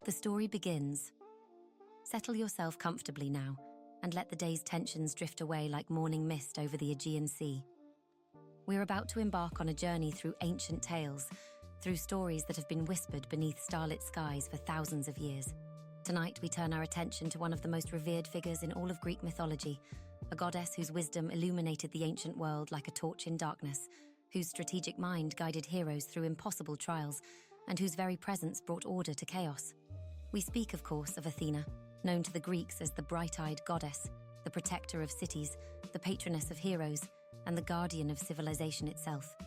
The story begins. Settle yourself comfortably now and let the day's tensions drift away like morning mist over the Aegean Sea. We're about to embark on a journey through ancient tales, through stories that have been whispered beneath starlit skies for thousands of years. Tonight, we turn our attention to one of the most revered figures in all of Greek mythology, a goddess whose wisdom illuminated the ancient world like a torch in darkness, whose strategic mind guided heroes through impossible trials, and whose very presence brought order to chaos. We speak, of course, of Athena, known to the Greeks as the bright-eyed goddess, the protector of cities, the patroness of heroes, and the guardian of civilization itself.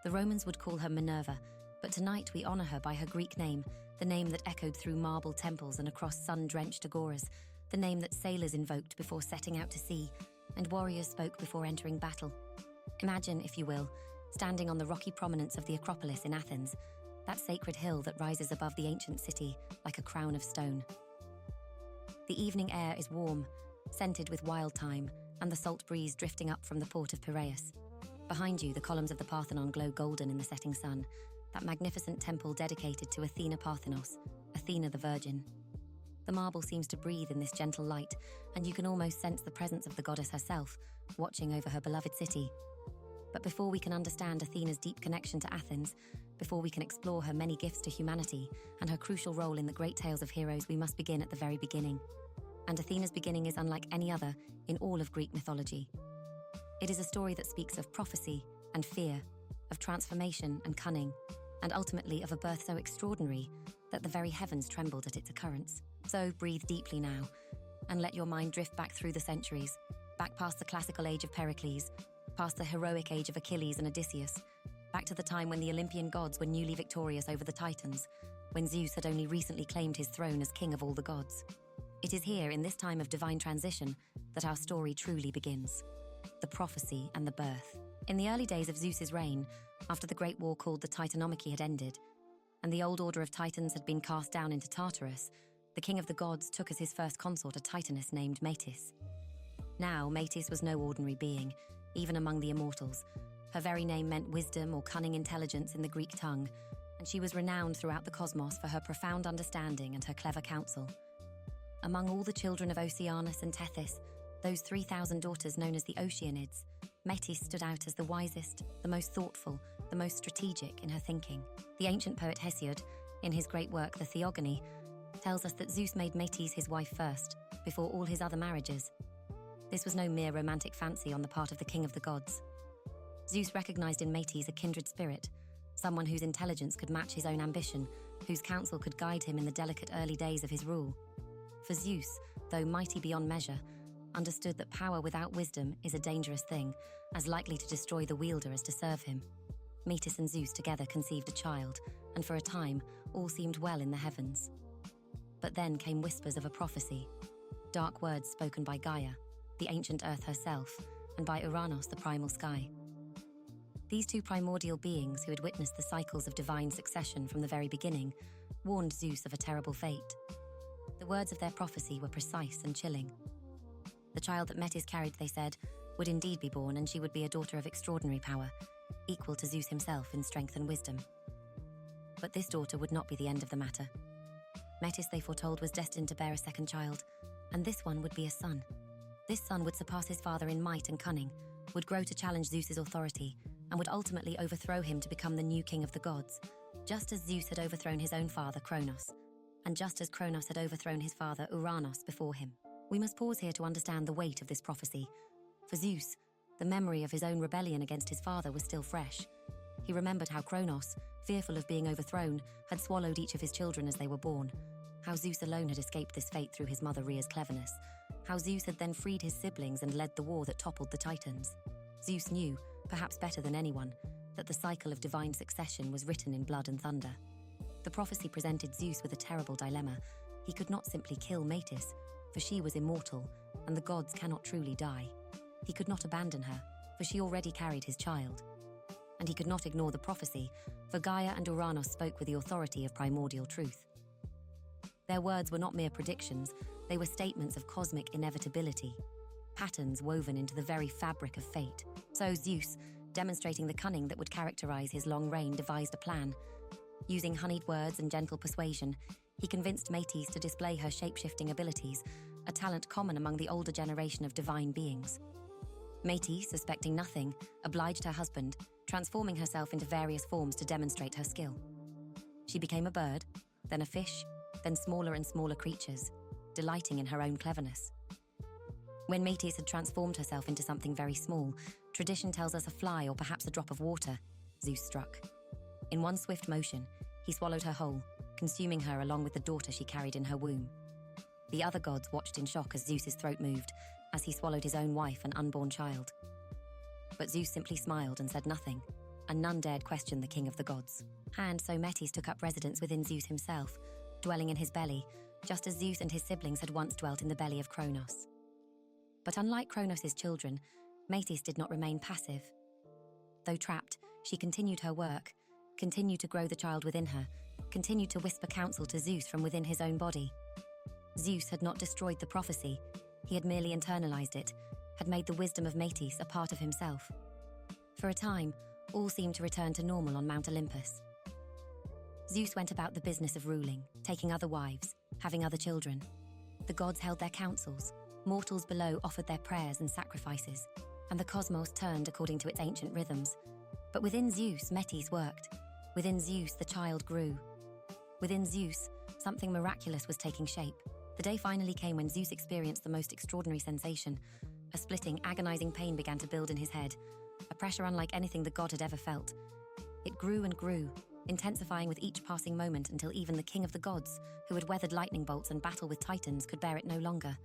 The Romans would call her Minerva, but tonight we honor her by her Greek name, the name that echoed through marble temples and across sun-drenched agoras, the name that sailors invoked before setting out to sea, and warriors spoke before entering battle. Imagine, if you will, standing on the rocky prominence of the Acropolis in Athens, that sacred hill that rises above the ancient city like a crown of stone. The evening air is warm, scented with wild thyme, and the salt breeze drifting up from the port of Piraeus. Behind you, the columns of the Parthenon glow golden in the setting sun, that magnificent temple dedicated to Athena Parthenos, Athena the Virgin. The marble seems to breathe in this gentle light, and you can almost sense the presence of the goddess herself, watching over her beloved city. But before we can understand Athena's deep connection to Athens, before we can explore her many gifts to humanity and her crucial role in the great tales of heroes, we must begin at the very beginning. And Athena's beginning is unlike any other in all of Greek mythology. It is a story that speaks of prophecy and fear, of transformation and cunning, and ultimately of a birth so extraordinary that the very heavens trembled at its occurrence. So breathe deeply now, and let your mind drift back through the centuries, back past the classical age of Pericles, past the heroic age of Achilles and Odysseus, back to the time when the Olympian gods were newly victorious over the Titans, when Zeus had only recently claimed his throne as king of all the gods. It is here, in this time of divine transition, that our story truly begins. The prophecy and the birth. In the early days of Zeus's reign, after the great war called the Titanomachy had ended, and the old order of Titans had been cast down into Tartarus, the king of the gods took as his first consort a Titaness named Metis. Now, Metis was no ordinary being, even among the immortals. Her very name meant wisdom or cunning intelligence in the Greek tongue, and she was renowned throughout the cosmos for her profound understanding and her clever counsel. Among all the children of Oceanus and Tethys, those 3,000 daughters known as the Oceanids, Metis stood out as the wisest, the most thoughtful, the most strategic in her thinking. The ancient poet Hesiod, in his great work The Theogony, tells us that Zeus made Metis his wife first, before all his other marriages. This was no mere romantic fancy on the part of the king of the gods. Zeus recognized in Metis a kindred spirit, someone whose intelligence could match his own ambition, whose counsel could guide him in the delicate early days of his rule. For Zeus, though mighty beyond measure, understood that power without wisdom is a dangerous thing, as likely to destroy the wielder as to serve him. Metis and Zeus together conceived a child, and for a time, all seemed well in the heavens. But then came whispers of a prophecy, dark words spoken by Gaia, the ancient earth herself, and by Uranos, the primal sky. These two primordial beings who had witnessed the cycles of divine succession from the very beginning warned Zeus of a terrible fate. The words of their prophecy were precise and chilling. The child that Metis carried, they said, would indeed be born, and she would be a daughter of extraordinary power, equal to Zeus himself in strength and wisdom. But this daughter would not be the end of the matter. Metis, they foretold, was destined to bear a second child, and this one would be a son. This son would surpass his father in might and cunning, would grow to challenge Zeus's authority, and would ultimately overthrow him to become the new king of the gods, just as Zeus had overthrown his own father, Kronos, and just as Kronos had overthrown his father, Uranos, before him. We must pause here to understand the weight of this prophecy. For Zeus, the memory of his own rebellion against his father was still fresh. He remembered how Kronos, fearful of being overthrown, had swallowed each of his children as they were born, how Zeus alone had escaped this fate through his mother Rhea's cleverness, how Zeus had then freed his siblings and led the war that toppled the Titans. Zeus knew, perhaps better than anyone, that the cycle of divine succession was written in blood and thunder. The prophecy presented Zeus with a terrible dilemma. He could not simply kill Metis, for she was immortal, and the gods cannot truly die. He could not abandon her, for she already carried his child. And he could not ignore the prophecy, for Gaia and Uranos spoke with the authority of primordial truth. Their words were not mere predictions, they were statements of cosmic inevitability, patterns woven into the very fabric of fate. So Zeus, demonstrating the cunning that would characterize his long reign, devised a plan. Using honeyed words and gentle persuasion, He convinced Metis to display her shape-shifting abilities, a talent common among the older generation of divine beings. Metis, suspecting nothing, obliged her husband, transforming herself into various forms to demonstrate her skill. She became a bird, then a fish, then smaller and smaller creatures, delighting in her own cleverness. When Metis had transformed herself into something very small, tradition tells us a fly or perhaps a drop of water, Zeus struck. In one swift motion, he swallowed her whole, consuming her along with the daughter she carried in her womb. The other gods watched in shock as Zeus's throat moved, as he swallowed his own wife and unborn child. But Zeus simply smiled and said nothing, and none dared question the king of the gods. And so Metis took up residence within Zeus himself, dwelling in his belly, just as Zeus and his siblings had once dwelt in the belly of Kronos. But unlike Kronos' children, Metis did not remain passive. Though trapped, she continued her work, continued to grow the child within her, continued to whisper counsel to Zeus from within his own body. Zeus had not destroyed the prophecy, he had merely internalized it, had made the wisdom of Metis a part of himself. For a time, all seemed to return to normal on Mount Olympus. Zeus went about the business of ruling, taking other wives, having other children. The gods held their councils, mortals below offered their prayers and sacrifices, and the cosmos turned according to its ancient rhythms. But within Zeus, Metis worked. Within Zeus, the child grew. Within Zeus, something miraculous was taking shape. The day finally came when Zeus experienced the most extraordinary sensation. A splitting, agonizing pain began to build in his head, a pressure unlike anything the god had ever felt. It grew and grew, intensifying with each passing moment until even the king of the gods, who had weathered lightning bolts and battled with titans, could bear it no longer.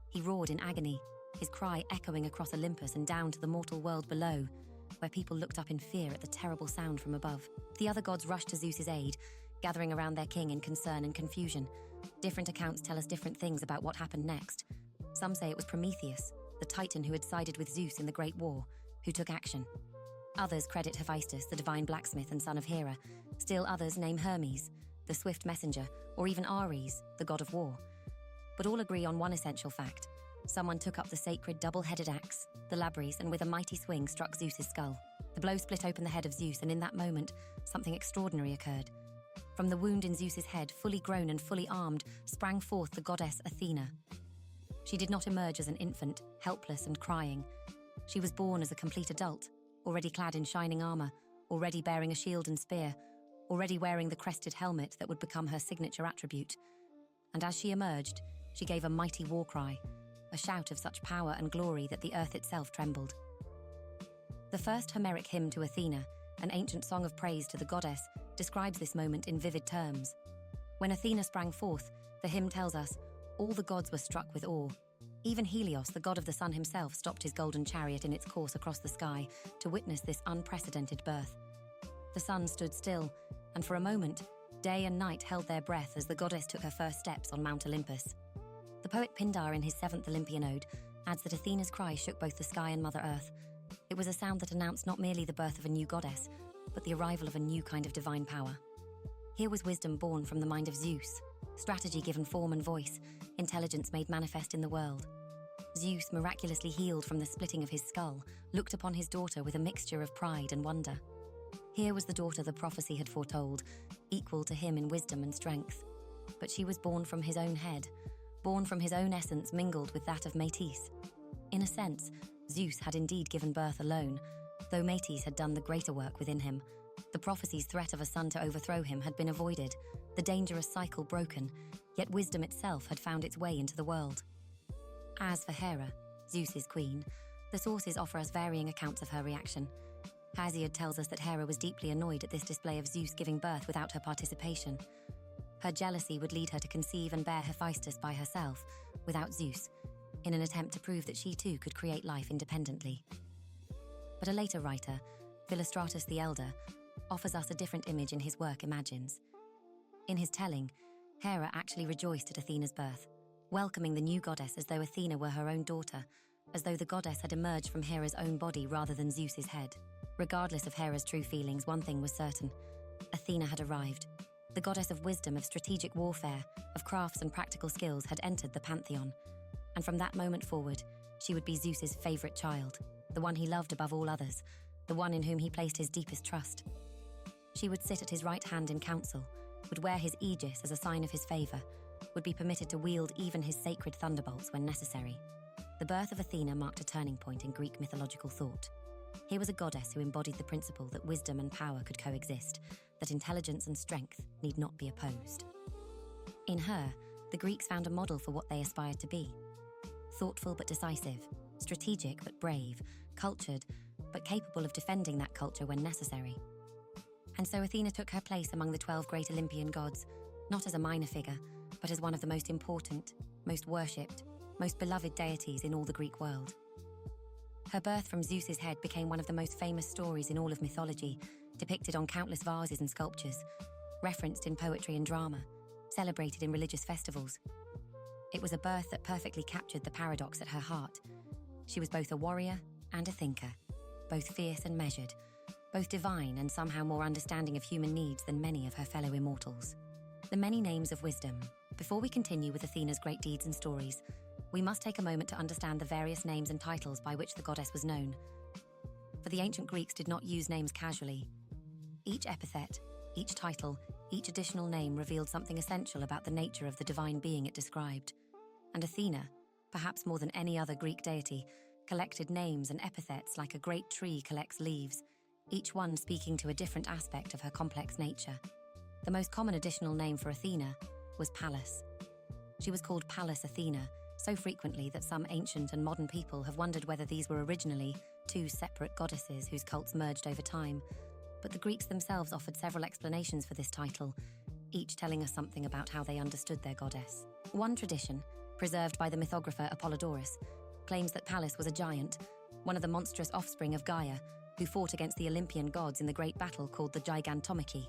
He roared in agony, his cry echoing across Olympus and down to the mortal world below, where people looked up in fear at the terrible sound from above. The other gods rushed to Zeus's aid, gathering around their king in concern and confusion. Different accounts tell us different things about what happened next. Some say it was Prometheus, the titan who had sided with Zeus in the Great War, who took action. Others credit Hephaestus, the divine blacksmith and son of Hera. Still others name Hermes, the swift messenger, or even Ares, the god of war. But all agree on one essential fact. Someone took up the sacred double-headed axe, the labris, and with a mighty swing struck Zeus's skull. The blow split open the head of Zeus, and in that moment, something extraordinary occurred. From the wound in Zeus's head, fully grown and fully armed, sprang forth the goddess Athena. She did not emerge as an infant, helpless and crying. She was born as a complete adult, already clad in shining armor, already bearing a shield and spear, already wearing the crested helmet that would become her signature attribute. And as she emerged, she gave a mighty war cry, a shout of such power and glory that the earth itself trembled. The first Homeric hymn to Athena, an ancient song of praise to the goddess, describes this moment in vivid terms. When Athena sprang forth, the hymn tells us, all the gods were struck with awe. Even Helios, the god of the sun himself, stopped his golden chariot in its course across the sky to witness this unprecedented birth. The sun stood still, and for a moment, day and night held their breath as the goddess took her first steps on Mount Olympus. The poet Pindar, in his 7th Olympian ode, adds that Athena's cry shook both the sky and Mother Earth. It was a sound that announced not merely the birth of a new goddess, but the arrival of a new kind of divine power. Here was wisdom born from the mind of Zeus, strategy given form and voice, intelligence made manifest in the world. Zeus, miraculously healed from the splitting of his skull, looked upon his daughter with a mixture of pride and wonder. Here was the daughter the prophecy had foretold, equal to him in wisdom and strength. But she was born from his own head, born from his own essence mingled with that of Metis. In a sense, Zeus had indeed given birth alone, though Metis had done the greater work within him. The prophecy's threat of a son to overthrow him had been avoided, the dangerous cycle broken, yet wisdom itself had found its way into the world. As for Hera, Zeus's queen, the sources offer us varying accounts of her reaction. Hesiod tells us that Hera was deeply annoyed at this display of Zeus giving birth without her participation. Her jealousy would lead her to conceive and bear Hephaestus by herself, without Zeus, in an attempt to prove that she too could create life independently. But a later writer, Philostratus the Elder, offers us a different image in his work Imagines. In his telling, Hera actually rejoiced at Athena's birth, welcoming the new goddess as though Athena were her own daughter, as though the goddess had emerged from Hera's own body rather than Zeus's head. Regardless of Hera's true feelings, one thing was certain. Athena had arrived. The goddess of wisdom, of strategic warfare, of crafts and practical skills had entered the pantheon. And from that moment forward, she would be Zeus's favorite child, the one he loved above all others, the one in whom he placed his deepest trust. She would sit at his right hand in council, would wear his aegis as a sign of his favor, would be permitted to wield even his sacred thunderbolts when necessary. The birth of Athena marked a turning point in Greek mythological thought. Here was a goddess who embodied the principle that wisdom and power could coexist, that intelligence and strength need not be opposed. In her, the Greeks found a model for what they aspired to be. Thoughtful but decisive, strategic but brave, cultured but capable of defending that culture when necessary. And so Athena took her place among the 12 great Olympian gods, not as a minor figure, but as one of the most important, most worshipped, most beloved deities in all the Greek world. Her birth from Zeus's head became one of the most famous stories in all of mythology, depicted on countless vases and sculptures, referenced in poetry and drama, celebrated in religious festivals. It was a birth that perfectly captured the paradox at her heart. She was both a warrior and a thinker, both fierce and measured, both divine and somehow more understanding of human needs than many of her fellow immortals. The many names of wisdom. Before we continue with Athena's great deeds and stories, we must take a moment to understand the various names and titles by which the goddess was known. For the ancient Greeks did not use names casually. Each epithet, each title, each additional name revealed something essential about the nature of the divine being it described. And Athena, perhaps more than any other Greek deity, collected names and epithets like a great tree collects leaves, each one speaking to a different aspect of her complex nature. The most common additional name for Athena was Pallas. She was called Pallas Athena so frequently that some ancient and modern people have wondered whether these were originally two separate goddesses whose cults merged over time. But the Greeks themselves offered several explanations for this title, each telling us something about how they understood their goddess. One tradition, preserved by the mythographer Apollodorus, claims that Pallas was a giant, one of the monstrous offspring of Gaia, who fought against the Olympian gods in the great battle called the Gigantomachy.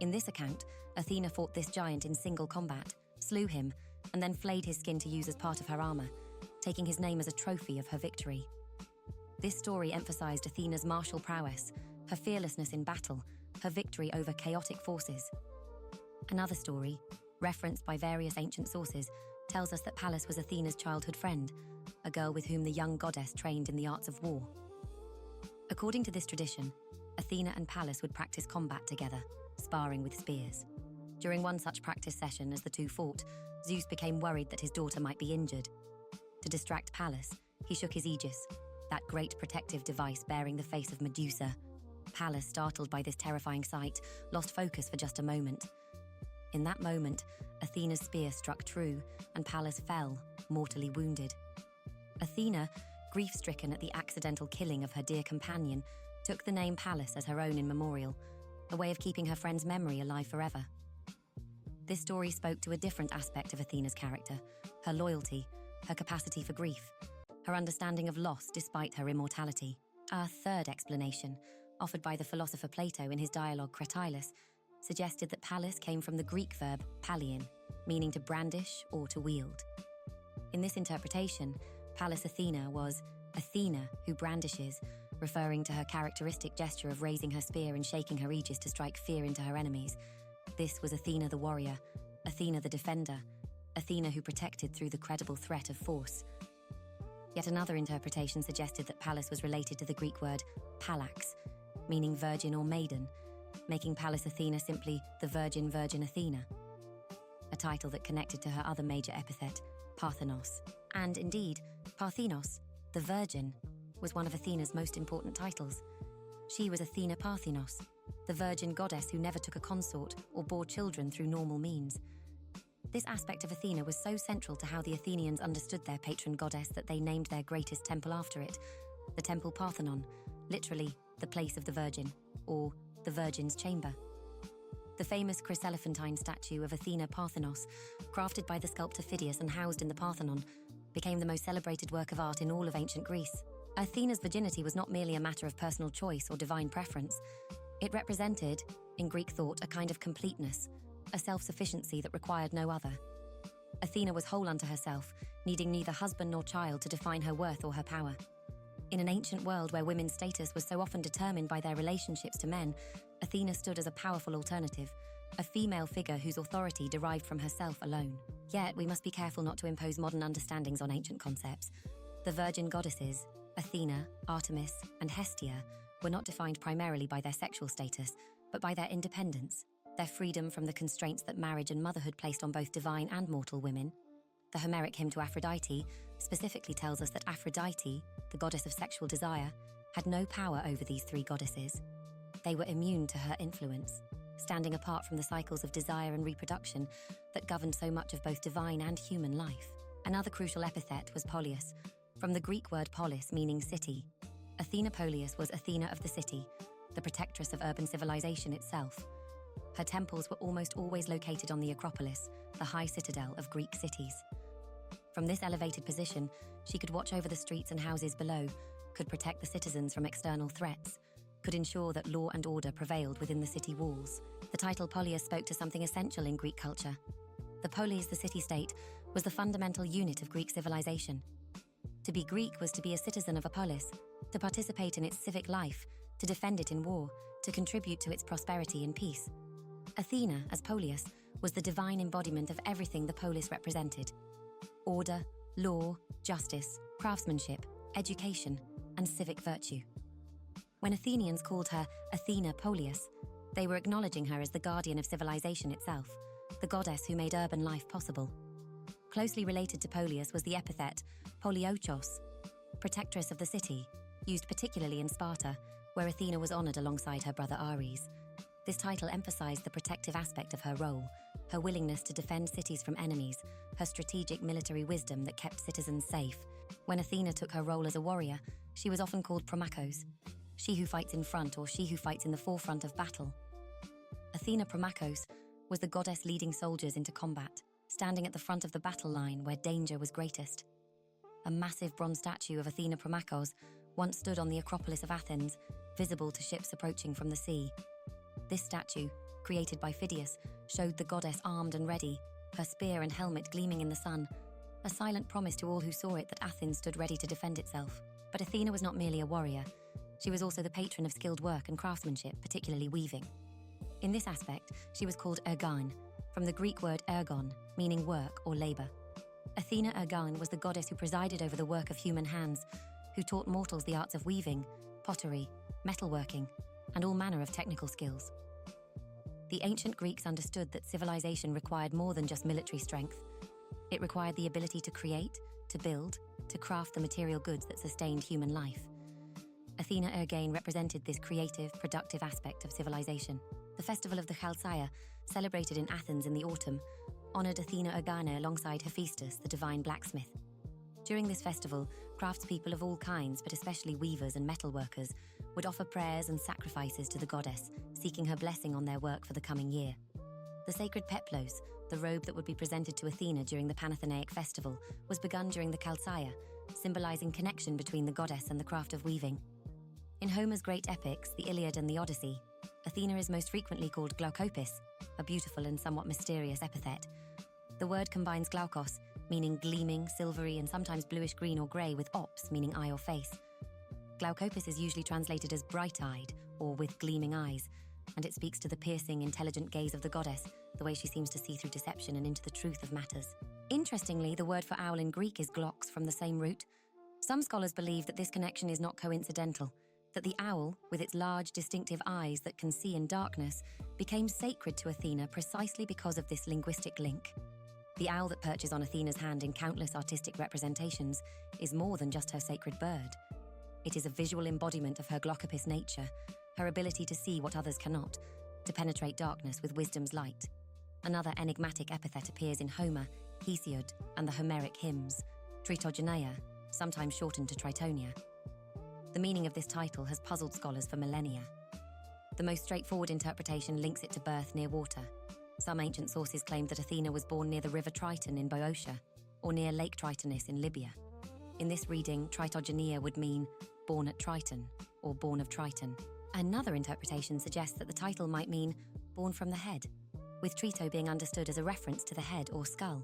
In this account, Athena fought this giant in single combat, slew him, and then flayed his skin to use as part of her armor, taking his name as a trophy of her victory. This story emphasized Athena's martial prowess, her fearlessness in battle, her victory over chaotic forces. Another story, referenced by various ancient sources, tells us that Pallas was Athena's childhood friend, a girl with whom the young goddess trained in the arts of war. According to this tradition, Athena and Pallas would practice combat together, sparring with spears. During one such practice session as the two fought, Zeus became worried that his daughter might be injured. To distract Pallas, he shook his aegis, that great protective device bearing the face of Medusa. Pallas, startled by this terrifying sight, lost focus for just a moment. In that moment, Athena's spear struck true, and Pallas fell, mortally wounded. Athena, grief-stricken at the accidental killing of her dear companion, took the name Pallas as her own in memorial, a way of keeping her friend's memory alive forever. This story spoke to a different aspect of Athena's character, her loyalty, her capacity for grief, her understanding of loss despite her immortality. Our third explanation, offered by the philosopher Plato in his dialogue Cratylus, suggested that Pallas came from the Greek verb pallion, meaning to brandish or to wield. In this interpretation, Pallas Athena was Athena who brandishes, referring to her characteristic gesture of raising her spear and shaking her aegis to strike fear into her enemies. This was Athena the warrior, Athena the defender, Athena who protected through the credible threat of force. Yet another interpretation suggested that Pallas was related to the Greek word pallax, meaning virgin or maiden, making Pallas Athena simply the Virgin Athena, a title that connected to her other major epithet, Parthenos. And indeed, Parthenos, the Virgin, was one of Athena's most important titles. She was Athena Parthenos, the virgin goddess who never took a consort or bore children through normal means. This aspect of Athena was so central to how the Athenians understood their patron goddess that they named their greatest temple after it, the Temple Parthenon, literally the place of the Virgin, or the Virgin's Chamber. The famous chryselephantine statue of Athena Parthenos, crafted by the sculptor Phidias and housed in the Parthenon, became the most celebrated work of art in all of ancient Greece. Athena's virginity was not merely a matter of personal choice or divine preference. It represented, in Greek thought, a kind of completeness, a self-sufficiency that required no other. Athena was whole unto herself, needing neither husband nor child to define her worth or her power. In an ancient world where women's status was so often determined by their relationships to men, Athena stood as a powerful alternative, a female figure whose authority derived from herself alone. Yet, we must be careful not to impose modern understandings on ancient concepts. The virgin goddesses, Athena, Artemis, and Hestia, were not defined primarily by their sexual status, but by their independence, their freedom from the constraints that marriage and motherhood placed on both divine and mortal women. The Homeric hymn to Aphrodite specifically tells us that Aphrodite, the goddess of sexual desire, had no power over these three goddesses. They were immune to her influence, standing apart from the cycles of desire and reproduction that governed so much of both divine and human life. Another crucial epithet was Polius, from the Greek word polis meaning city. Athena Polius was Athena of the city, the protectress of urban civilization itself. Her temples were almost always located on the Acropolis, the high citadel of Greek cities. From this elevated position, she could watch over the streets and houses below, could protect the citizens from external threats, could ensure that law and order prevailed within the city walls. The title Polius spoke to something essential in Greek culture. The polis, the city-state, was the fundamental unit of Greek civilization. To be Greek was to be a citizen of a polis, to participate in its civic life, to defend it in war, to contribute to its prosperity and peace. Athena, as Polius, was the divine embodiment of everything the polis represented: order, law, justice, craftsmanship, education, and civic virtue. When Athenians called her Athena Polius, they were acknowledging her as the guardian of civilization itself, the goddess who made urban life possible. Closely related to Polius was the epithet Poliochos, protectress of the city, used particularly in Sparta, where Athena was honored alongside her brother Ares. This title emphasized the protective aspect of her role, her willingness to defend cities from enemies, her strategic military wisdom that kept citizens safe. When Athena took her role as a warrior, she was often called Promachos, she who fights in front or she who fights in the forefront of battle. Athena Promachos was the goddess leading soldiers into combat, standing at the front of the battle line where danger was greatest. A massive bronze statue of Athena Promachos once stood on the Acropolis of Athens, visible to ships approaching from the sea. This statue, created by Phidias, showed the goddess armed and ready, her spear and helmet gleaming in the sun, a silent promise to all who saw it that Athens stood ready to defend itself. But Athena was not merely a warrior. She was also the patron of skilled work and craftsmanship, particularly weaving. In this aspect, she was called ergane, from the Greek word ergon, meaning work or labor. Athena Ergane was the goddess who presided over the work of human hands, who taught mortals the arts of weaving, pottery, metalworking, and all manner of technical skills. The ancient Greeks understood that civilization required more than just military strength. It required the ability to create, to build, to craft the material goods that sustained human life. Athena Ergane represented this creative, productive aspect of civilization. The festival of the Chalcea, celebrated in Athens in the autumn, honored Athena Ergane alongside Hephaestus, the divine blacksmith. During this festival, craftspeople of all kinds, but especially weavers and metalworkers, would offer prayers and sacrifices to the goddess, seeking her blessing on their work for the coming year. The sacred peplos, the robe that would be presented to Athena during the Panathenaic festival, was begun during the Chalcea, symbolizing connection between the goddess and the craft of weaving. In Homer's great epics, the Iliad and the Odyssey, Athena is most frequently called Glaukopis, a beautiful and somewhat mysterious epithet. The word combines glaukos, meaning gleaming, silvery, and sometimes bluish-green or grey, with ops, meaning eye or face. Glaukopis is usually translated as bright-eyed, or with gleaming eyes, and it speaks to the piercing, intelligent gaze of the goddess, the way she seems to see through deception and into the truth of matters. Interestingly, the word for owl in Greek is glox, from the same root. Some scholars believe that this connection is not coincidental, that the owl, with its large, distinctive eyes that can see in darkness, became sacred to Athena precisely because of this linguistic link. The owl that perches on Athena's hand in countless artistic representations is more than just her sacred bird. It is a visual embodiment of her Glaukopis nature, her ability to see what others cannot, to penetrate darkness with wisdom's light. Another enigmatic epithet appears in Homer, Hesiod, and the Homeric hymns, Tritogeneia, sometimes shortened to Tritonia. The meaning of this title has puzzled scholars for millennia. The most straightforward interpretation links it to birth near water. Some ancient sources claim that Athena was born near the river Triton in Boeotia, or near Lake Tritonis in Libya. In this reading, Tritogeneia would mean born at Triton, or born of Triton. Another interpretation suggests that the title might mean born from the head, with Trito being understood as a reference to the head or skull.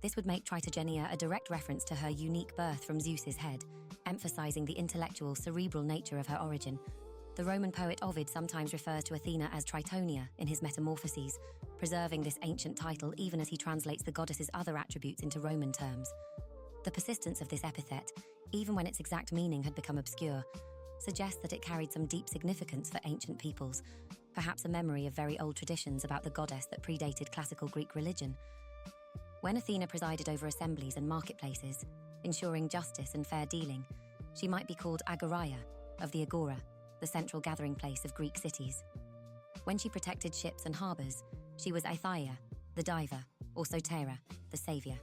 This would make Tritogeneia a direct reference to her unique birth from Zeus's head, emphasizing the intellectual, cerebral nature of her origin. The Roman poet Ovid sometimes refers to Athena as Tritonia in his Metamorphoses, preserving this ancient title even as he translates the goddess's other attributes into Roman terms. The persistence of this epithet, even when its exact meaning had become obscure, suggests that it carried some deep significance for ancient peoples, perhaps a memory of very old traditions about the goddess that predated classical Greek religion. When Athena presided over assemblies and marketplaces, ensuring justice and fair dealing, she might be called Agoraia, of the Agora, the central gathering place of Greek cities. When she protected ships and harbours, she was Athena, the diver, or Sotera, the saviour.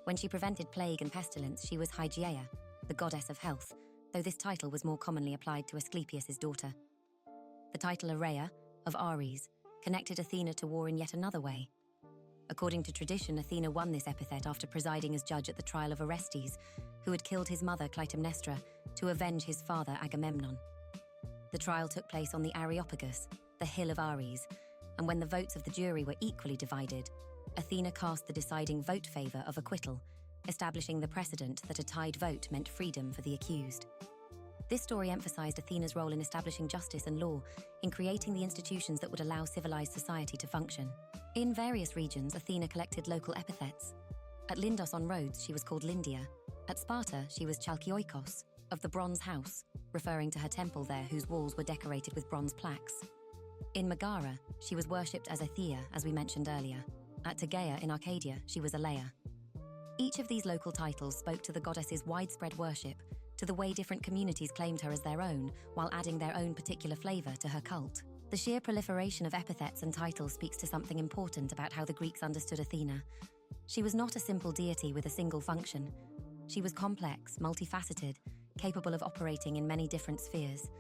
When she prevented plague and pestilence, she was Hygieia, the goddess of health, though this title was more commonly applied to Asclepius' daughter. The title Arrhea, of Ares, connected Athena to war in yet another way. According to tradition, Athena won this epithet after presiding as judge at the trial of Orestes, who had killed his mother Clytemnestra to avenge his father Agamemnon. The trial took place on the Areopagus, the hill of Ares, and when the votes of the jury were equally divided, Athena cast the deciding vote favour of acquittal, establishing the precedent that a tied vote meant freedom for the accused. This story emphasized Athena's role in establishing justice and law, in creating the institutions that would allow civilized society to function. In various regions, Athena collected local epithets. At Lindos on Rhodes, she was called Lindia. At Sparta, she was Chalkioikos, of the Bronze House, referring to her temple there whose walls were decorated with bronze plaques. In Megara, she was worshipped as Athea, as we mentioned earlier. At Tegea in Arcadia, she was Aleia. Each of these local titles spoke to the goddess's widespread worship, to the way different communities claimed her as their own, while adding their own particular flavour to her cult. The sheer proliferation of epithets and titles speaks to something important about how the Greeks understood Athena. She was not a simple deity with a single function. She was complex, multifaceted, capable of operating in many different spheres.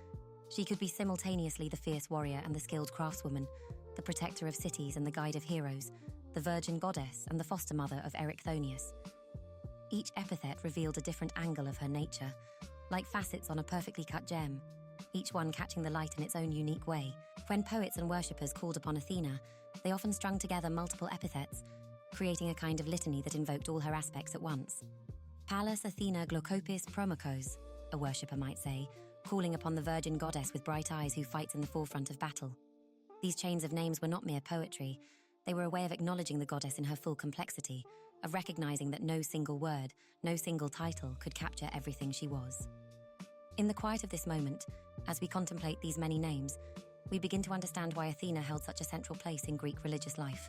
She could be simultaneously the fierce warrior and the skilled craftswoman, the protector of cities and the guide of heroes, the virgin goddess and the foster mother of Erichthonius. Each epithet revealed a different angle of her nature, like facets on a perfectly cut gem, each one catching the light in its own unique way. When poets and worshippers called upon Athena, they often strung together multiple epithets, creating a kind of litany that invoked all her aspects at once. Pallas Athena Glaucopis Promachos, a worshipper might say, calling upon the virgin goddess with bright eyes who fights in the forefront of battle. These chains of names were not mere poetry. They were a way of acknowledging the goddess in her full complexity, of recognizing that no single word, no single title could capture everything she was. In the quiet of this moment, as we contemplate these many names, we begin to understand why Athena held such a central place in Greek religious life.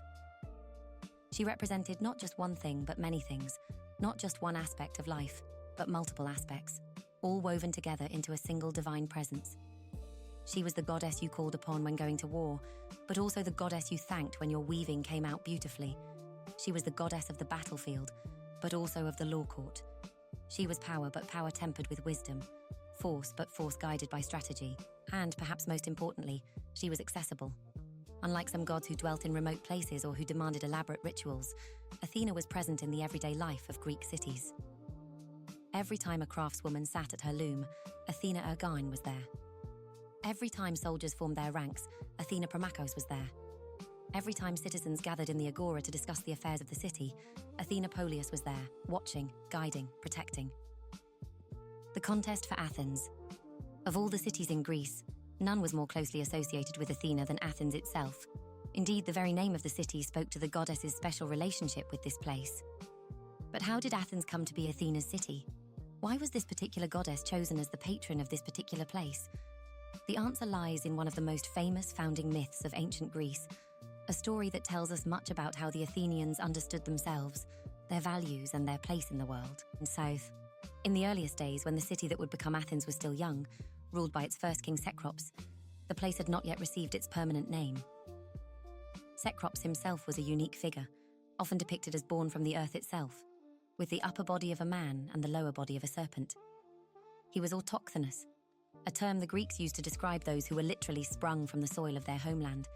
She represented not just one thing, but many things, not just one aspect of life, but multiple aspects, all woven together into a single divine presence. She was the goddess you called upon when going to war, but also the goddess you thanked when your weaving came out beautifully. She was the goddess of the battlefield, but also of the law court. She was power, but power tempered with wisdom, force, but force guided by strategy, and, perhaps most importantly, she was accessible. Unlike some gods who dwelt in remote places or who demanded elaborate rituals, Athena was present in the everyday life of Greek cities. Every time a craftswoman sat at her loom, Athena Ergine was there. Every time soldiers formed their ranks, Athena Promachos was there. Every time citizens gathered in the Agora to discuss the affairs of the city, Athena Polius was there, watching, guiding, protecting. The contest for Athens. Of all the cities in Greece, none was more closely associated with Athena than Athens itself. Indeed, the very name of the city spoke to the goddess's special relationship with this place. But how did Athens come to be Athena's city? Why was this particular goddess chosen as the patron of this particular place? The answer lies in one of the most famous founding myths of ancient Greece, a story that tells us much about how the Athenians understood themselves, their values and their place in the world. In South, in the earliest days when the city that would become Athens was still young, ruled by its first king Cecrops, the place had not yet received its permanent name. Cecrops himself was a unique figure, often depicted as born from the earth itself, with the upper body of a man and the lower body of a serpent. He was autochthonous, a term the Greeks used to describe those who were literally sprung from the soil of their homeland,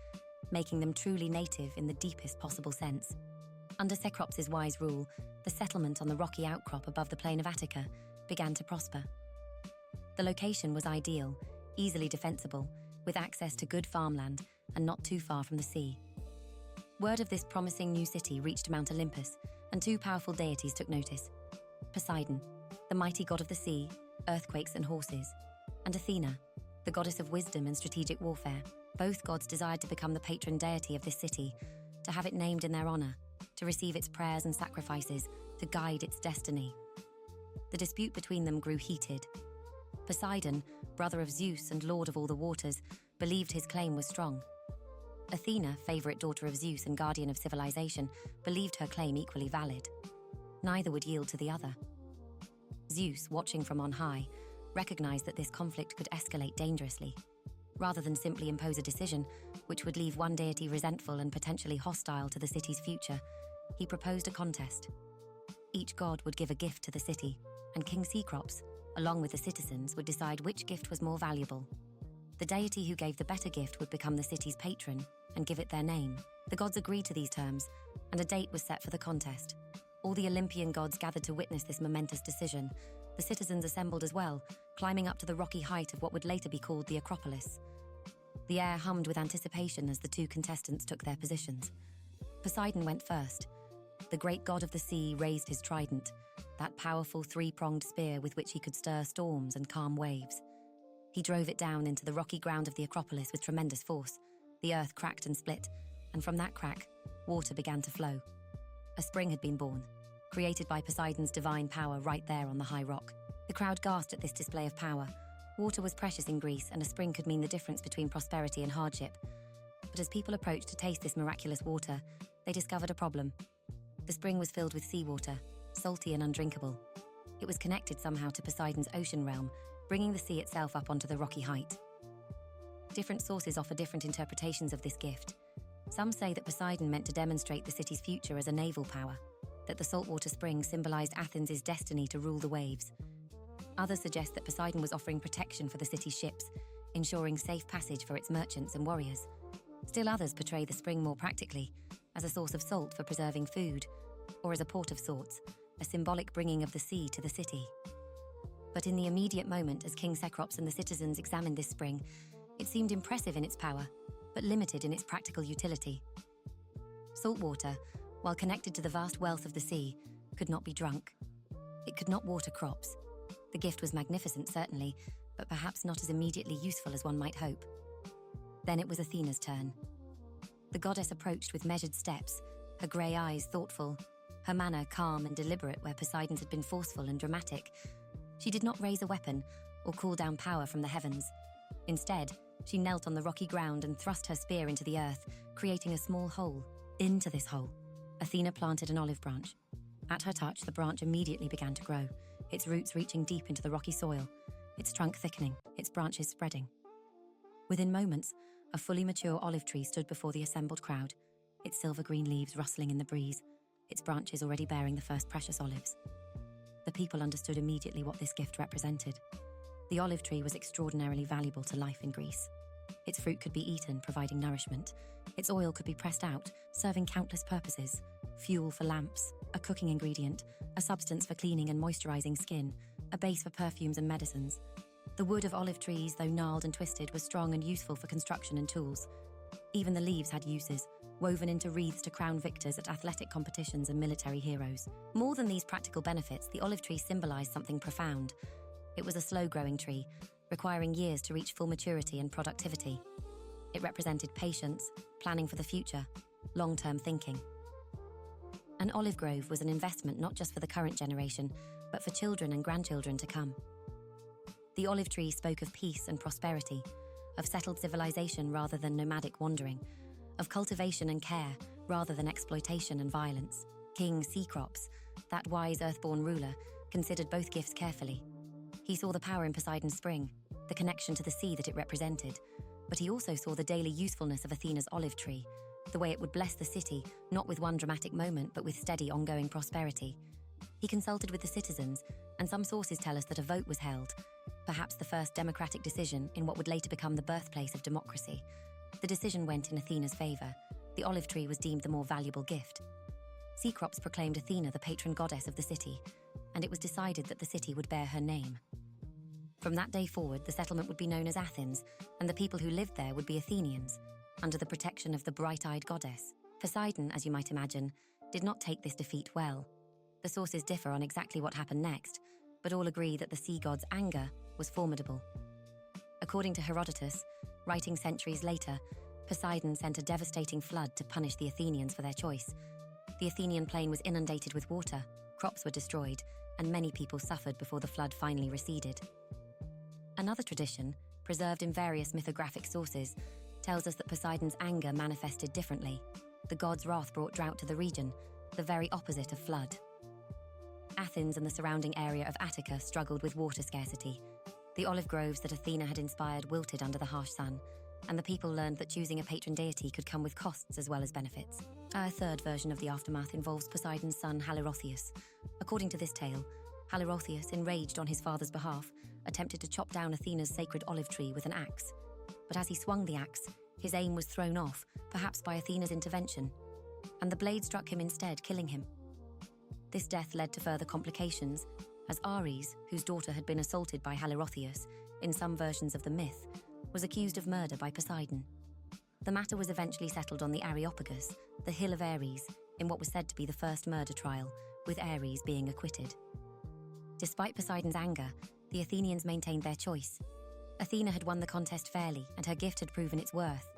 making them truly native in the deepest possible sense. Under Cecrops' wise rule, the settlement on the rocky outcrop above the plain of Attica began to prosper. The location was ideal, easily defensible, with access to good farmland and not too far from the sea. Word of this promising new city reached Mount Olympus, and two powerful deities took notice: Poseidon, the mighty god of the sea, earthquakes and horses, and Athena, the goddess of wisdom and strategic warfare. Both gods desired to become the patron deity of this city, to have it named in their honor, to receive its prayers and sacrifices, to guide its destiny. The dispute between them grew heated. Poseidon, brother of Zeus and lord of all the waters, believed his claim was strong. Athena, favorite daughter of Zeus and guardian of civilization, believed her claim equally valid. Neither would yield to the other. Zeus, watching from on high, recognized that this conflict could escalate dangerously. Rather than simply impose a decision, which would leave one deity resentful and potentially hostile to the city's future, he proposed a contest. Each god would give a gift to the city, and King Cecrops, along with the citizens, would decide which gift was more valuable. The deity who gave the better gift would become the city's patron and give it their name. The gods agreed to these terms, and a date was set for the contest. All the Olympian gods gathered to witness this momentous decision. The citizens assembled as well, climbing up to the rocky height of what would later be called the Acropolis. The air hummed with anticipation as the two contestants took their positions. Poseidon went first. The great god of the sea raised his trident, that powerful three-pronged spear with which he could stir storms and calm waves. He drove it down into the rocky ground of the Acropolis with tremendous force. The earth cracked and split, and from that crack, water began to flow. A spring had been born, created by Poseidon's divine power right there on the high rock. The crowd gasped at this display of power. Water was precious in Greece, and a spring could mean the difference between prosperity and hardship. But as people approached to taste this miraculous water, they discovered a problem. The spring was filled with seawater, salty and undrinkable. It was connected somehow to Poseidon's ocean realm, bringing the sea itself up onto the rocky height. Different sources offer different interpretations of this gift. Some say that Poseidon meant to demonstrate the city's future as a naval power, that the saltwater spring symbolized Athens' destiny to rule the waves. Others suggest that Poseidon was offering protection for the city's ships, ensuring safe passage for its merchants and warriors. Still others portray the spring more practically, as a source of salt for preserving food, or as a port of sorts, a symbolic bringing of the sea to the city. But in the immediate moment, as King Cecrops and the citizens examined this spring, it seemed impressive in its power, but limited in its practical utility. Salt water, while connected to the vast wealth of the sea, could not be drunk. It could not water crops. The gift was magnificent, certainly, but perhaps not as immediately useful as one might hope. Then it was Athena's turn. The goddess approached with measured steps, her grey eyes thoughtful, her manner calm and deliberate where Poseidon's had been forceful and dramatic. She did not raise a weapon or call down power from the heavens. Instead, she knelt on the rocky ground and thrust her spear into the earth, creating a small hole. Into this hole, Athena planted an olive branch. At her touch, the branch immediately began to grow, its roots reaching deep into the rocky soil, its trunk thickening, its branches spreading. Within moments, a fully mature olive tree stood before the assembled crowd, its silver-green leaves rustling in the breeze, its branches already bearing the first precious olives. The people understood immediately what this gift represented. The olive tree was extraordinarily valuable to life in Greece. Its fruit could be eaten, providing nourishment. Its oil could be pressed out, serving countless purposes. Fuel for lamps, a cooking ingredient, a substance for cleaning and moisturizing skin, a base for perfumes and medicines. The wood of olive trees, though gnarled and twisted, was strong and useful for construction and tools. Even the leaves had uses, woven into wreaths to crown victors at athletic competitions and military heroes. More than these practical benefits, the olive tree symbolized something profound. It was a slow-growing tree, requiring years to reach full maturity and productivity. It represented patience, planning for the future, long-term thinking. An olive grove was an investment not just for the current generation, but for children and grandchildren to come. The olive tree spoke of peace and prosperity, of settled civilization rather than nomadic wandering, of cultivation and care rather than exploitation and violence. King Cecrops, that wise earthborn ruler, considered both gifts carefully. He saw the power in Poseidon's spring, the connection to the sea that it represented, but he also saw the daily usefulness of Athena's olive tree, the way it would bless the city, not with one dramatic moment, but with steady, ongoing prosperity. He consulted with the citizens, and some sources tell us that a vote was held, perhaps the first democratic decision in what would later become the birthplace of democracy. The decision went in Athena's favor. The olive tree was deemed the more valuable gift. Cecrops proclaimed Athena the patron goddess of the city, and it was decided that the city would bear her name. From that day forward, the settlement would be known as Athens, and the people who lived there would be Athenians, under the protection of the bright-eyed goddess. Poseidon, as you might imagine, did not take this defeat well. The sources differ on exactly what happened next, but all agree that the sea god's anger was formidable. According to Herodotus, writing centuries later, Poseidon sent a devastating flood to punish the Athenians for their choice. The Athenian plain was inundated with water, crops were destroyed, and many people suffered before the flood finally receded. Another tradition, preserved in various mythographic sources, tells us that Poseidon's anger manifested differently. The god's wrath brought drought to the region, the very opposite of flood. Athens and the surrounding area of Attica struggled with water scarcity. The olive groves that Athena had inspired wilted under the harsh sun, and the people learned that choosing a patron deity could come with costs as well as benefits. A third version of the aftermath involves Poseidon's son Halirrhothios. According to this tale, Halirrhothios, enraged on his father's behalf, attempted to chop down Athena's sacred olive tree with an axe. But as he swung the axe, his aim was thrown off, perhaps by Athena's intervention, and the blade struck him instead, killing him. This death led to further complications, as Ares, whose daughter had been assaulted by Halirrhothios, in some versions of the myth, was accused of murder by Poseidon. The matter was eventually settled on the Areopagus, the Hill of Ares, in what was said to be the first murder trial, with Ares being acquitted. Despite Poseidon's anger, the Athenians maintained their choice. Athena had won the contest fairly, and her gift had proven its worth.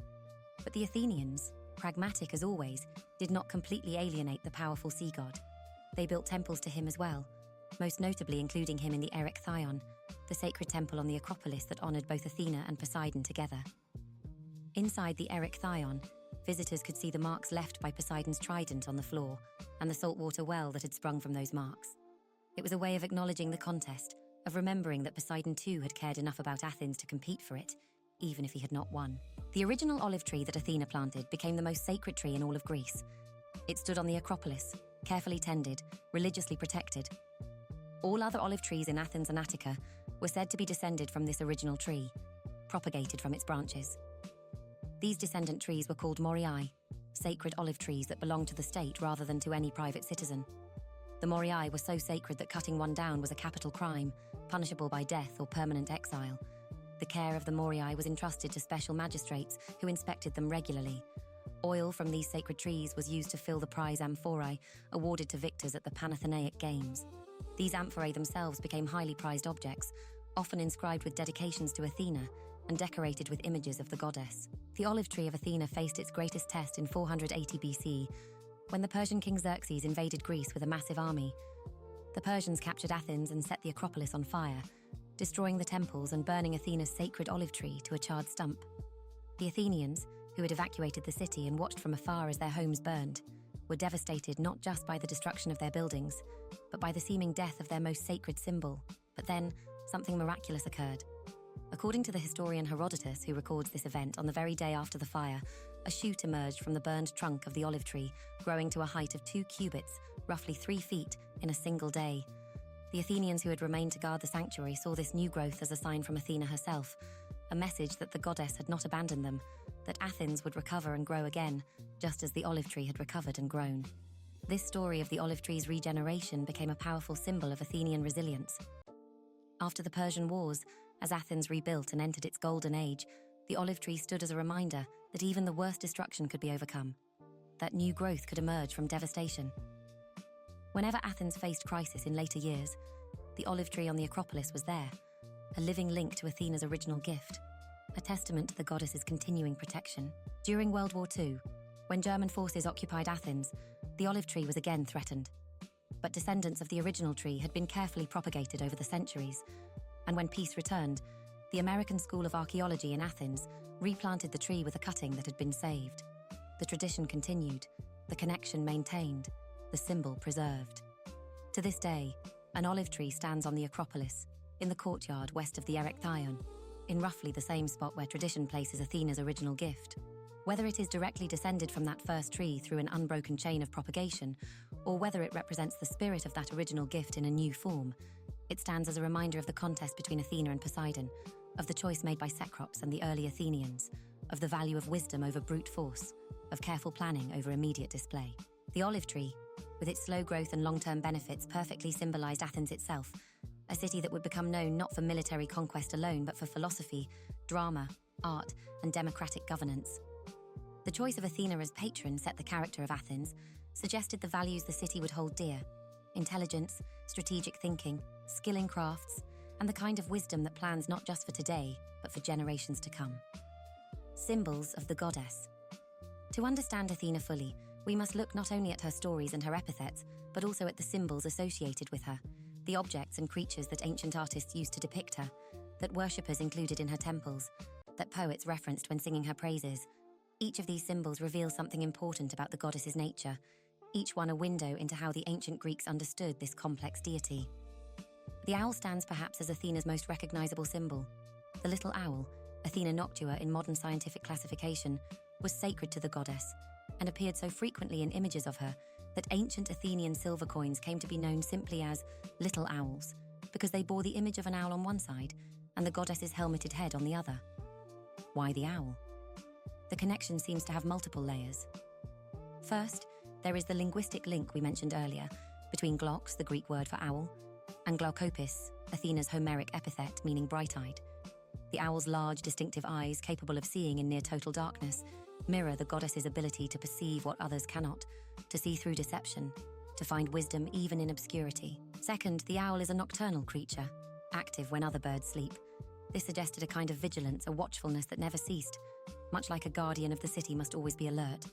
But the Athenians, pragmatic as always, did not completely alienate the powerful sea god. They built temples to him as well, most notably including him in the Erechtheion, the sacred temple on the Acropolis that honoured both Athena and Poseidon together. Inside the Erechtheion, visitors could see the marks left by Poseidon's trident on the floor and the saltwater well that had sprung from those marks. It was a way of acknowledging the contest, of remembering that Poseidon too had cared enough about Athens to compete for it, even if he had not won. The original olive tree that Athena planted became the most sacred tree in all of Greece. It stood on the Acropolis, carefully tended, religiously protected. All other olive trees in Athens and Attica were said to be descended from this original tree, propagated from its branches. These descendant trees were called Moriae, sacred olive trees that belonged to the state rather than to any private citizen. The Moriae were so sacred that cutting one down was a capital crime, punishable by death or permanent exile. The care of the Moriae was entrusted to special magistrates who inspected them regularly. Oil from these sacred trees was used to fill the prize amphorae awarded to victors at the Panathenaic Games. These amphorae themselves became highly prized objects, often inscribed with dedications to Athena and decorated with images of the goddess. The olive tree of Athena faced its greatest test in 480 BC, when the Persian king Xerxes invaded Greece with a massive army. The Persians captured Athens and set the Acropolis on fire, destroying the temples and burning Athena's sacred olive tree to a charred stump. The Athenians, who had evacuated the city and watched from afar as their homes burned, were devastated not just by the destruction of their buildings, but by the seeming death of their most sacred symbol. But then, something miraculous occurred. According to the historian Herodotus, who records this event, on the very day after the fire, a shoot emerged from the burned trunk of the olive tree, growing to a height of 2 cubits, roughly 3 feet, in a single day. The Athenians who had remained to guard the sanctuary saw this new growth as a sign from Athena herself, a message that the goddess had not abandoned them, that Athens would recover and grow again, just as the olive tree had recovered and grown. This story of the olive tree's regeneration became a powerful symbol of Athenian resilience. After the Persian Wars, as Athens rebuilt and entered its golden age, the olive tree stood as a reminder that even the worst destruction could be overcome, that new growth could emerge from devastation. Whenever Athens faced crisis in later years, the olive tree on the Acropolis was there, a living link to Athena's original gift, a testament to the goddess's continuing protection. During World War II, when German forces occupied Athens, the olive tree was again threatened. But descendants of the original tree had been carefully propagated over the centuries, and when peace returned, the American School of Archaeology in Athens replanted the tree with a cutting that had been saved. The tradition continued, the connection maintained, the symbol preserved. To this day, an olive tree stands on the Acropolis, in the courtyard west of the Erechtheion, in roughly the same spot where tradition places Athena's original gift. Whether it is directly descended from that first tree through an unbroken chain of propagation, or whether it represents the spirit of that original gift in a new form, it stands as a reminder of the contest between Athena and Poseidon, of the choice made by Cecrops and the early Athenians, of the value of wisdom over brute force, of careful planning over immediate display. The olive tree, with its slow growth and long-term benefits, perfectly symbolized Athens itself, a city that would become known not for military conquest alone, but for philosophy, drama, art, and democratic governance. The choice of Athena as patron set the character of Athens, suggested the values the city would hold dear: intelligence, strategic thinking, skill in crafts, and the kind of wisdom that plans not just for today, but for generations to come. Symbols of the goddess. To understand Athena fully, we must look not only at her stories and her epithets, but also at the symbols associated with her, the objects and creatures that ancient artists used to depict her, that worshippers included in her temples, that poets referenced when singing her praises. Each of these symbols reveals something important about the goddess's nature, each one a window into how the ancient Greeks understood this complex deity. The owl stands perhaps as Athena's most recognizable symbol. The little owl, Athena noctua in modern scientific classification, was sacred to the goddess and appeared so frequently in images of her that ancient Athenian silver coins came to be known simply as little owls, because they bore the image of an owl on one side and the goddess's helmeted head on the other. Why the owl? The connection seems to have multiple layers. First, there is the linguistic link we mentioned earlier between glaucos, the Greek word for owl, and glaukopis, Athena's Homeric epithet meaning bright-eyed. The owl's large, distinctive eyes, capable of seeing in near total darkness, mirror the goddess's ability to perceive what others cannot, to see through deception, to find wisdom even in obscurity. Second, the owl is a nocturnal creature, active when other birds sleep. This suggested a kind of vigilance, a watchfulness that never ceased, much like a guardian of the city must always be alert.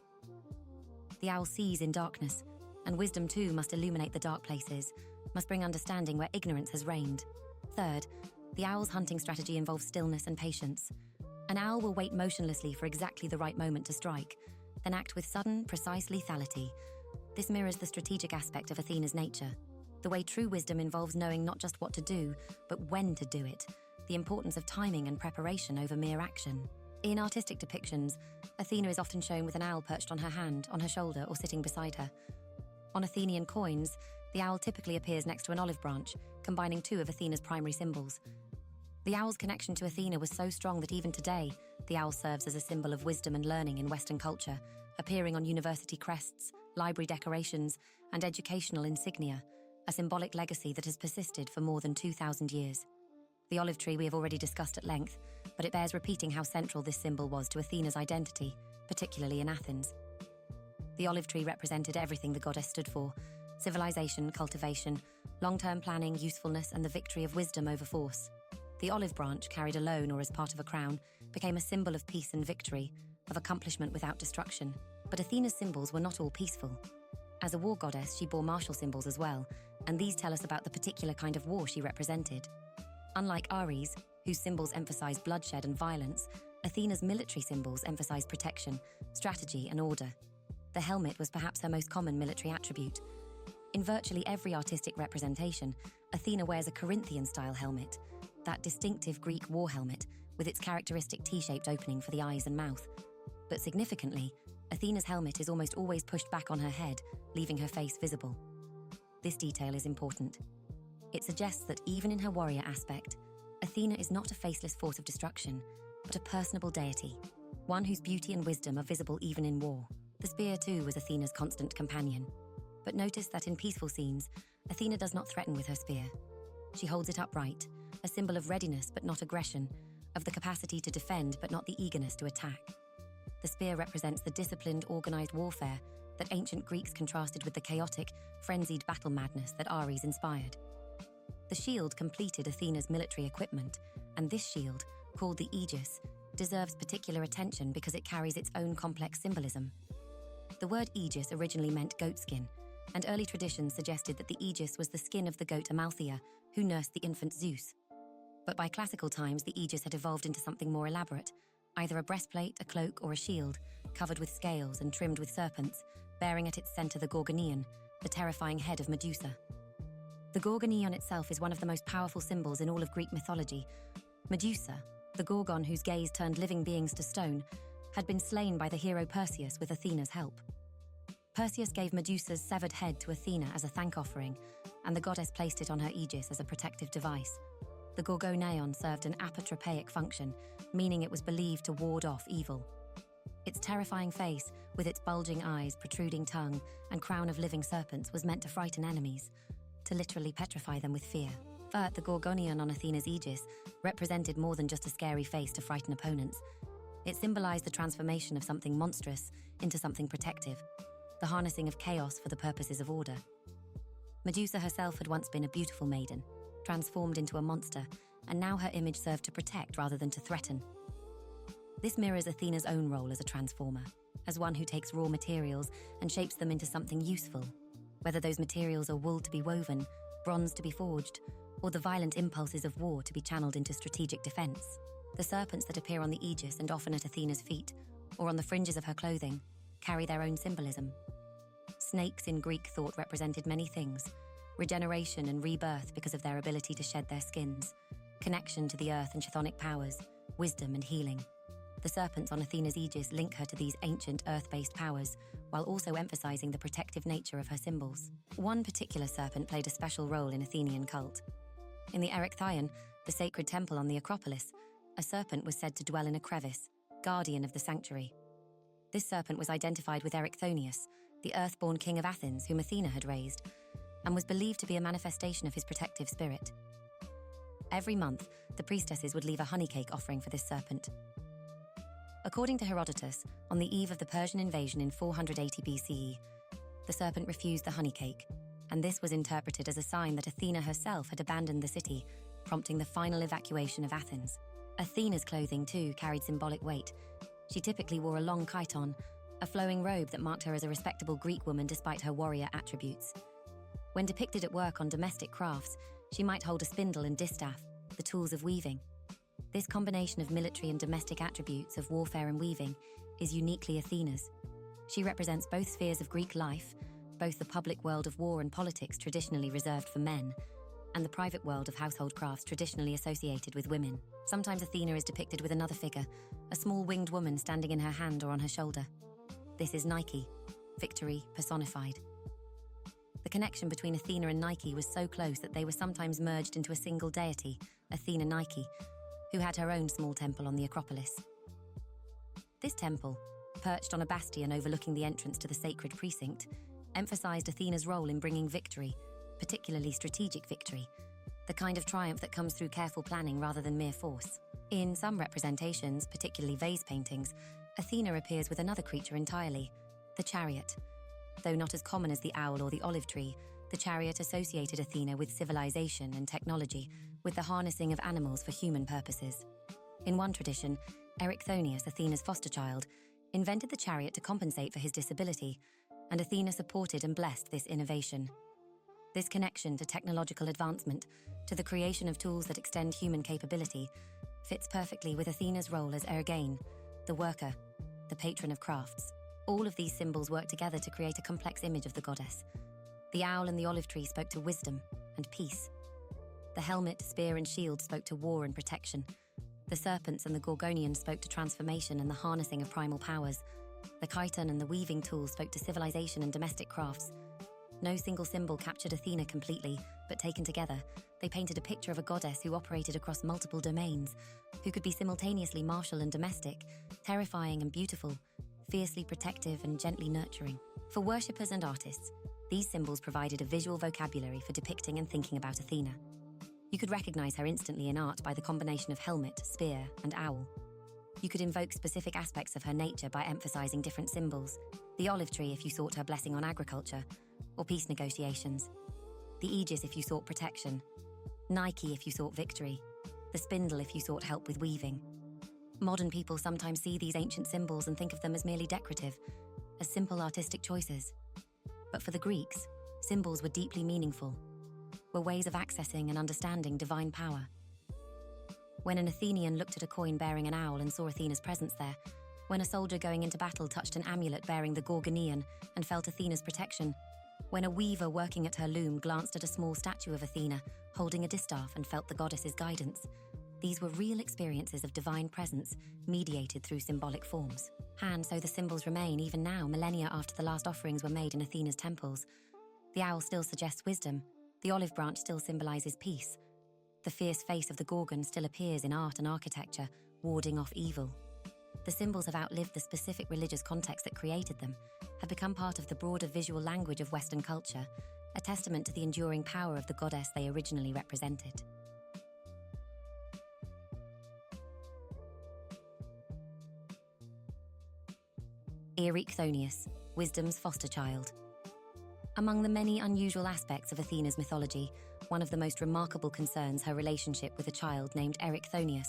The owl sees in darkness, and wisdom too must illuminate the dark places, must bring understanding where ignorance has reigned. Third, the owl's hunting strategy involves stillness and patience. An owl will wait motionlessly for exactly the right moment to strike, then act with sudden, precise lethality. This mirrors the strategic aspect of Athena's nature, the way true wisdom involves knowing not just what to do, but when to do it, the importance of timing and preparation over mere action. In artistic depictions, Athena is often shown with an owl perched on her hand, on her shoulder, or sitting beside her. On Athenian coins, the owl typically appears next to an olive branch, combining two of Athena's primary symbols. The owl's connection to Athena was so strong that even today, the owl serves as a symbol of wisdom and learning in Western culture, appearing on university crests, library decorations, and educational insignia, a symbolic legacy that has persisted for more than 2,000 years. The olive tree we have already discussed at length, but it bears repeating how central this symbol was to Athena's identity, particularly in Athens. The olive tree represented everything the goddess stood for: civilization, cultivation, long-term planning, usefulness, and the victory of wisdom over force. The olive branch, carried alone or as part of a crown, became a symbol of peace and victory, of accomplishment without destruction. But Athena's symbols were not all peaceful. As a war goddess, she bore martial symbols as well, and these tell us about the particular kind of war she represented. Unlike Ares, whose symbols emphasize bloodshed and violence, Athena's military symbols emphasize protection, strategy, and order. The helmet was perhaps her most common military attribute. In virtually every artistic representation, Athena wears a Corinthian-style helmet, that distinctive Greek war helmet with its characteristic T-shaped opening for the eyes and mouth. But significantly, Athena's helmet is almost always pushed back on her head, leaving her face visible. This detail is important. It suggests that even in her warrior aspect, Athena is not a faceless force of destruction, but a personable deity, one whose beauty and wisdom are visible even in war. The spear, too, was Athena's constant companion. But notice that in peaceful scenes, Athena does not threaten with her spear. She holds it upright, a symbol of readiness but not aggression, of the capacity to defend but not the eagerness to attack. The spear represents the disciplined, organized warfare that ancient Greeks contrasted with the chaotic, frenzied battle madness that Ares inspired. The shield completed Athena's military equipment, and this shield, called the aegis, deserves particular attention because it carries its own complex symbolism. The word aegis originally meant goatskin, and early traditions suggested that the aegis was the skin of the goat Amalthea, who nursed the infant Zeus. But by classical times, the aegis had evolved into something more elaborate, either a breastplate, a cloak, or a shield, covered with scales and trimmed with serpents, bearing at its center the Gorgonion, the terrifying head of Medusa. The Gorgonion itself is one of the most powerful symbols in all of Greek mythology. Medusa, the Gorgon whose gaze turned living beings to stone, had been slain by the hero Perseus with Athena's help. Perseus gave Medusa's severed head to Athena as a thank offering, and the goddess placed it on her aegis as a protective device. The Gorgonion served an apotropaic function, meaning it was believed to ward off evil. Its terrifying face, with its bulging eyes, protruding tongue, and crown of living serpents, was meant to frighten enemies, to literally petrify them with fear. But the Gorgonion on Athena's aegis represented more than just a scary face to frighten opponents. It symbolized the transformation of something monstrous into something protective, the harnessing of chaos for the purposes of order. Medusa herself had once been a beautiful maiden, transformed into a monster, and now her image served to protect rather than to threaten. This mirrors Athena's own role as a transformer, as one who takes raw materials and shapes them into something useful, whether those materials are wool to be woven, bronze to be forged, or the violent impulses of war to be channeled into strategic defense. The serpents that appear on the aegis and often at Athena's feet, or on the fringes of her clothing, carry their own symbolism. Snakes in Greek thought represented many things: regeneration and rebirth because of their ability to shed their skins, connection to the earth and chthonic powers, wisdom and healing. The serpents on Athena's aegis link her to these ancient earth-based powers, while also emphasizing the protective nature of her symbols. One particular serpent played a special role in Athenian cult. In the Erechtheion, the sacred temple on the Acropolis, a serpent was said to dwell in a crevice, guardian of the sanctuary. This serpent was identified with Erichthonius, the earthborn king of Athens whom Athena had raised, and was believed to be a manifestation of his protective spirit. Every month, the priestesses would leave a honey cake offering for this serpent. According to Herodotus, on the eve of the Persian invasion in 480 BCE, the serpent refused the honey cake, and this was interpreted as a sign that Athena herself had abandoned the city, prompting the final evacuation of Athens. Athena's clothing, too, carried symbolic weight. She typically wore a long chiton, a flowing robe that marked her as a respectable Greek woman despite her warrior attributes. When depicted at work on domestic crafts, she might hold a spindle and distaff, the tools of weaving. This combination of military and domestic attributes of warfare and weaving is uniquely Athena's. She represents both spheres of Greek life, both the public world of war and politics traditionally reserved for men, and the private world of household crafts traditionally associated with women. Sometimes Athena is depicted with another figure, a small winged woman standing in her hand or on her shoulder. This is Nike, victory personified. The connection between Athena and Nike was so close that they were sometimes merged into a single deity, Athena Nike, who had her own small temple on the Acropolis. This temple, perched on a bastion overlooking the entrance to the sacred precinct, emphasized Athena's role in bringing victory, particularly strategic victory, the kind of triumph that comes through careful planning rather than mere force. In some representations, particularly vase paintings, Athena appears with another creature entirely, the chariot. Though not as common as the owl or the olive tree, the chariot associated Athena with civilization and technology, with the harnessing of animals for human purposes. In one tradition, Erichthonius, Athena's foster child, invented the chariot to compensate for his disability, and Athena supported and blessed this innovation. This connection to technological advancement, to the creation of tools that extend human capability, fits perfectly with Athena's role as Ergane, the worker, the patron of crafts. All of these symbols work together to create a complex image of the goddess. The owl and the olive tree spoke to wisdom and peace. The helmet, spear, and shield spoke to war and protection. The serpents and the gorgonian spoke to transformation and the harnessing of primal powers. The chiton and the weaving tools spoke to civilization and domestic crafts. No single symbol captured Athena completely, but taken together, they painted a picture of a goddess who operated across multiple domains, who could be simultaneously martial and domestic, terrifying and beautiful, fiercely protective and gently nurturing. For worshippers and artists, these symbols provided a visual vocabulary for depicting and thinking about Athena. You could recognize her instantly in art by the combination of helmet, spear, and owl. You could invoke specific aspects of her nature by emphasizing different symbols. The olive tree if you sought her blessing on agriculture or peace negotiations. The aegis if you sought protection. Nike if you sought victory. The spindle if you sought help with weaving. Modern people sometimes see these ancient symbols and think of them as merely decorative, as simple artistic choices. But for the Greeks, symbols were deeply meaningful, were ways of accessing and understanding divine power. When an Athenian looked at a coin bearing an owl and saw Athena's presence there, when a soldier going into battle touched an amulet bearing the gorgonian and felt Athena's protection, when a weaver working at her loom glanced at a small statue of Athena holding a distaff and felt the goddess's guidance, these were real experiences of divine presence mediated through symbolic forms. And so the symbols remain even now, millennia after the last offerings were made in Athena's temples. The owl still suggests wisdom, the olive branch still symbolizes peace, the fierce face of the Gorgon still appears in art and architecture, warding off evil. The symbols have outlived the specific religious context that created them, have become part of the broader visual language of Western culture, a testament to the enduring power of the goddess they originally represented. Erichthonius, wisdom's foster child. Among the many unusual aspects of Athena's mythology, one of the most remarkable concerns her relationship with a child named Erichthonius,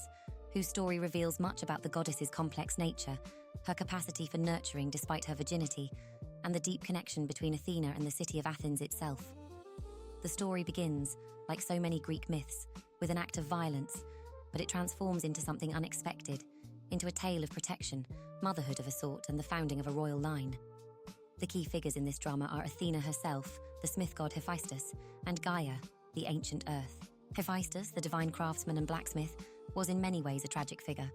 whose story reveals much about the goddess's complex nature, her capacity for nurturing despite her virginity, and the deep connection between Athena and the city of Athens itself. The story begins, like so many Greek myths, with an act of violence, but it transforms into something unexpected, into a tale of protection, motherhood of a sort, and the founding of a royal line. The key figures in this drama are Athena herself, the smith god Hephaestus, and Gaia, the ancient earth. Hephaestus, the divine craftsman and blacksmith, was in many ways a tragic figure.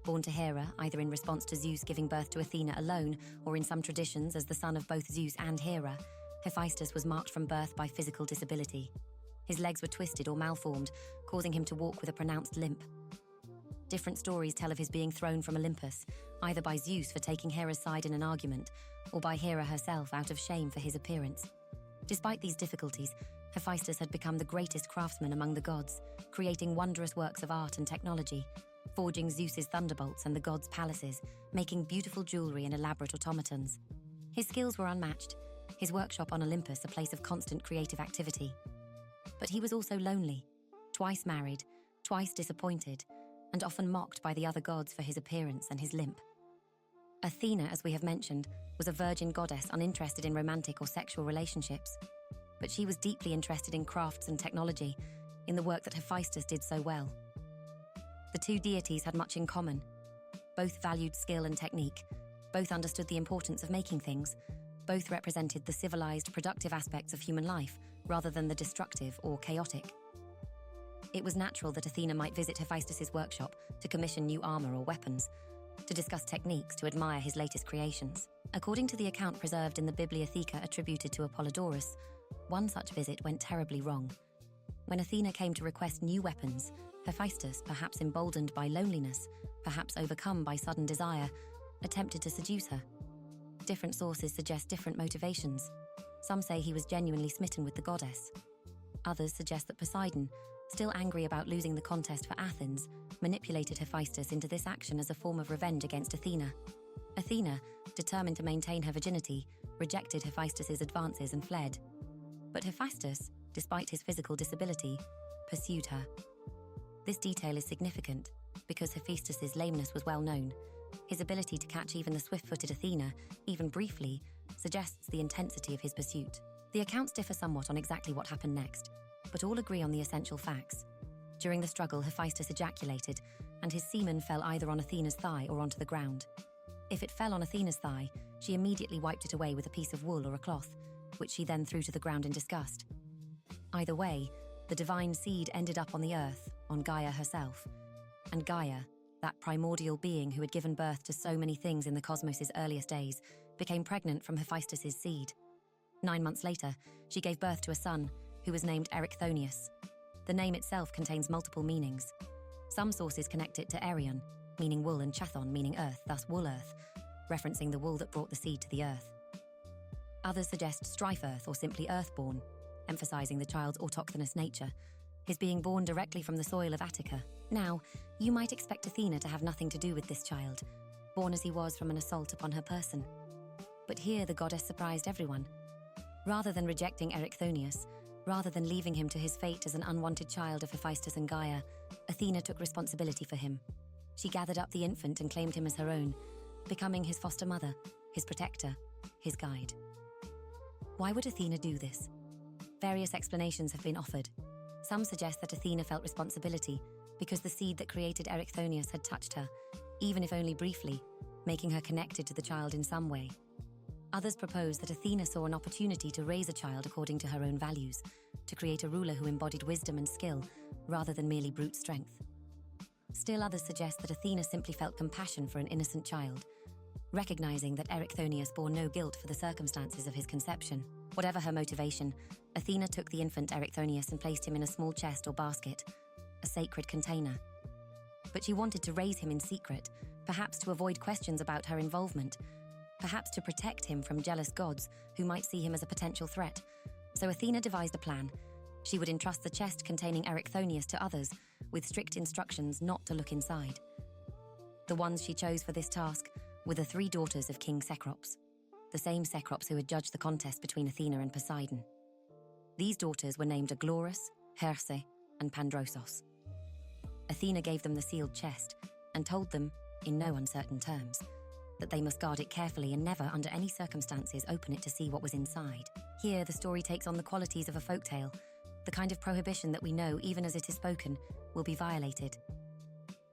Born to Hera, either in response to Zeus giving birth to Athena alone, or in some traditions as the son of both Zeus and Hera, Hephaestus was marked from birth by physical disability. His legs were twisted or malformed, causing him to walk with a pronounced limp. Different stories tell of his being thrown from Olympus, either by Zeus for taking Hera's side in an argument, or by Hera herself out of shame for his appearance. Despite these difficulties, Hephaestus had become the greatest craftsman among the gods, creating wondrous works of art and technology, forging Zeus's thunderbolts and the gods' palaces, making beautiful jewelry and elaborate automatons. His skills were unmatched, his workshop on Olympus a place of constant creative activity. But he was also lonely, twice married, twice disappointed, and often mocked by the other gods for his appearance and his limp. Athena, as we have mentioned, was a virgin goddess uninterested in romantic or sexual relationships. But she was deeply interested in crafts and technology, in the work that Hephaestus did so well. The two deities had much in common. Both valued skill and technique, both understood the importance of making things, both represented the civilized, productive aspects of human life rather than the destructive or chaotic. It was natural that Athena might visit Hephaestus's workshop to commission new armor or weapons, to discuss techniques, to admire his latest creations. According to the account preserved in the Bibliotheca attributed to Apollodorus, one such visit went terribly wrong. When Athena came to request new weapons, Hephaestus, perhaps emboldened by loneliness, perhaps overcome by sudden desire, attempted to seduce her. Different sources suggest different motivations. Some say he was genuinely smitten with the goddess. Others suggest that Poseidon, still angry about losing the contest for Athens, manipulated Hephaestus into this action as a form of revenge against Athena. Athena, determined to maintain her virginity, rejected Hephaestus's advances and fled. But Hephaestus, despite his physical disability, pursued her. This detail is significant because Hephaestus's lameness was well known. His ability to catch even the swift-footed Athena, even briefly, suggests the intensity of his pursuit. The accounts differ somewhat on exactly what happened next, but all agree on the essential facts. During the struggle, Hephaestus ejaculated, and his semen fell either on Athena's thigh or onto the ground. If it fell on Athena's thigh, she immediately wiped it away with a piece of wool or a cloth, which she then threw to the ground in disgust. Either way, the divine seed ended up on the earth, on Gaia herself. And Gaia, that primordial being who had given birth to so many things in the cosmos's earliest days, became pregnant from Hephaestus's seed. 9 months later, she gave birth to a son, who was named Erichthonius. The name itself contains multiple meanings. Some sources connect it to Erion, meaning wool, and Chathon, meaning earth, thus wool earth, referencing the wool that brought the seed to the earth. Others suggest strife earth or simply earthborn, emphasizing the child's autochthonous nature, his being born directly from the soil of Attica. Now, you might expect Athena to have nothing to do with this child, born as he was from an assault upon her person. But here the goddess surprised everyone. Rather than rejecting Erichthonius, rather than leaving him to his fate as an unwanted child of Hephaestus and Gaia, Athena took responsibility for him. She gathered up the infant and claimed him as her own, becoming his foster mother, his protector, his guide. Why would Athena do this? Various explanations have been offered. Some suggest that Athena felt responsibility because the seed that created Erichthonius had touched her, even if only briefly, making her connected to the child in some way. Others propose that Athena saw an opportunity to raise a child according to her own values, to create a ruler who embodied wisdom and skill, rather than merely brute strength. Still others suggest that Athena simply felt compassion for an innocent child, recognizing that Erichthonius bore no guilt for the circumstances of his conception. Whatever her motivation, Athena took the infant Erichthonius and placed him in a small chest or basket, a sacred container. But she wanted to raise him in secret, perhaps to avoid questions about her involvement, perhaps to protect him from jealous gods who might see him as a potential threat. So Athena devised a plan. She would entrust the chest containing Erichthonius to others, with strict instructions not to look inside. The ones she chose for this task were the 3 daughters of King Cecrops, the same Cecrops who had judged the contest between Athena and Poseidon. These daughters were named Aglaurus, Herse, and Pandrosos. Athena gave them the sealed chest and told them, in no uncertain terms, that they must guard it carefully and never, under any circumstances, open it to see what was inside. Here, the story takes on the qualities of a folktale, the kind of prohibition that we know, even as it is spoken, will be violated.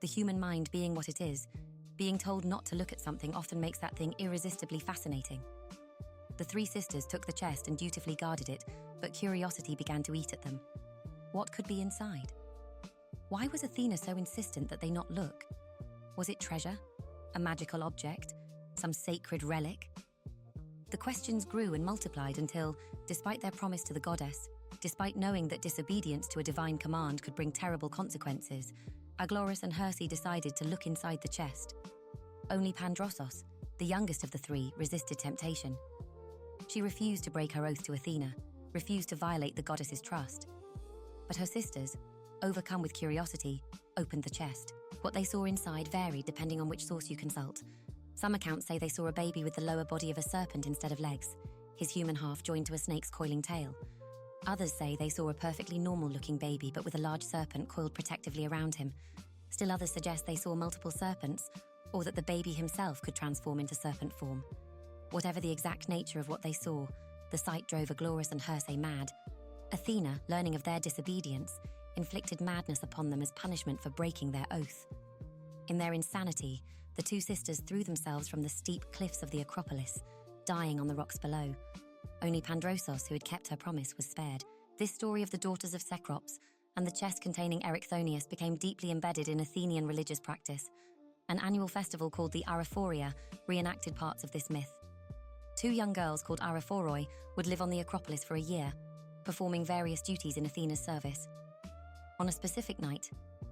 The human mind being what it is, being told not to look at something often makes that thing irresistibly fascinating. The three sisters took the chest and dutifully guarded it, but curiosity began to eat at them. What could be inside? Why was Athena so insistent that they not look? Was it treasure? A magical object? Some sacred relic? The questions grew and multiplied until, despite their promise to the goddess, despite knowing that disobedience to a divine command could bring terrible consequences, Aglaurus and Herse decided to look inside the chest. Only Pandrosos, the youngest of the three, resisted temptation. She refused to break her oath to Athena, refused to violate the goddess's trust. But her sisters, overcome with curiosity, opened the chest. What they saw inside varied depending on which source you consult. Some accounts say they saw a baby with the lower body of a serpent instead of legs, his human half joined to a snake's coiling tail. Others say they saw a perfectly normal-looking baby but with a large serpent coiled protectively around him. Still others suggest they saw multiple serpents, or that the baby himself could transform into serpent form. Whatever the exact nature of what they saw, the sight drove Aglaurus and Herse mad. Athena, learning of their disobedience, inflicted madness upon them as punishment for breaking their oath. In their insanity, the two sisters threw themselves from the steep cliffs of the Acropolis, dying on the rocks below. Only Pandrosos, who had kept her promise, was spared. This story of the daughters of Cecrops and the chest containing Erycthonius became deeply embedded in Athenian religious practice. An annual festival called the Araphoria reenacted parts of this myth. Two young girls called Araphoroi would live on the Acropolis for a year, performing various duties in Athena's service. On a specific night,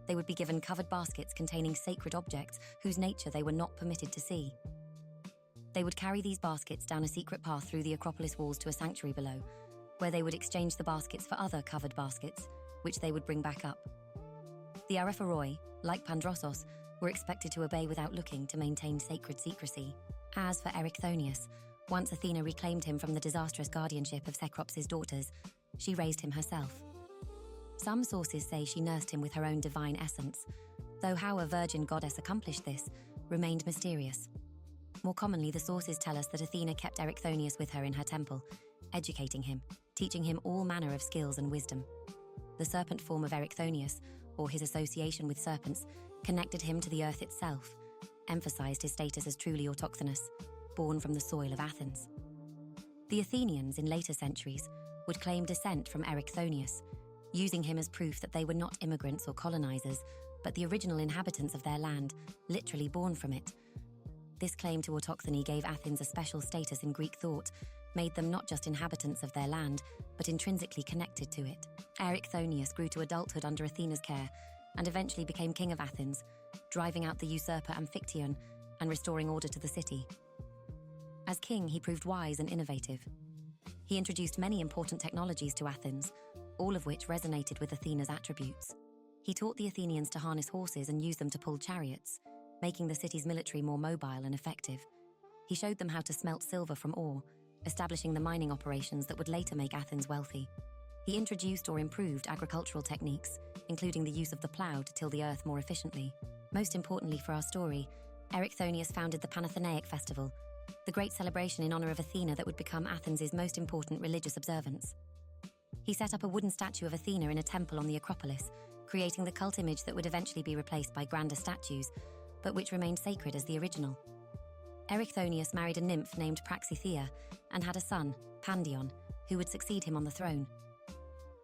they would be given covered baskets containing sacred objects whose nature they were not permitted to see. They would carry these baskets down a secret path through the Acropolis walls to a sanctuary below, where they would exchange the baskets for other covered baskets, which they would bring back up. The Araphoroi, like Pandrosos, were expected to obey without looking to maintain sacred secrecy. As for Erycthonius, once Athena reclaimed him from the disastrous guardianship of Cecrops' daughters, she raised him herself. Some sources say she nursed him with her own divine essence, though how a virgin goddess accomplished this remained mysterious. More commonly, the sources tell us that Athena kept Erycthonius with her in her temple, educating him, teaching him all manner of skills and wisdom. The serpent form of Erycthonius, or his association with serpents, connected him to the earth itself, emphasized his status as truly autochthonous, born from the soil of Athens. The Athenians, in later centuries, would claim descent from Erycthonius, using him as proof that they were not immigrants or colonizers, but the original inhabitants of their land, literally born from it. This claim to autochthony gave Athens a special status in Greek thought, made them not just inhabitants of their land, but intrinsically connected to it. Erycthonius grew to adulthood under Athena's care, and eventually became king of Athens, driving out the usurper Amphictyon and restoring order to the city. As king, he proved wise and innovative. He introduced many important technologies to Athens, all of which resonated with Athena's attributes. He taught the Athenians to harness horses and use them to pull chariots, making the city's military more mobile and effective. He showed them how to smelt silver from ore, establishing the mining operations that would later make Athens wealthy. He introduced or improved agricultural techniques, including the use of the plough to till the earth more efficiently. Most importantly for our story, Erycthonius founded the Panathenaic festival, the great celebration in honor of Athena that would become Athens' most important religious observance. He set up a wooden statue of Athena in a temple on the Acropolis, creating the cult image that would eventually be replaced by grander statues, but which remained sacred as the original. Erycthonius married a nymph named Praxithea and had a son, Pandion, who would succeed him on the throne.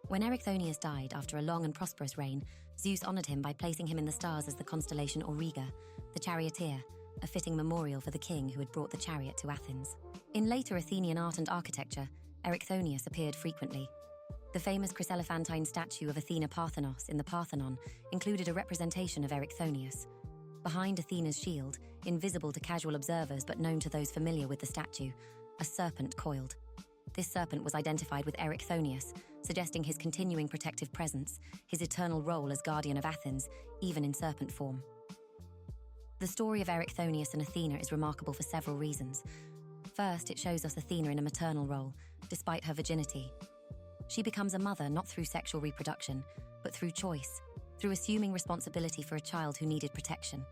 When Erycthonius died after a long and prosperous reign, Zeus honored him by placing him in the stars as the constellation Auriga, the charioteer, a fitting memorial for the king who had brought the chariot to Athens. In later Athenian art and architecture, Erycthonius appeared frequently. The famous chryselephantine statue of Athena Parthenos in the Parthenon included a representation of Erycthonius. Behind Athena's shield, invisible to casual observers but known to those familiar with the statue, a serpent coiled. This serpent was identified with Erycthonius, suggesting his continuing protective presence, his eternal role as guardian of Athens, even in serpent form. The story of Erycthonius and Athena is remarkable for several reasons. First, it shows us Athena in a maternal role, despite her virginity. She becomes a mother not through sexual reproduction, but through choice, through assuming responsibility for a child who needed protection.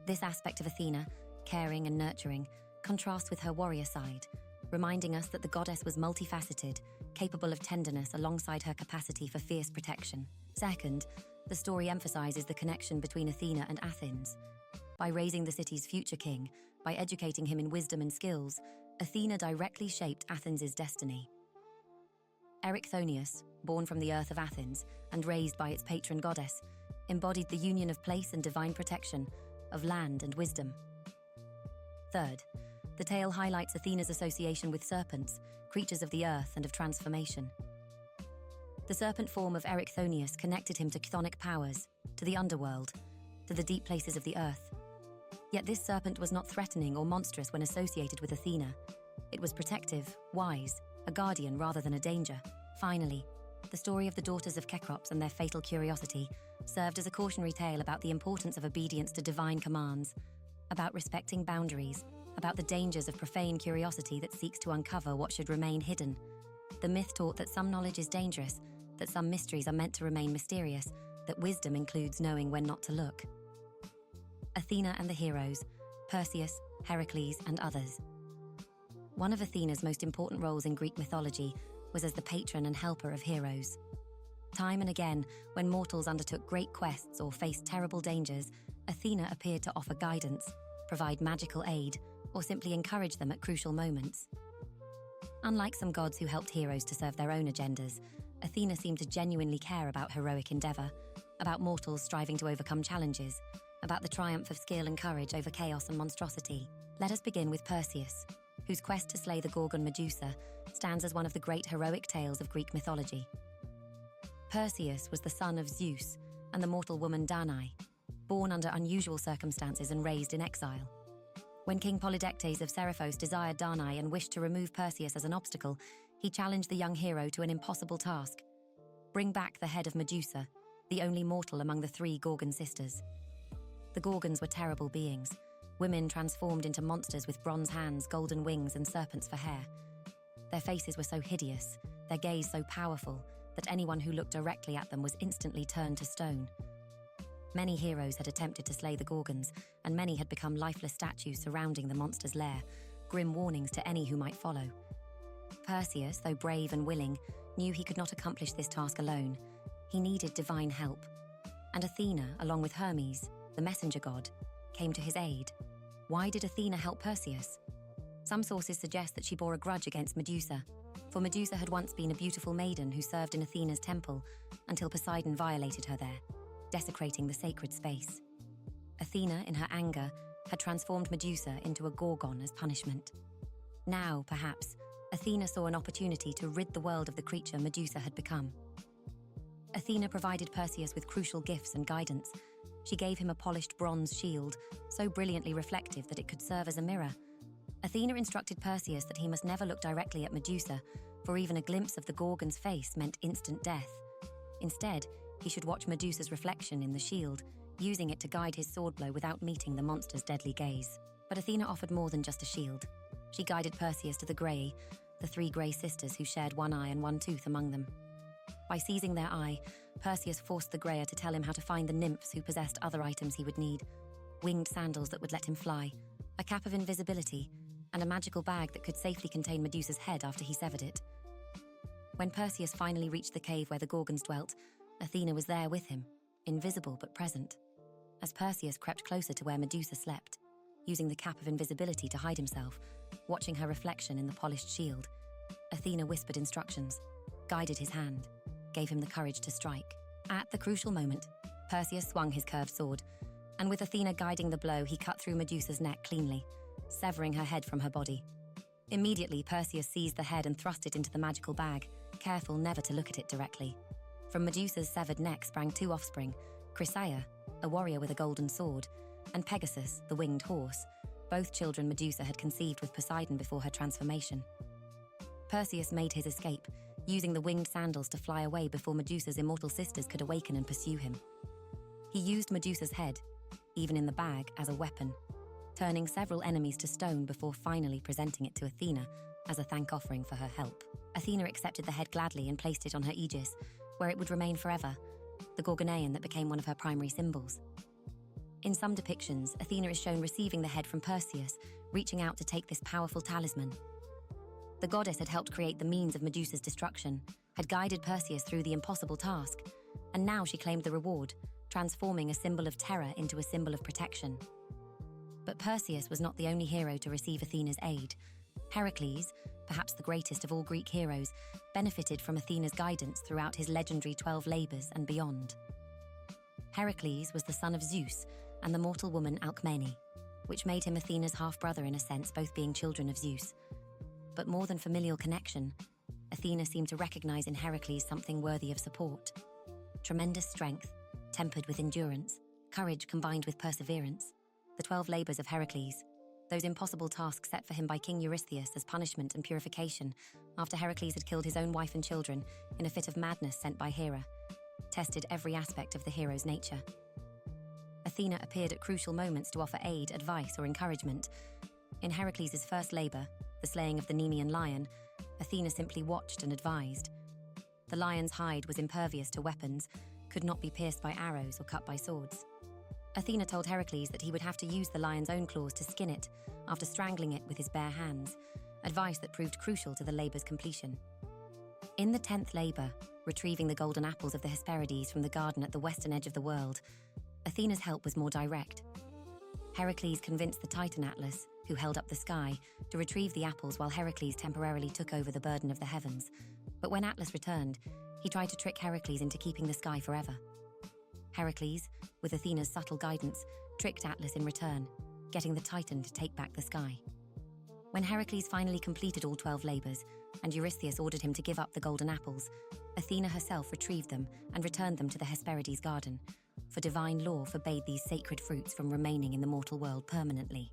This aspect of Athena, caring and nurturing, contrasts with her warrior side, reminding us that the goddess was multifaceted, capable of tenderness alongside her capacity for fierce protection. Second, the story emphasizes the connection between Athena and Athens. By raising the city's future king, by educating him in wisdom and skills, Athena directly shaped Athens' destiny. Erichthonius, born from the earth of Athens and raised by its patron goddess, embodied the union of place and divine protection, of land and wisdom. Third, the tale highlights Athena's association with serpents, creatures of the earth and of transformation. The serpent form of Erichthonius connected him to chthonic powers, to the underworld, to the deep places of the earth. Yet this serpent was not threatening or monstrous when associated with Athena. It was protective, wise, a guardian rather than a danger. Finally, the story of the daughters of Cecrops and their fatal curiosity served as a cautionary tale about the importance of obedience to divine commands, about respecting boundaries, about the dangers of profane curiosity that seeks to uncover what should remain hidden. The myth taught that some knowledge is dangerous, that some mysteries are meant to remain mysterious, that wisdom includes knowing when not to look. Athena and the heroes, Perseus, Heracles, and others. One of Athena's most important roles in Greek mythology was as the patron and helper of heroes. Time and again, when mortals undertook great quests or faced terrible dangers, Athena appeared to offer guidance, provide magical aid, or simply encourage them at crucial moments. Unlike some gods who helped heroes to serve their own agendas, Athena seemed to genuinely care about heroic endeavor, about mortals striving to overcome challenges, about the triumph of skill and courage over chaos and monstrosity. Let us begin with Perseus, whose quest to slay the Gorgon Medusa stands as one of the great heroic tales of Greek mythology. Perseus was the son of Zeus and the mortal woman Danae, born under unusual circumstances and raised in exile. When King Polydectes of Seriphos desired Danae and wished to remove Perseus as an obstacle, he challenged the young hero to an impossible task: bring back the head of Medusa, the only mortal among the 3 Gorgon sisters. The Gorgons were terrible beings, women transformed into monsters with bronze hands, golden wings, and serpents for hair. Their faces were so hideous, their gaze so powerful, that anyone who looked directly at them was instantly turned to stone. Many heroes had attempted to slay the Gorgons, and many had become lifeless statues surrounding the monster's lair, grim warnings to any who might follow. Perseus, though brave and willing, knew he could not accomplish this task alone. He needed divine help. And Athena, along with Hermes, the messenger god, came to his aid. Why did Athena help Perseus? Some sources suggest that she bore a grudge against Medusa, for Medusa had once been a beautiful maiden who served in Athena's temple until Poseidon violated her there, desecrating the sacred space. Athena, in her anger, had transformed Medusa into a Gorgon as punishment. Now, perhaps, Athena saw an opportunity to rid the world of the creature Medusa had become. Athena provided Perseus with crucial gifts and guidance. She gave him a polished bronze shield, so brilliantly reflective that it could serve as a mirror. Athena instructed Perseus that he must never look directly at Medusa, for even a glimpse of the Gorgon's face meant instant death. Instead, he should watch Medusa's reflection in the shield, using it to guide his sword blow without meeting the monster's deadly gaze. But Athena offered more than just a shield. She guided Perseus to the Graeae, the 3 grey sisters who shared one eye and one tooth among them. By seizing their eye, Perseus forced the Graeae to tell him how to find the nymphs who possessed other items he would need: winged sandals that would let him fly, a cap of invisibility, and a magical bag that could safely contain Medusa's head after he severed it. When Perseus finally reached the cave where the Gorgons dwelt, Athena was there with him, invisible but present. As Perseus crept closer to where Medusa slept, using the cap of invisibility to hide himself, watching her reflection in the polished shield, Athena whispered instructions, guided his hand, gave him the courage to strike. At the crucial moment, Perseus swung his curved sword, and with Athena guiding the blow, he cut through Medusa's neck cleanly, severing her head from her body. Immediately, Perseus seized the head and thrust it into the magical bag, careful never to look at it directly. From Medusa's severed neck sprang 2 offspring, Chrysaea, a warrior with a golden sword, and Pegasus, the winged horse, both children Medusa had conceived with Poseidon before her transformation. Perseus made his escape, using the winged sandals to fly away before Medusa's immortal sisters could awaken and pursue him. He used Medusa's head, even in the bag, as a weapon, turning several enemies to stone before finally presenting it to Athena as a thank offering for her help. Athena accepted the head gladly and placed it on her aegis, where it would remain forever, the Gorgonean that became one of her primary symbols. In some depictions, Athena is shown receiving the head from Perseus, reaching out to take this powerful talisman. The goddess had helped create the means of Medusa's destruction, had guided Perseus through the impossible task, and now she claimed the reward, transforming a symbol of terror into a symbol of protection. But Perseus was not the only hero to receive Athena's aid. Heracles, perhaps the greatest of all Greek heroes, benefited from Athena's guidance throughout his legendary 12 labors and beyond. Heracles was the son of Zeus and the mortal woman Alcmene, which made him Athena's half-brother in a sense, both being children of Zeus. But more than familial connection, Athena seemed to recognize in Heracles something worthy of support. Tremendous strength, tempered with endurance, courage combined with perseverance. The 12 labors of Heracles, those impossible tasks set for him by King Eurystheus as punishment and purification after Heracles had killed his own wife and children in a fit of madness sent by Hera, tested every aspect of the hero's nature. Athena appeared at crucial moments to offer aid, advice, or encouragement. In Heracles' first labor, the slaying of the Nemean lion, Athena simply watched and advised. The lion's hide was impervious to weapons, could not be pierced by arrows or cut by swords. Athena told Heracles that he would have to use the lion's own claws to skin it after strangling it with his bare hands, advice that proved crucial to the labor's completion. In the 10th labor, retrieving the golden apples of the Hesperides from the garden at the western edge of the world, Athena's help was more direct. Heracles convinced the Titan Atlas, who held up the sky, to retrieve the apples while Heracles temporarily took over the burden of the heavens. But when Atlas returned, he tried to trick Heracles into keeping the sky forever. Heracles, with Athena's subtle guidance, tricked Atlas in return, getting the Titan to take back the sky. When Heracles finally completed all 12 labors, and Eurystheus ordered him to give up the golden apples, Athena herself retrieved them and returned them to the Hesperides garden, for divine law forbade these sacred fruits from remaining in the mortal world permanently.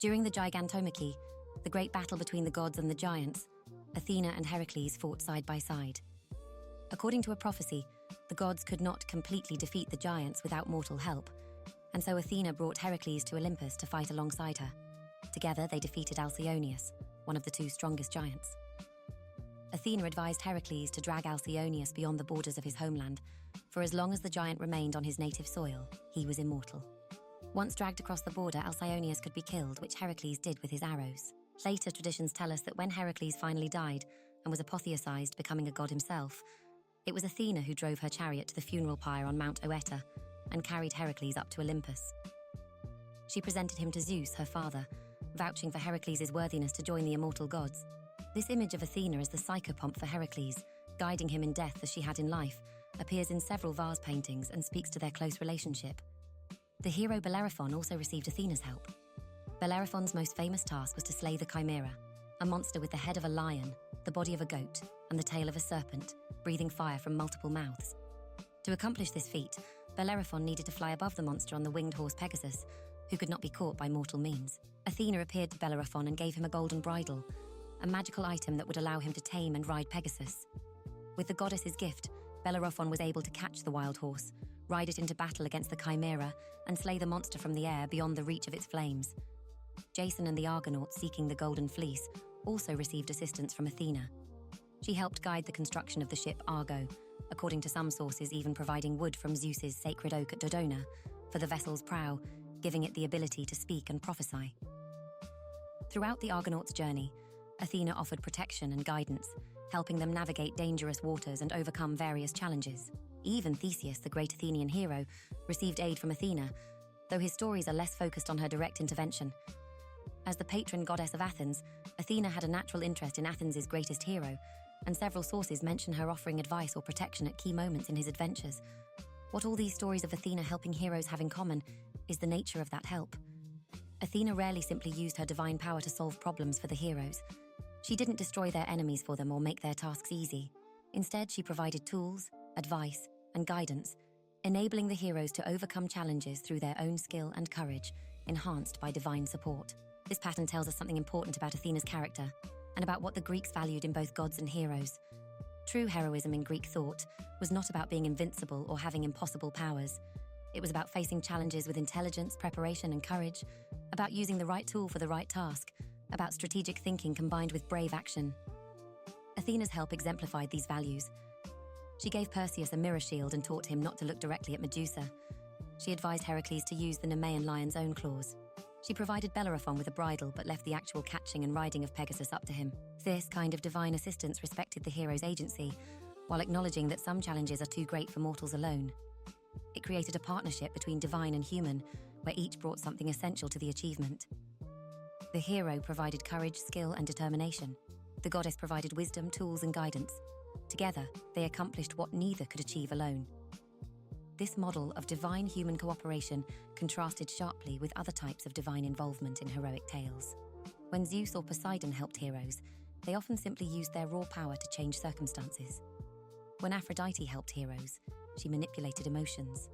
During the Gigantomachy, the great battle between the gods and the giants, Athena and Heracles fought side by side. According to a prophecy, the gods could not completely defeat the giants without mortal help, and so Athena brought Heracles to Olympus to fight alongside her. Together they defeated Alcyoneus, one of the two strongest giants. Athena advised Heracles to drag Alcyoneus beyond the borders of his homeland. For as long as the giant remained on his native soil, he was immortal. Once dragged across the border, Alcyoneus could be killed, which Heracles did with his arrows. Later traditions tell us that when Heracles finally died and was apotheosized, becoming a god himself, it was Athena who drove her chariot to the funeral pyre on Mount Oeta and carried Heracles up to Olympus. She presented him to Zeus, her father, vouching for Heracles' worthiness to join the immortal gods. This image of Athena as the psychopomp for Heracles, guiding him in death as she had in life, appears in several vase paintings and speaks to their close relationship. The hero Bellerophon also received Athena's help. Bellerophon's most famous task was to slay the Chimera, a monster with the head of a lion, the body of a goat, and the tail of a serpent, breathing fire from multiple mouths. To accomplish this feat, Bellerophon needed to fly above the monster on the winged horse Pegasus, who could not be caught by mortal means. Athena appeared to Bellerophon and gave him a golden bridle, a magical item that would allow him to tame and ride Pegasus. With the goddess's gift, Bellerophon was able to catch the wild horse, ride it into battle against the Chimera, and slay the monster from the air beyond the reach of its flames. Jason and the Argonauts seeking the Golden Fleece also received assistance from Athena. She helped guide the construction of the ship Argo, according to some sources even providing wood from Zeus's sacred oak at Dodona for the vessel's prow, giving it the ability to speak and prophesy. Throughout the Argonauts' journey, Athena offered protection and guidance, helping them navigate dangerous waters and overcome various challenges. Even Theseus, the great Athenian hero, received aid from Athena, though his stories are less focused on her direct intervention. As the patron goddess of Athens, Athena had a natural interest in Athens' greatest hero, and several sources mention her offering advice or protection at key moments in his adventures. What all these stories of Athena helping heroes have in common is the nature of that help. Athena rarely simply used her divine power to solve problems for the heroes. She didn't destroy their enemies for them or make their tasks easy. Instead, she provided tools, advice, and guidance, enabling the heroes to overcome challenges through their own skill and courage, enhanced by divine support. This pattern tells us something important about Athena's character, and about what the Greeks valued in both gods and heroes. True heroism in Greek thought was not about being invincible or having impossible powers. It was about facing challenges with intelligence, preparation, and courage, about using the right tool for the right task, about strategic thinking combined with brave action. Athena's help exemplified these values. She gave Perseus a mirror shield and taught him not to look directly at Medusa. She advised Heracles to use the Nemean lion's own claws. She provided Bellerophon with a bridle but left the actual catching and riding of Pegasus up to him. This kind of divine assistance respected the hero's agency, while acknowledging that some challenges are too great for mortals alone. It created a partnership between divine and human, where each brought something essential to the achievement. The hero provided courage, skill, and determination. The goddess provided wisdom, tools, and guidance. Together, they accomplished what neither could achieve alone. This model of divine-human cooperation contrasted sharply with other types of divine involvement in heroic tales. When Zeus or Poseidon helped heroes, they often simply used their raw power to change circumstances. When Aphrodite helped heroes, she manipulated emotions.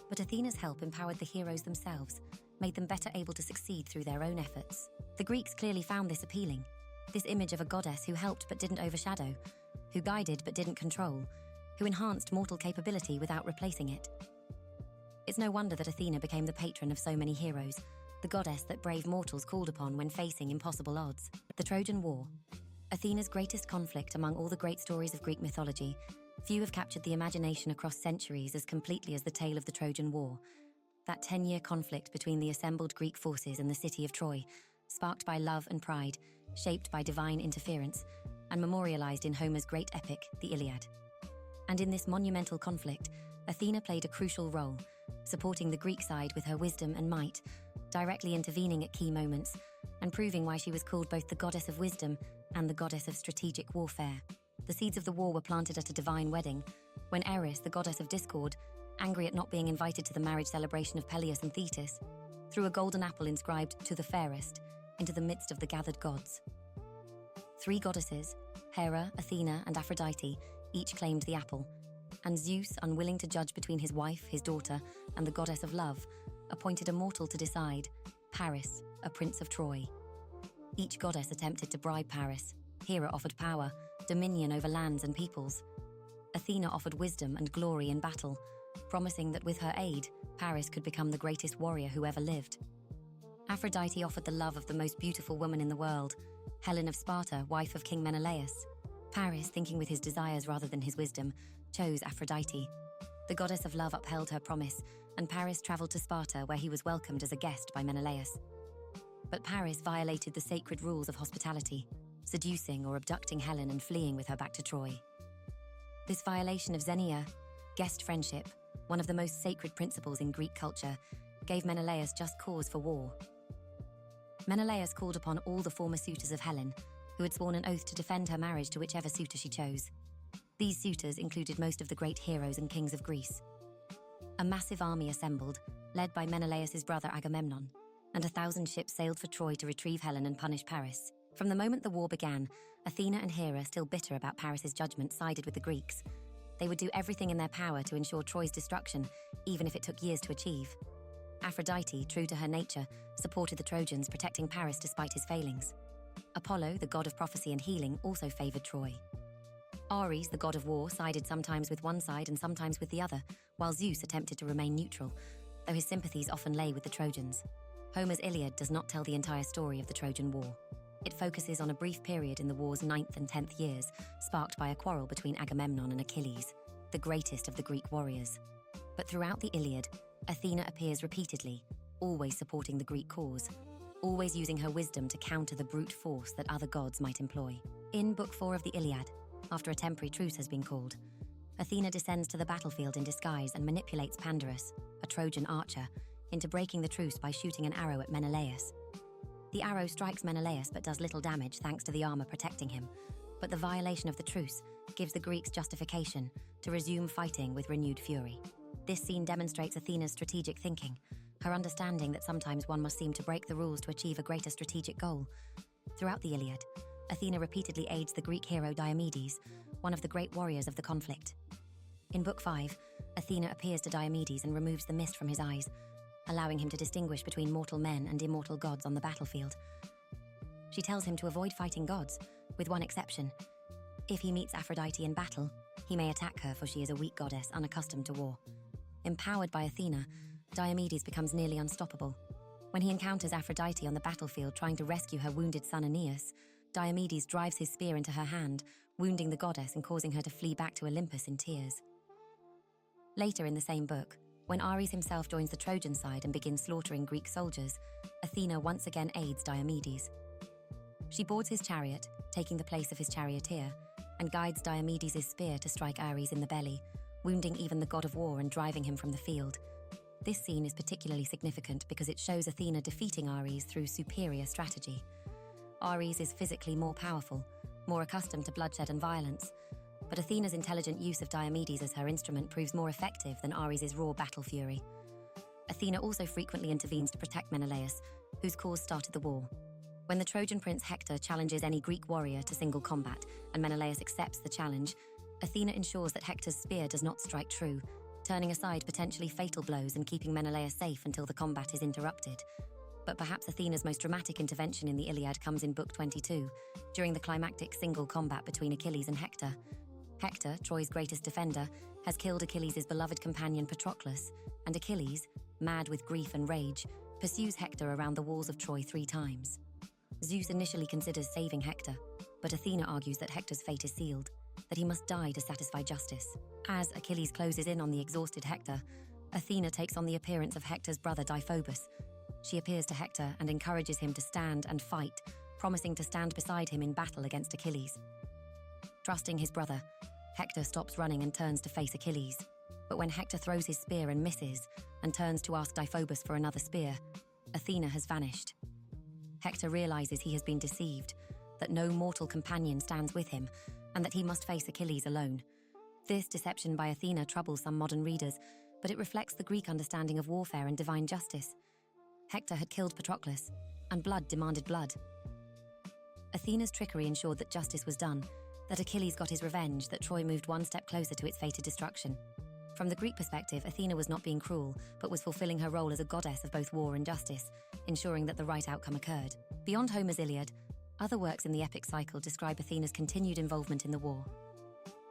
But Athena's help empowered the heroes themselves, made them better able to succeed through their own efforts. The Greeks clearly found this appealing, this image of a goddess who helped but didn't overshadow, who guided but didn't control, who enhanced mortal capability without replacing it. It's no wonder that Athena became the patron of so many heroes, the goddess that brave mortals called upon when facing impossible odds. The Trojan War. Athena's greatest conflict among all the great stories of Greek mythology, few have captured the imagination across centuries as completely as the tale of the Trojan War. That 10-year conflict between the assembled Greek forces and the city of Troy, sparked by love and pride, shaped by divine interference, and memorialized in Homer's great epic, the Iliad. And in this monumental conflict, Athena played a crucial role, supporting the Greek side with her wisdom and might, directly intervening at key moments, and proving why she was called both the goddess of wisdom and the goddess of strategic warfare. The seeds of the war were planted at a divine wedding, when Eris, the goddess of discord, angry at not being invited to the marriage celebration of Peleus and Thetis, threw a golden apple inscribed "To the fairest" into the midst of the gathered gods. 3 goddesses, Hera, Athena, and Aphrodite, each claimed the apple, and Zeus, unwilling to judge between his wife, his daughter, and the goddess of love, appointed a mortal to decide, Paris, a prince of Troy. Each goddess attempted to bribe Paris. Hera offered power, dominion over lands and peoples. Athena offered wisdom and glory in battle, promising that with her aid, Paris could become the greatest warrior who ever lived. Aphrodite offered the love of the most beautiful woman in the world, Helen of Sparta, wife of King Menelaus. Paris, thinking with his desires rather than his wisdom, chose Aphrodite. The goddess of love upheld her promise, and Paris traveled to Sparta, where he was welcomed as a guest by Menelaus. But Paris violated the sacred rules of hospitality, seducing or abducting Helen and fleeing with her back to Troy. This violation of xenia, guest friendship, one of the most sacred principles in Greek culture, gave Menelaus just cause for war. Menelaus called upon all the former suitors of Helen, who had sworn an oath to defend her marriage to whichever suitor she chose. These suitors included most of the great heroes and kings of Greece. A massive army assembled, led by Menelaus's brother Agamemnon, and 1,000 ships sailed for Troy to retrieve Helen and punish Paris. From the moment the war began, Athena and Hera, still bitter about Paris's judgment, sided with the Greeks. They would do everything in their power to ensure Troy's destruction, even if it took years to achieve. Aphrodite, true to her nature, supported the Trojans, protecting Paris despite his failings. Apollo, the god of prophecy and healing, also favored Troy. Ares, the god of war, sided sometimes with one side and sometimes with the other, while Zeus attempted to remain neutral, though his sympathies often lay with the Trojans. Homer's Iliad does not tell the entire story of the Trojan War. It focuses on a brief period in the war's 9th and 10th years, sparked by a quarrel between Agamemnon and Achilles, the greatest of the Greek warriors. But throughout the Iliad, Athena appears repeatedly, always supporting the Greek cause, always using her wisdom to counter the brute force that other gods might employ. In Book 4 of the Iliad, after a temporary truce has been called, Athena descends to the battlefield in disguise and manipulates Pandarus, a Trojan archer, into breaking the truce by shooting an arrow at Menelaus. The arrow strikes Menelaus but does little damage thanks to the armor protecting him, but the violation of the truce gives the Greeks justification to resume fighting with renewed fury. This scene demonstrates Athena's strategic thinking, her understanding that sometimes one must seem to break the rules to achieve a greater strategic goal. Throughout the Iliad, Athena repeatedly aids the Greek hero Diomedes, one of the great warriors of the conflict. In Book 5, Athena appears to Diomedes and removes the mist from his eyes, allowing him to distinguish between mortal men and immortal gods on the battlefield. She tells him to avoid fighting gods, with one exception. If he meets Aphrodite in battle, he may attack her, for she is a weak goddess unaccustomed to war. Empowered by Athena, Diomedes becomes nearly unstoppable. When he encounters Aphrodite on the battlefield trying to rescue her wounded son Aeneas, Diomedes drives his spear into her hand, wounding the goddess and causing her to flee back to Olympus in tears. Later in the same book, when Ares himself joins the Trojan side and begins slaughtering Greek soldiers, Athena once again aids Diomedes. She boards his chariot, taking the place of his charioteer, and guides Diomedes' spear to strike Ares in the belly, wounding even the god of war and driving him from the field. This scene is particularly significant because it shows Athena defeating Ares through superior strategy. Ares is physically more powerful, more accustomed to bloodshed and violence, but Athena's intelligent use of Diomedes as her instrument proves more effective than Ares' raw battle fury. Athena also frequently intervenes to protect Menelaus, whose cause started the war. When the Trojan prince Hector challenges any Greek warrior to single combat and Menelaus accepts the challenge, Athena ensures that Hector's spear does not strike true, turning aside potentially fatal blows and keeping Menelaus safe until the combat is interrupted. But perhaps Athena's most dramatic intervention in the Iliad comes in Book 22, during the climactic single combat between Achilles and Hector. Hector, Troy's greatest defender, has killed Achilles' beloved companion Patroclus, and Achilles, mad with grief and rage, pursues Hector around the walls of Troy 3 times. Zeus initially considers saving Hector, but Athena argues that Hector's fate is sealed, that he must die to satisfy justice. As Achilles closes in on the exhausted Hector, Athena takes on the appearance of Hector's brother Deiphobus. She appears to Hector and encourages him to stand and fight, promising to stand beside him in battle against Achilles. Trusting his brother, Hector stops running and turns to face Achilles. But when Hector throws his spear and misses, and turns to ask Deiphobus for another spear, Athena has vanished. Hector realizes he has been deceived, that no mortal companion stands with him, and that he must face Achilles alone. This deception by Athena troubles some modern readers, but it reflects the Greek understanding of warfare and divine justice. Hector had killed Patroclus, and blood demanded blood. Athena's trickery ensured that justice was done, that Achilles got his revenge, that Troy moved one step closer to its fated destruction. From the Greek perspective, Athena was not being cruel, but was fulfilling her role as a goddess of both war and justice, ensuring that the right outcome occurred. Beyond Homer's Iliad, other works in the epic cycle describe Athena's continued involvement in the war.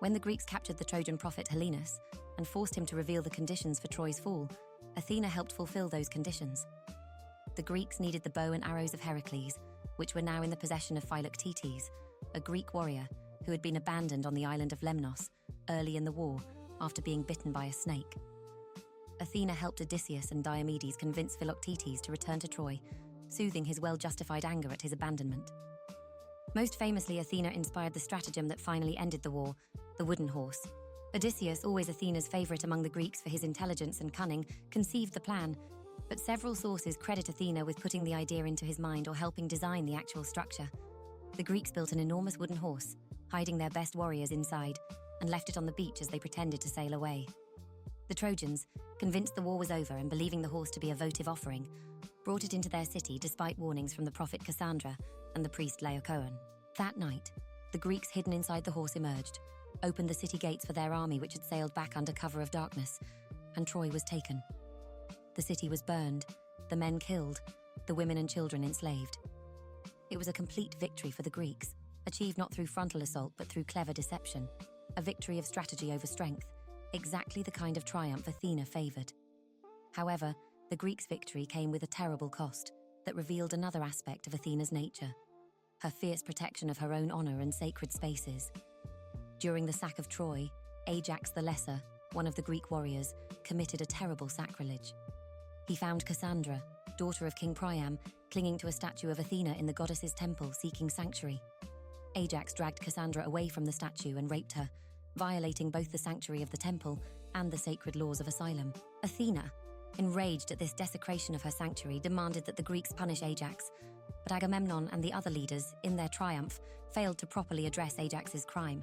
When the Greeks captured the Trojan prophet Helenus and forced him to reveal the conditions for Troy's fall, Athena helped fulfill those conditions. The Greeks needed the bow and arrows of Heracles, which were now in the possession of Philoctetes, a Greek warrior who had been abandoned on the island of Lemnos early in the war after being bitten by a snake. Athena helped Odysseus and Diomedes convince Philoctetes to return to Troy, soothing his well-justified anger at his abandonment. Most famously, Athena inspired the stratagem that finally ended the war, the wooden horse. Odysseus, always Athena's favorite among the Greeks for his intelligence and cunning, conceived the plan, but several sources credit Athena with putting the idea into his mind or helping design the actual structure. The Greeks built an enormous wooden horse, hiding their best warriors inside, and left it on the beach as they pretended to sail away. The Trojans, convinced the war was over and believing the horse to be a votive offering, brought it into their city despite warnings from the prophet Cassandra and the priest Laocoon. That night, the Greeks hidden inside the horse emerged, opened the city gates for their army which had sailed back under cover of darkness, and Troy was taken. The city was burned, the men killed, the women and children enslaved. It was a complete victory for the Greeks, achieved not through frontal assault but through clever deception, a victory of strategy over strength, exactly the kind of triumph Athena favored. However, the Greeks' victory came with a terrible cost that revealed another aspect of Athena's nature, her fierce protection of her own honor and sacred spaces. During the sack of Troy, Ajax the Lesser, one of the Greek warriors, committed a terrible sacrilege. He found Cassandra, daughter of King Priam, clinging to a statue of Athena in the goddess's temple seeking sanctuary. Ajax dragged Cassandra away from the statue and raped her, violating both the sanctuary of the temple and the sacred laws of asylum. Athena, enraged at this desecration of her sanctuary, demanded that the Greeks punish Ajax, but Agamemnon and the other leaders, in their triumph, failed to properly address Ajax's crime.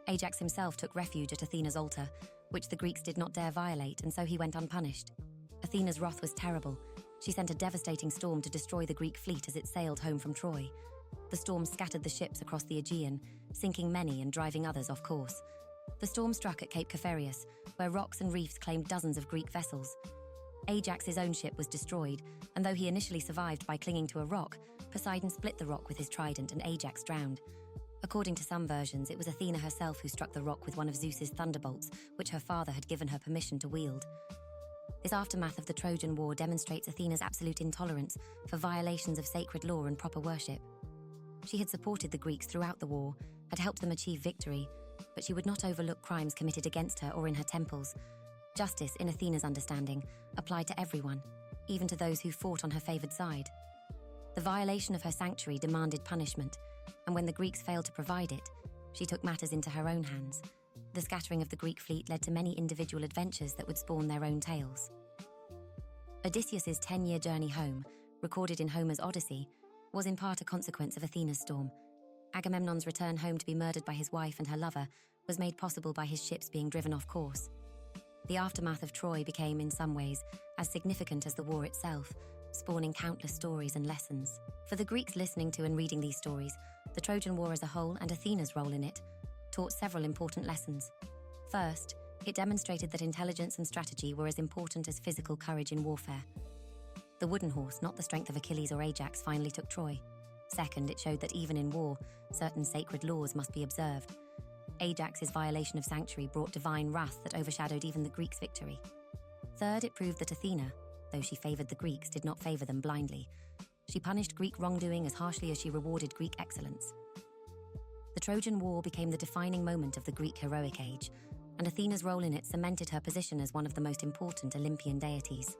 Ajax himself took refuge at Athena's altar, which the Greeks did not dare violate, and so he went unpunished. Athena's wrath was terrible. She sent a devastating storm to destroy the Greek fleet as it sailed home from Troy. The storm scattered the ships across the Aegean, sinking many and driving others off course. The storm struck at Cape Caphareus, where rocks and reefs claimed dozens of Greek vessels. Ajax's own ship was destroyed, and though he initially survived by clinging to a rock, Poseidon split the rock with his trident and Ajax drowned. According to some versions, it was Athena herself who struck the rock with one of Zeus's thunderbolts, which her father had given her permission to wield. This aftermath of the Trojan War demonstrates Athena's absolute intolerance for violations of sacred law and proper worship. She had supported the Greeks throughout the war, had helped them achieve victory, but she would not overlook crimes committed against her or in her temples. Justice, in Athena's understanding, applied to everyone, even to those who fought on her favored side. The violation of her sanctuary demanded punishment, and when the Greeks failed to provide it, she took matters into her own hands. The scattering of the Greek fleet led to many individual adventures that would spawn their own tales. Odysseus's 10-year journey home, recorded in Homer's Odyssey, was in part a consequence of Athena's storm. Agamemnon's return home to be murdered by his wife and her lover was made possible by his ships being driven off course. The aftermath of Troy became, in some ways, as significant as the war itself, spawning countless stories and lessons. For the Greeks listening to and reading these stories, the Trojan War as a whole and Athena's role in it taught several important lessons. First, it demonstrated that intelligence and strategy were as important as physical courage in warfare. The wooden horse, not the strength of Achilles or Ajax, finally took Troy. Second, it showed that even in war, certain sacred laws must be observed. Ajax's violation of sanctuary brought divine wrath that overshadowed even the Greeks' victory. Third, it proved that Athena, though she favored the Greeks, did not favor them blindly. She punished Greek wrongdoing as harshly as she rewarded Greek excellence. The Trojan War became the defining moment of the Greek heroic age, and Athena's role in it cemented her position as one of the most important Olympian deities.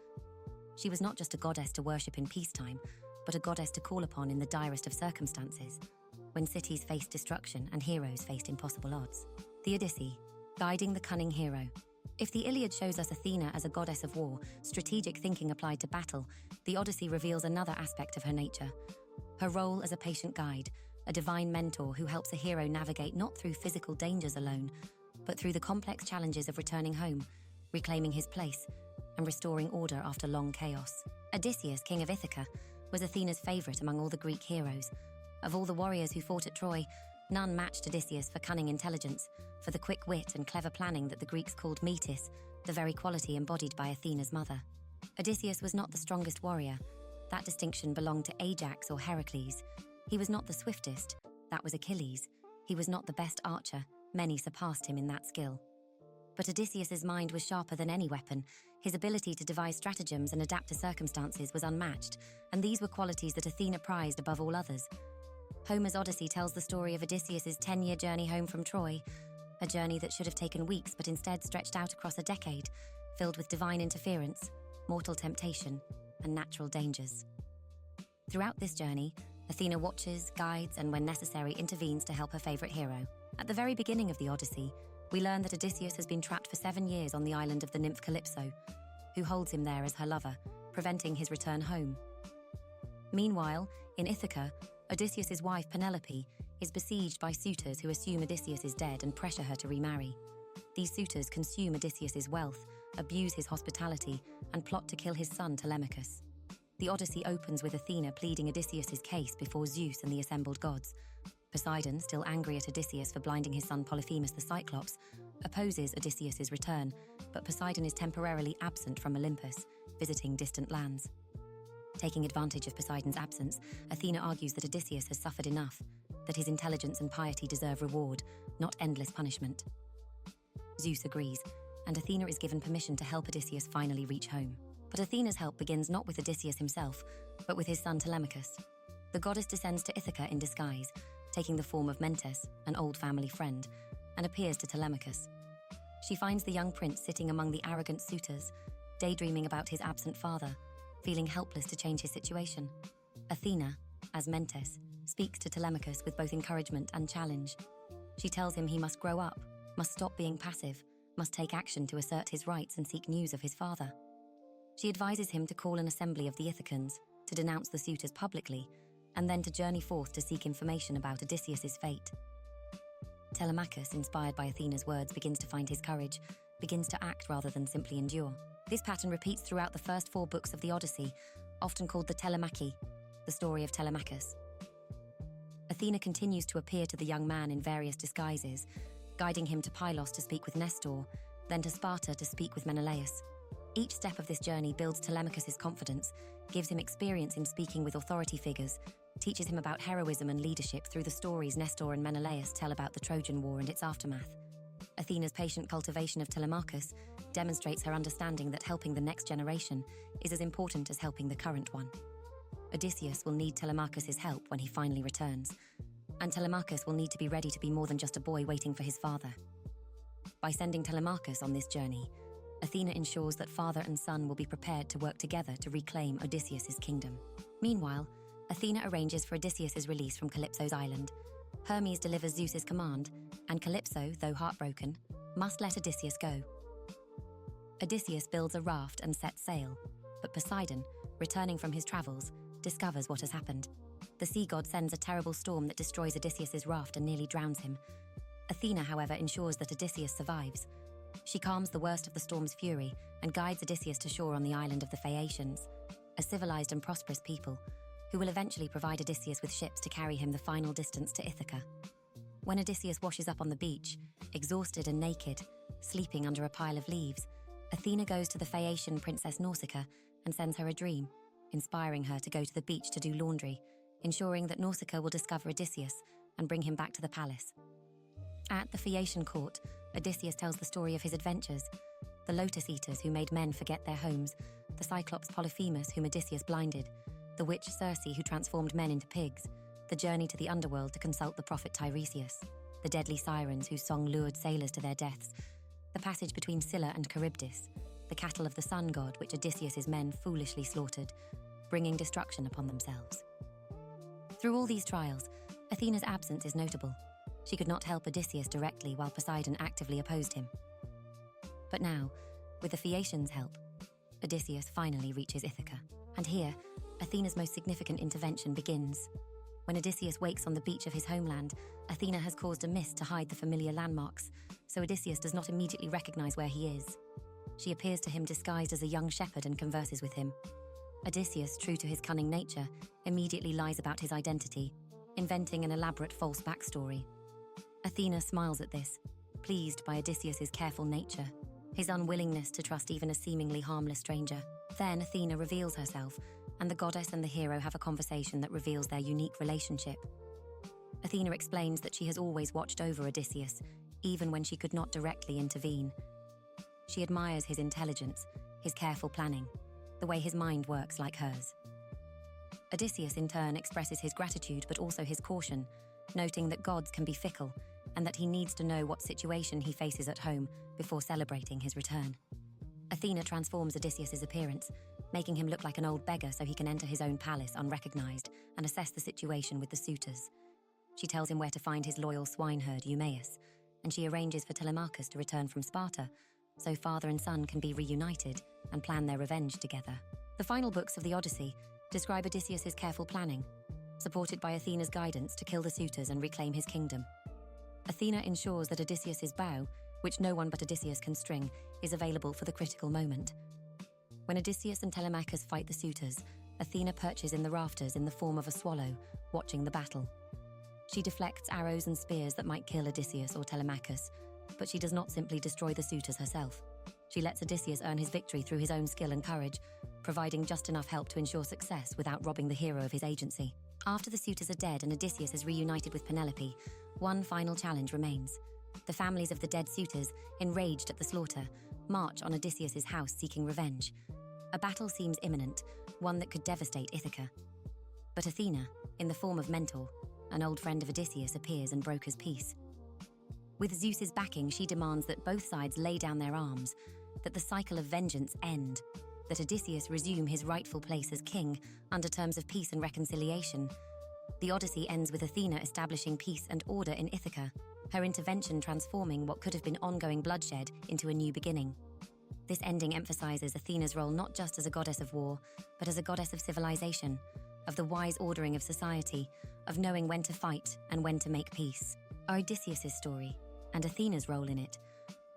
She was not just a goddess to worship in peacetime, but a goddess to call upon in the direst of circumstances, when cities faced destruction and heroes faced impossible odds. The Odyssey, guiding the cunning hero. If the Iliad shows us Athena as a goddess of war, strategic thinking applied to battle, the Odyssey reveals another aspect of her nature. Her role as a patient guide, a divine mentor who helps a hero navigate not through physical dangers alone, but through the complex challenges of returning home, reclaiming his place, and restoring order after long chaos. Odysseus, king of Ithaca, was Athena's favorite among all the Greek heroes. Of all the warriors who fought at Troy, none matched Odysseus for cunning intelligence, for the quick wit and clever planning that the Greeks called metis, the very quality embodied by Athena's mother. Odysseus was not the strongest warrior. That distinction belonged to Ajax or Heracles. He was not the swiftest. That was Achilles. He was not the best archer. Many surpassed him in that skill. But Odysseus's mind was sharper than any weapon. His ability to devise stratagems and adapt to circumstances was unmatched, and these were qualities that Athena prized above all others. Homer's Odyssey tells the story of Odysseus's 10-year journey home from Troy, a journey that should have taken weeks but instead stretched out across a decade, filled with divine interference, mortal temptation, and natural dangers. Throughout this journey, Athena watches, guides, and when necessary intervenes to help her favorite hero. At the very beginning of the Odyssey, we learn that Odysseus has been trapped for 7 years on the island of the nymph Calypso, who holds him there as her lover, preventing his return home. Meanwhile, in Ithaca, Odysseus's wife Penelope is besieged by suitors who assume Odysseus is dead and pressure her to remarry. These suitors consume Odysseus's wealth, abuse his hospitality, and plot to kill his son Telemachus. The Odyssey opens with Athena pleading Odysseus's case before Zeus and the assembled gods. Poseidon, still angry at Odysseus for blinding his son Polyphemus the Cyclops, opposes Odysseus's return, but Poseidon is temporarily absent from Olympus, visiting distant lands. Taking advantage of Poseidon's absence, Athena argues that Odysseus has suffered enough, that his intelligence and piety deserve reward, not endless punishment. Zeus agrees, and Athena is given permission to help Odysseus finally reach home. But Athena's help begins not with Odysseus himself, but with his son Telemachus. The goddess descends to Ithaca in disguise, taking the form of Mentes, an old family friend, and appears to Telemachus. She finds the young prince sitting among the arrogant suitors, daydreaming about his absent father, feeling helpless to change his situation. Athena, as Mentes, speaks to Telemachus with both encouragement and challenge. She tells him he must grow up, must stop being passive, must take action to assert his rights and seek news of his father. She advises him to call an assembly of the Ithacans, to denounce the suitors publicly, and then to journey forth to seek information about Odysseus's fate. Telemachus, inspired by Athena's words, begins to find his courage, begins to act rather than simply endure. This pattern repeats throughout the first 4 books of the Odyssey, often called the Telemachy, the story of Telemachus. Athena continues to appear to the young man in various disguises, guiding him to Pylos to speak with Nestor, then to Sparta to speak with Menelaus. Each step of this journey builds Telemachus's confidence, gives him experience in speaking with authority figures, teaches him about heroism and leadership through the stories Nestor and Menelaus tell about the Trojan War and its aftermath. Athena's patient cultivation of Telemachus demonstrates her understanding that helping the next generation is as important as helping the current one. Odysseus will need Telemachus's help when he finally returns, and Telemachus will need to be ready to be more than just a boy waiting for his father. By sending Telemachus on this journey, Athena ensures that father and son will be prepared to work together to reclaim Odysseus's kingdom. Meanwhile, Athena arranges for Odysseus' release from Calypso's island. Hermes delivers Zeus's command, and Calypso, though heartbroken, must let Odysseus go. Odysseus builds a raft and sets sail, but Poseidon, returning from his travels, discovers what has happened. The sea god sends a terrible storm that destroys Odysseus' raft and nearly drowns him. Athena, however, ensures that Odysseus survives. She calms the worst of the storm's fury and guides Odysseus to shore on the island of the Phaeacians, a civilized and prosperous people who will eventually provide Odysseus with ships to carry him the final distance to Ithaca. When Odysseus washes up on the beach, exhausted and naked, sleeping under a pile of leaves, Athena goes to the Phaeacian princess Nausicaa and sends her a dream, inspiring her to go to the beach to do laundry, ensuring that Nausicaa will discover Odysseus and bring him back to the palace. At the Phaeacian court, Odysseus tells the story of his adventures: the Lotus Eaters who made men forget their homes, the Cyclops Polyphemus whom Odysseus blinded, the witch Circe who transformed men into pigs, the journey to the underworld to consult the prophet Tiresias, the deadly sirens whose song lured sailors to their deaths, the passage between Scylla and Charybdis, the cattle of the sun god which Odysseus' men foolishly slaughtered, bringing destruction upon themselves. Through all these trials, Athena's absence is notable. She could not help Odysseus directly while Poseidon actively opposed him. But now, with the Phaeacians' help, Odysseus finally reaches Ithaca. And here, Athena's most significant intervention begins. When Odysseus wakes on the beach of his homeland, Athena has caused a mist to hide the familiar landmarks, so Odysseus does not immediately recognize where he is. She appears to him disguised as a young shepherd and converses with him. Odysseus, true to his cunning nature, immediately lies about his identity, inventing an elaborate false backstory. Athena smiles at this, pleased by Odysseus' careful nature, his unwillingness to trust even a seemingly harmless stranger. Then Athena reveals herself, and the goddess and the hero have a conversation that reveals their unique relationship. Athena explains that she has always watched over Odysseus, even when she could not directly intervene. She admires his intelligence, his careful planning, the way his mind works like hers. Odysseus, in turn, expresses his gratitude but also his caution, noting that gods can be fickle and that he needs to know what situation he faces at home before celebrating his return. Athena transforms Odysseus' appearance, making him look like an old beggar so he can enter his own palace unrecognized and assess the situation with the suitors. She tells him where to find his loyal swineherd Eumaeus, and she arranges for Telemachus to return from Sparta, so father and son can be reunited and plan their revenge together. The final books of the Odyssey describe Odysseus' careful planning, supported by Athena's guidance to kill the suitors and reclaim his kingdom. Athena ensures that Odysseus' bow, which no one but Odysseus can string, is available for the critical moment. When Odysseus and Telemachus fight the suitors, Athena perches in the rafters in the form of a swallow, watching the battle. She deflects arrows and spears that might kill Odysseus or Telemachus, but she does not simply destroy the suitors herself. She lets Odysseus earn his victory through his own skill and courage, providing just enough help to ensure success without robbing the hero of his agency. After the suitors are dead and Odysseus is reunited with Penelope, one final challenge remains. The families of the dead suitors, enraged at the slaughter, march on Odysseus' house seeking revenge. A battle seems imminent, one that could devastate Ithaca. But Athena, in the form of Mentor, an old friend of Odysseus, appears and brokers peace. With Zeus's backing, she demands that both sides lay down their arms, that the cycle of vengeance end, that Odysseus resume his rightful place as king under terms of peace and reconciliation. The Odyssey ends with Athena establishing peace and order in Ithaca, her intervention transforming what could have been ongoing bloodshed into a new beginning. This ending emphasizes Athena's role not just as a goddess of war, but as a goddess of civilization, of the wise ordering of society, of knowing when to fight and when to make peace. Odysseus' story, and Athena's role in it,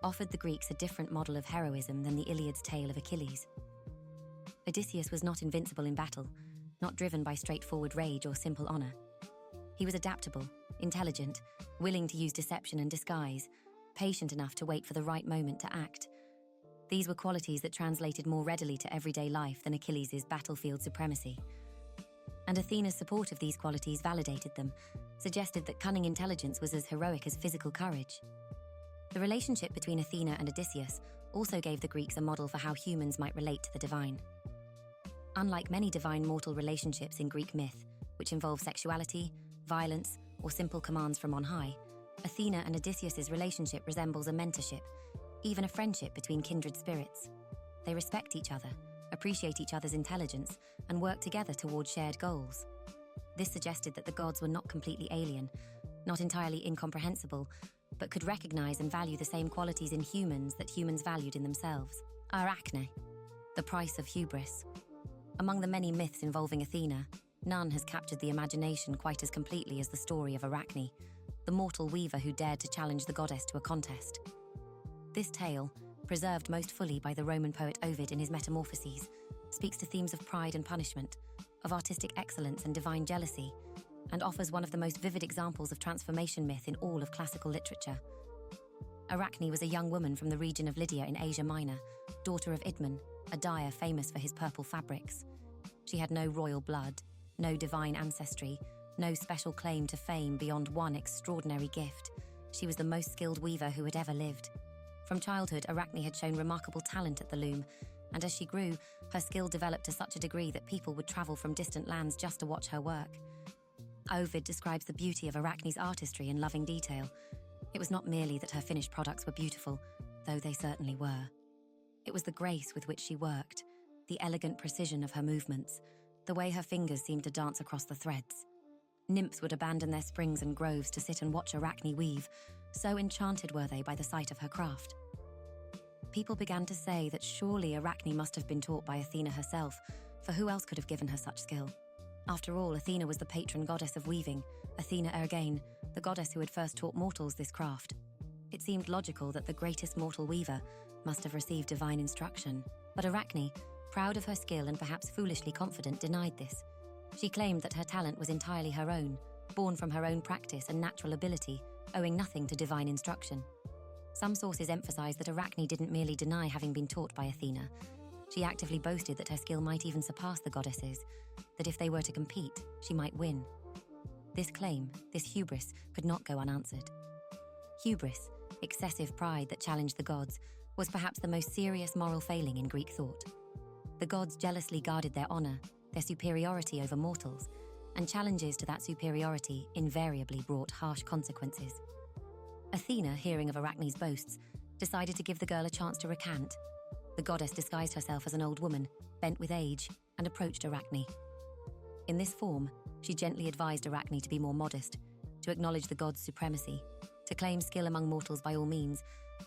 offered the Greeks a different model of heroism than the Iliad's tale of Achilles. Odysseus was not invincible in battle, not driven by straightforward rage or simple honor. He was adaptable, intelligent, willing to use deception and disguise, patient enough to wait for the right moment to act. These were qualities that translated more readily to everyday life than Achilles' battlefield supremacy. And Athena's support of these qualities validated them, suggested that cunning intelligence was as heroic as physical courage. The relationship between Athena and Odysseus also gave the Greeks a model for how humans might relate to the divine. Unlike many divine mortal relationships in Greek myth, which involve sexuality, violence, or simple commands from on high, Athena and Odysseus' relationship resembles a mentorship, even a friendship between kindred spirits. They respect each other, appreciate each other's intelligence, and work together toward shared goals. This suggested that the gods were not completely alien, not entirely incomprehensible, but could recognize and value the same qualities in humans that humans valued in themselves. Arachne, the price of hubris. Among the many myths involving Athena, none has captured the imagination quite as completely as the story of Arachne, the mortal weaver who dared to challenge the goddess to a contest. This tale, preserved most fully by the Roman poet Ovid in his Metamorphoses, speaks to themes of pride and punishment, of artistic excellence and divine jealousy, and offers one of the most vivid examples of transformation myth in all of classical literature. Arachne was a young woman from the region of Lydia in Asia Minor, daughter of Idmon, a dyer famous for his purple fabrics. She had no royal blood, no divine ancestry, no special claim to fame beyond one extraordinary gift. She was the most skilled weaver who had ever lived. From childhood, Arachne had shown remarkable talent at the loom, and as she grew, her skill developed to such a degree that people would travel from distant lands just to watch her work. Ovid describes the beauty of Arachne's artistry in loving detail. It was not merely that her finished products were beautiful, though they certainly were. It was the grace with which she worked, the elegant precision of her movements, the way her fingers seemed to dance across the threads. Nymphs would abandon their springs and groves to sit and watch Arachne weave, so enchanted were they by the sight of her craft. People began to say that surely Arachne must have been taught by Athena herself, for who else could have given her such skill? After all, Athena was the patron goddess of weaving, Athena Ergain, the goddess who had first taught mortals this craft. It seemed logical that the greatest mortal weaver must have received divine instruction. But Arachne, proud of her skill and perhaps foolishly confident, denied this. She claimed that her talent was entirely her own, born from her own practice and natural ability, owing nothing to divine instruction. Some sources emphasize that Arachne didn't merely deny having been taught by Athena. She actively boasted that her skill might even surpass the goddesses, that if they were to compete, she might win. This claim, this hubris, could not go unanswered. Hubris, excessive pride that challenged the gods, was perhaps the most serious moral failing in Greek thought. The gods jealously guarded their honor, their superiority over mortals, and challenges to that superiority invariably brought harsh consequences. Athena, hearing of Arachne's boasts, decided to give the girl a chance to recant. The goddess disguised herself as an old woman, bent with age, and approached Arachne. In this form, she gently advised Arachne to be more modest, to acknowledge the god's supremacy, to claim skill among mortals by all means,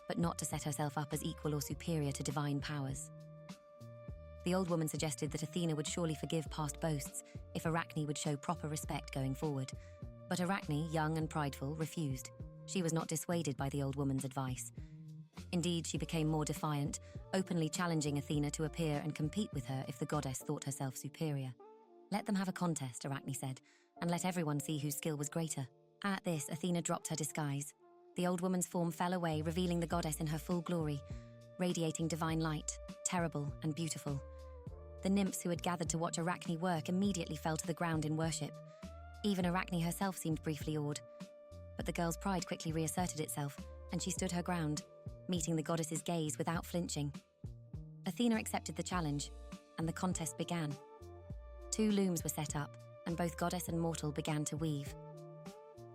but not to set herself up as equal or superior to divine powers. The old woman suggested that Athena would surely forgive past boasts if Arachne would show proper respect going forward. But Arachne, young and prideful, refused. She was not dissuaded by the old woman's advice. Indeed, she became more defiant, openly challenging Athena to appear and compete with her if the goddess thought herself superior. "Let them have a contest," Arachne said, "and let everyone see whose skill was greater." At this, Athena dropped her disguise. The old woman's form fell away, revealing the goddess in her full glory, radiating divine light, terrible and beautiful. The nymphs who had gathered to watch Arachne work immediately fell to the ground in worship. Even Arachne herself seemed briefly awed. But the girl's pride quickly reasserted itself, and she stood her ground, meeting the goddess's gaze without flinching. Athena accepted the challenge, and the contest began. 2 looms were set up, and both goddess and mortal began to weave.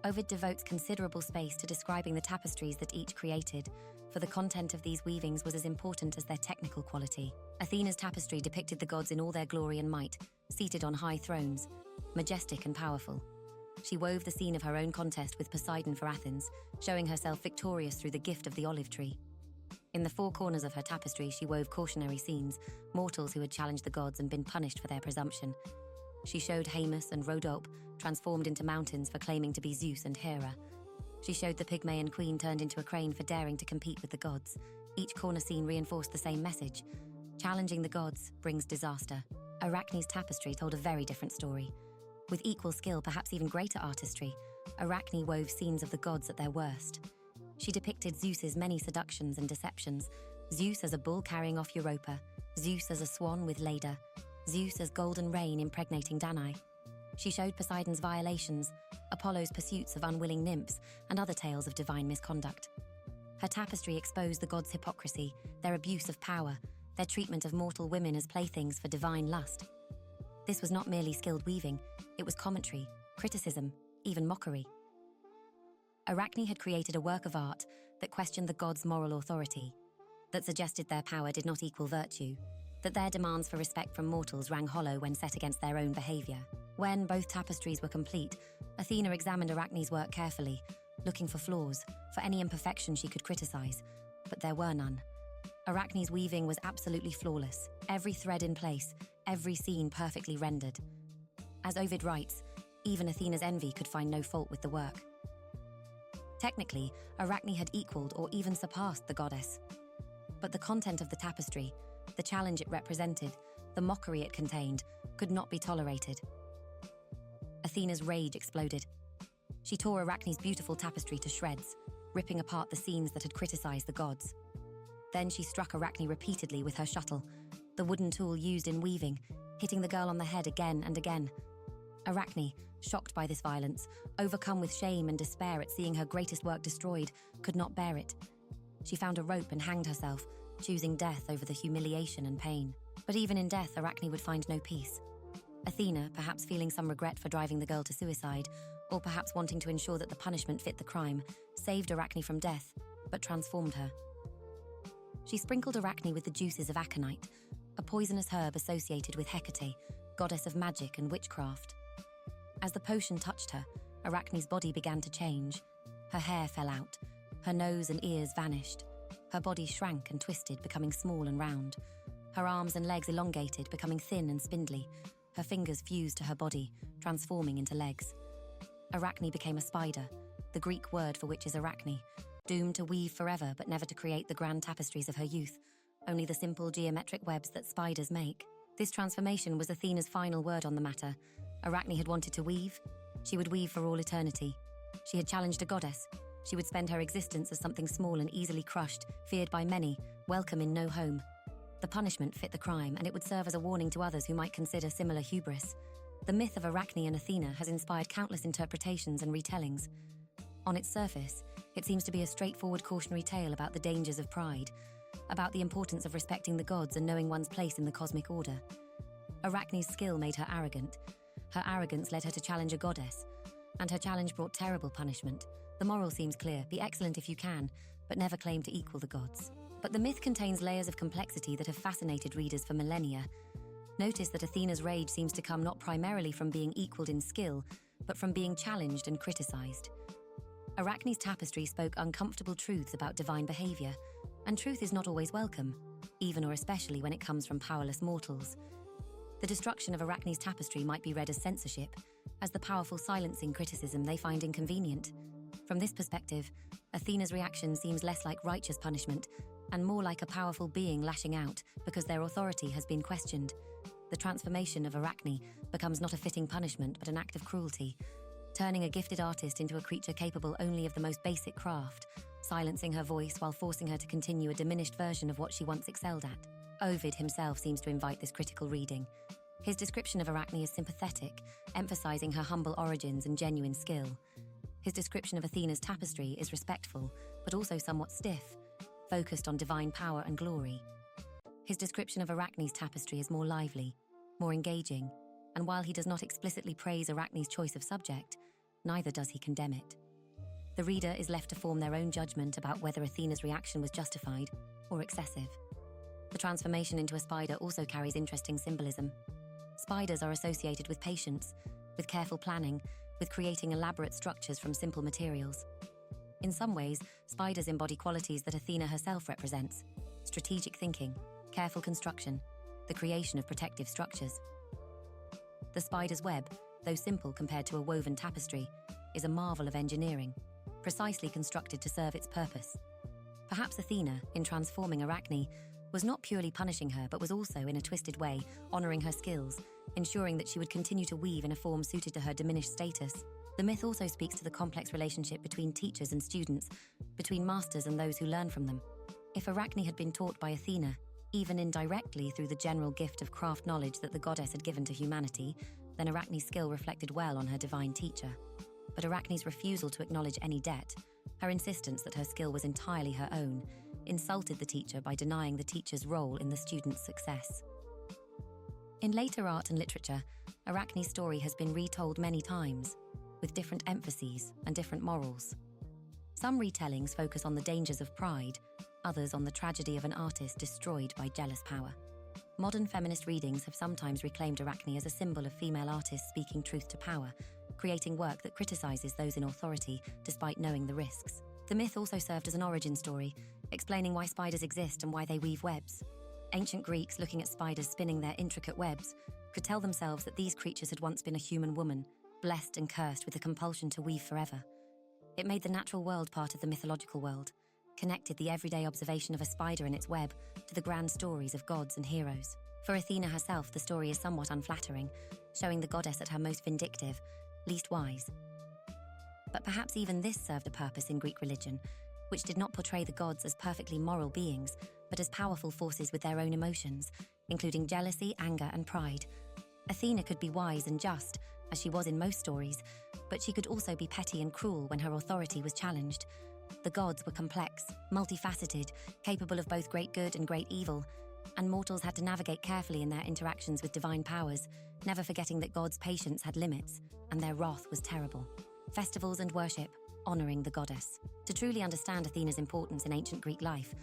Ovid devotes considerable space to describing the tapestries that each created, for the content of these weavings was as important as their technical quality. Athena's tapestry depicted the gods in all their glory and might, seated on high thrones, majestic and powerful. She wove the scene of her own contest with Poseidon for Athens, showing herself victorious through the gift of the olive tree. In the 4 corners of her tapestry, she wove cautionary scenes, mortals who had challenged the gods and been punished for their presumption. She showed Haemus and Rhodope, transformed into mountains for claiming to be Zeus and Hera. She showed the Pygmaean queen turned into a crane for daring to compete with the gods. Each corner scene reinforced the same message: challenging the gods brings disaster. Arachne's tapestry told a very different story. With equal skill, perhaps even greater artistry, Arachne wove scenes of the gods at their worst. She depicted Zeus's many seductions and deceptions, Zeus as a bull carrying off Europa, Zeus as a swan with Leda, Zeus as golden rain impregnating Danae. She showed Poseidon's violations, Apollo's pursuits of unwilling nymphs, and other tales of divine misconduct. Her tapestry exposed the gods' hypocrisy, their abuse of power, their treatment of mortal women as playthings for divine lust. This was not merely skilled weaving, it was commentary, criticism, even mockery. Arachne had created a work of art that questioned the gods' moral authority, that suggested their power did not equal virtue, that their demands for respect from mortals rang hollow when set against their own behavior. When both tapestries were complete, Athena examined Arachne's work carefully, looking for flaws, for any imperfection she could criticize, but there were none. Arachne's weaving was absolutely flawless, every thread in place, every scene perfectly rendered. As Ovid writes, even Athena's envy could find no fault with the work. Technically, Arachne had equaled or even surpassed the goddess. But the content of the tapestry, the challenge it represented, the mockery it contained, could not be tolerated. Athena's rage exploded. She tore Arachne's beautiful tapestry to shreds, ripping apart the scenes that had criticized the gods. Then she struck Arachne repeatedly with her shuttle, the wooden tool used in weaving, hitting the girl on the head again and again. Arachne, shocked by this violence, overcome with shame and despair at seeing her greatest work destroyed, could not bear it. She found a rope and hanged herself, choosing death over the humiliation and pain. But even in death, Arachne would find no peace. Athena, perhaps feeling some regret for driving the girl to suicide, or perhaps wanting to ensure that the punishment fit the crime, saved Arachne from death, but transformed her. She sprinkled Arachne with the juices of aconite, a poisonous herb associated with Hecate, goddess of magic and witchcraft. As the potion touched her, Arachne's body began to change. Her hair fell out, her nose and ears vanished. Her body shrank and twisted, becoming small and round. Her arms and legs elongated, becoming thin and spindly. Her fingers fused to her body, transforming into legs. Arachne became a spider, the Greek word for which is Arachne, doomed to weave forever but never to create the grand tapestries of her youth, only the simple geometric webs that spiders make. This transformation was Athena's final word on the matter. Arachne had wanted to weave. She would weave for all eternity. She had challenged a goddess. She would spend her existence as something small and easily crushed, feared by many, welcome in no home. The punishment fit the crime, and it would serve as a warning to others who might consider similar hubris. The myth of Arachne and Athena has inspired countless interpretations and retellings. On its surface, it seems to be a straightforward cautionary tale about the dangers of pride, about the importance of respecting the gods and knowing one's place in the cosmic order. Arachne's skill made her arrogant. Her arrogance led her to challenge a goddess, and her challenge brought terrible punishment. The moral seems clear: be excellent if you can, but never claim to equal the gods. But the myth contains layers of complexity that have fascinated readers for millennia. Notice that Athena's rage seems to come not primarily from being equaled in skill, but from being challenged and criticized. Arachne's tapestry spoke uncomfortable truths about divine behavior, and truth is not always welcome, even or especially when it comes from powerless mortals. The destruction of Arachne's tapestry might be read as censorship, as the powerful silencing criticism they find inconvenient. From this perspective, Athena's reaction seems less like righteous punishment and more like a powerful being lashing out because their authority has been questioned. The transformation of Arachne becomes not a fitting punishment but an act of cruelty, turning a gifted artist into a creature capable only of the most basic craft, silencing her voice while forcing her to continue a diminished version of what she once excelled at. Ovid himself seems to invite this critical reading. His description of Arachne is sympathetic, emphasizing her humble origins and genuine skill. His description of Athena's tapestry is respectful, but also somewhat stiff, focused on divine power and glory. His description of Arachne's tapestry is more lively, more engaging, and while he does not explicitly praise Arachne's choice of subject, neither does he condemn it. The reader is left to form their own judgment about whether Athena's reaction was justified or excessive. The transformation into a spider also carries interesting symbolism. Spiders are associated with patience, with careful planning, with creating elaborate structures from simple materials. In some ways, spiders embody qualities that Athena herself represents: strategic thinking, careful construction, the creation of protective structures. The spider's web, though simple compared to a woven tapestry, is a marvel of engineering, precisely constructed to serve its purpose. Perhaps Athena, in transforming Arachne, was not purely punishing her, but was also, in a twisted way, honoring her skills, ensuring that she would continue to weave in a form suited to her diminished status. The myth also speaks to the complex relationship between teachers and students, between masters and those who learn from them. If Arachne had been taught by Athena, even indirectly through the general gift of craft knowledge that the goddess had given to humanity, then Arachne's skill reflected well on her divine teacher. But Arachne's refusal to acknowledge any debt, her insistence that her skill was entirely her own, insulted the teacher by denying the teacher's role in the student's success. In later art and literature, Arachne's story has been retold many times, with different emphases and different morals. Some retellings focus on the dangers of pride, others on the tragedy of an artist destroyed by jealous power. Modern feminist readings have sometimes reclaimed Arachne as a symbol of female artists speaking truth to power, creating work that criticizes those in authority despite knowing the risks. The myth also served as an origin story, explaining why spiders exist and why they weave webs. Ancient Greeks, looking at spiders spinning their intricate webs, could tell themselves that these creatures had once been a human woman, blessed and cursed with the compulsion to weave forever. It made the natural world part of the mythological world, connected the everyday observation of a spider in its web to the grand stories of gods and heroes. For Athena herself, the story is somewhat unflattering, showing the goddess at her most vindictive, least wise. But perhaps even this served a purpose in Greek religion, which did not portray the gods as perfectly moral beings, but as powerful forces with their own emotions, including jealousy, anger, and pride. Athena could be wise and just, as she was in most stories, but she could also be petty and cruel when her authority was challenged. The gods were complex, multifaceted, capable of both great good and great evil, and mortals had to navigate carefully in their interactions with divine powers, never forgetting that God's patience had limits, and their wrath was terrible. Festivals and worship, honoring the goddess. To truly understand Athena's importance in ancient Greek life,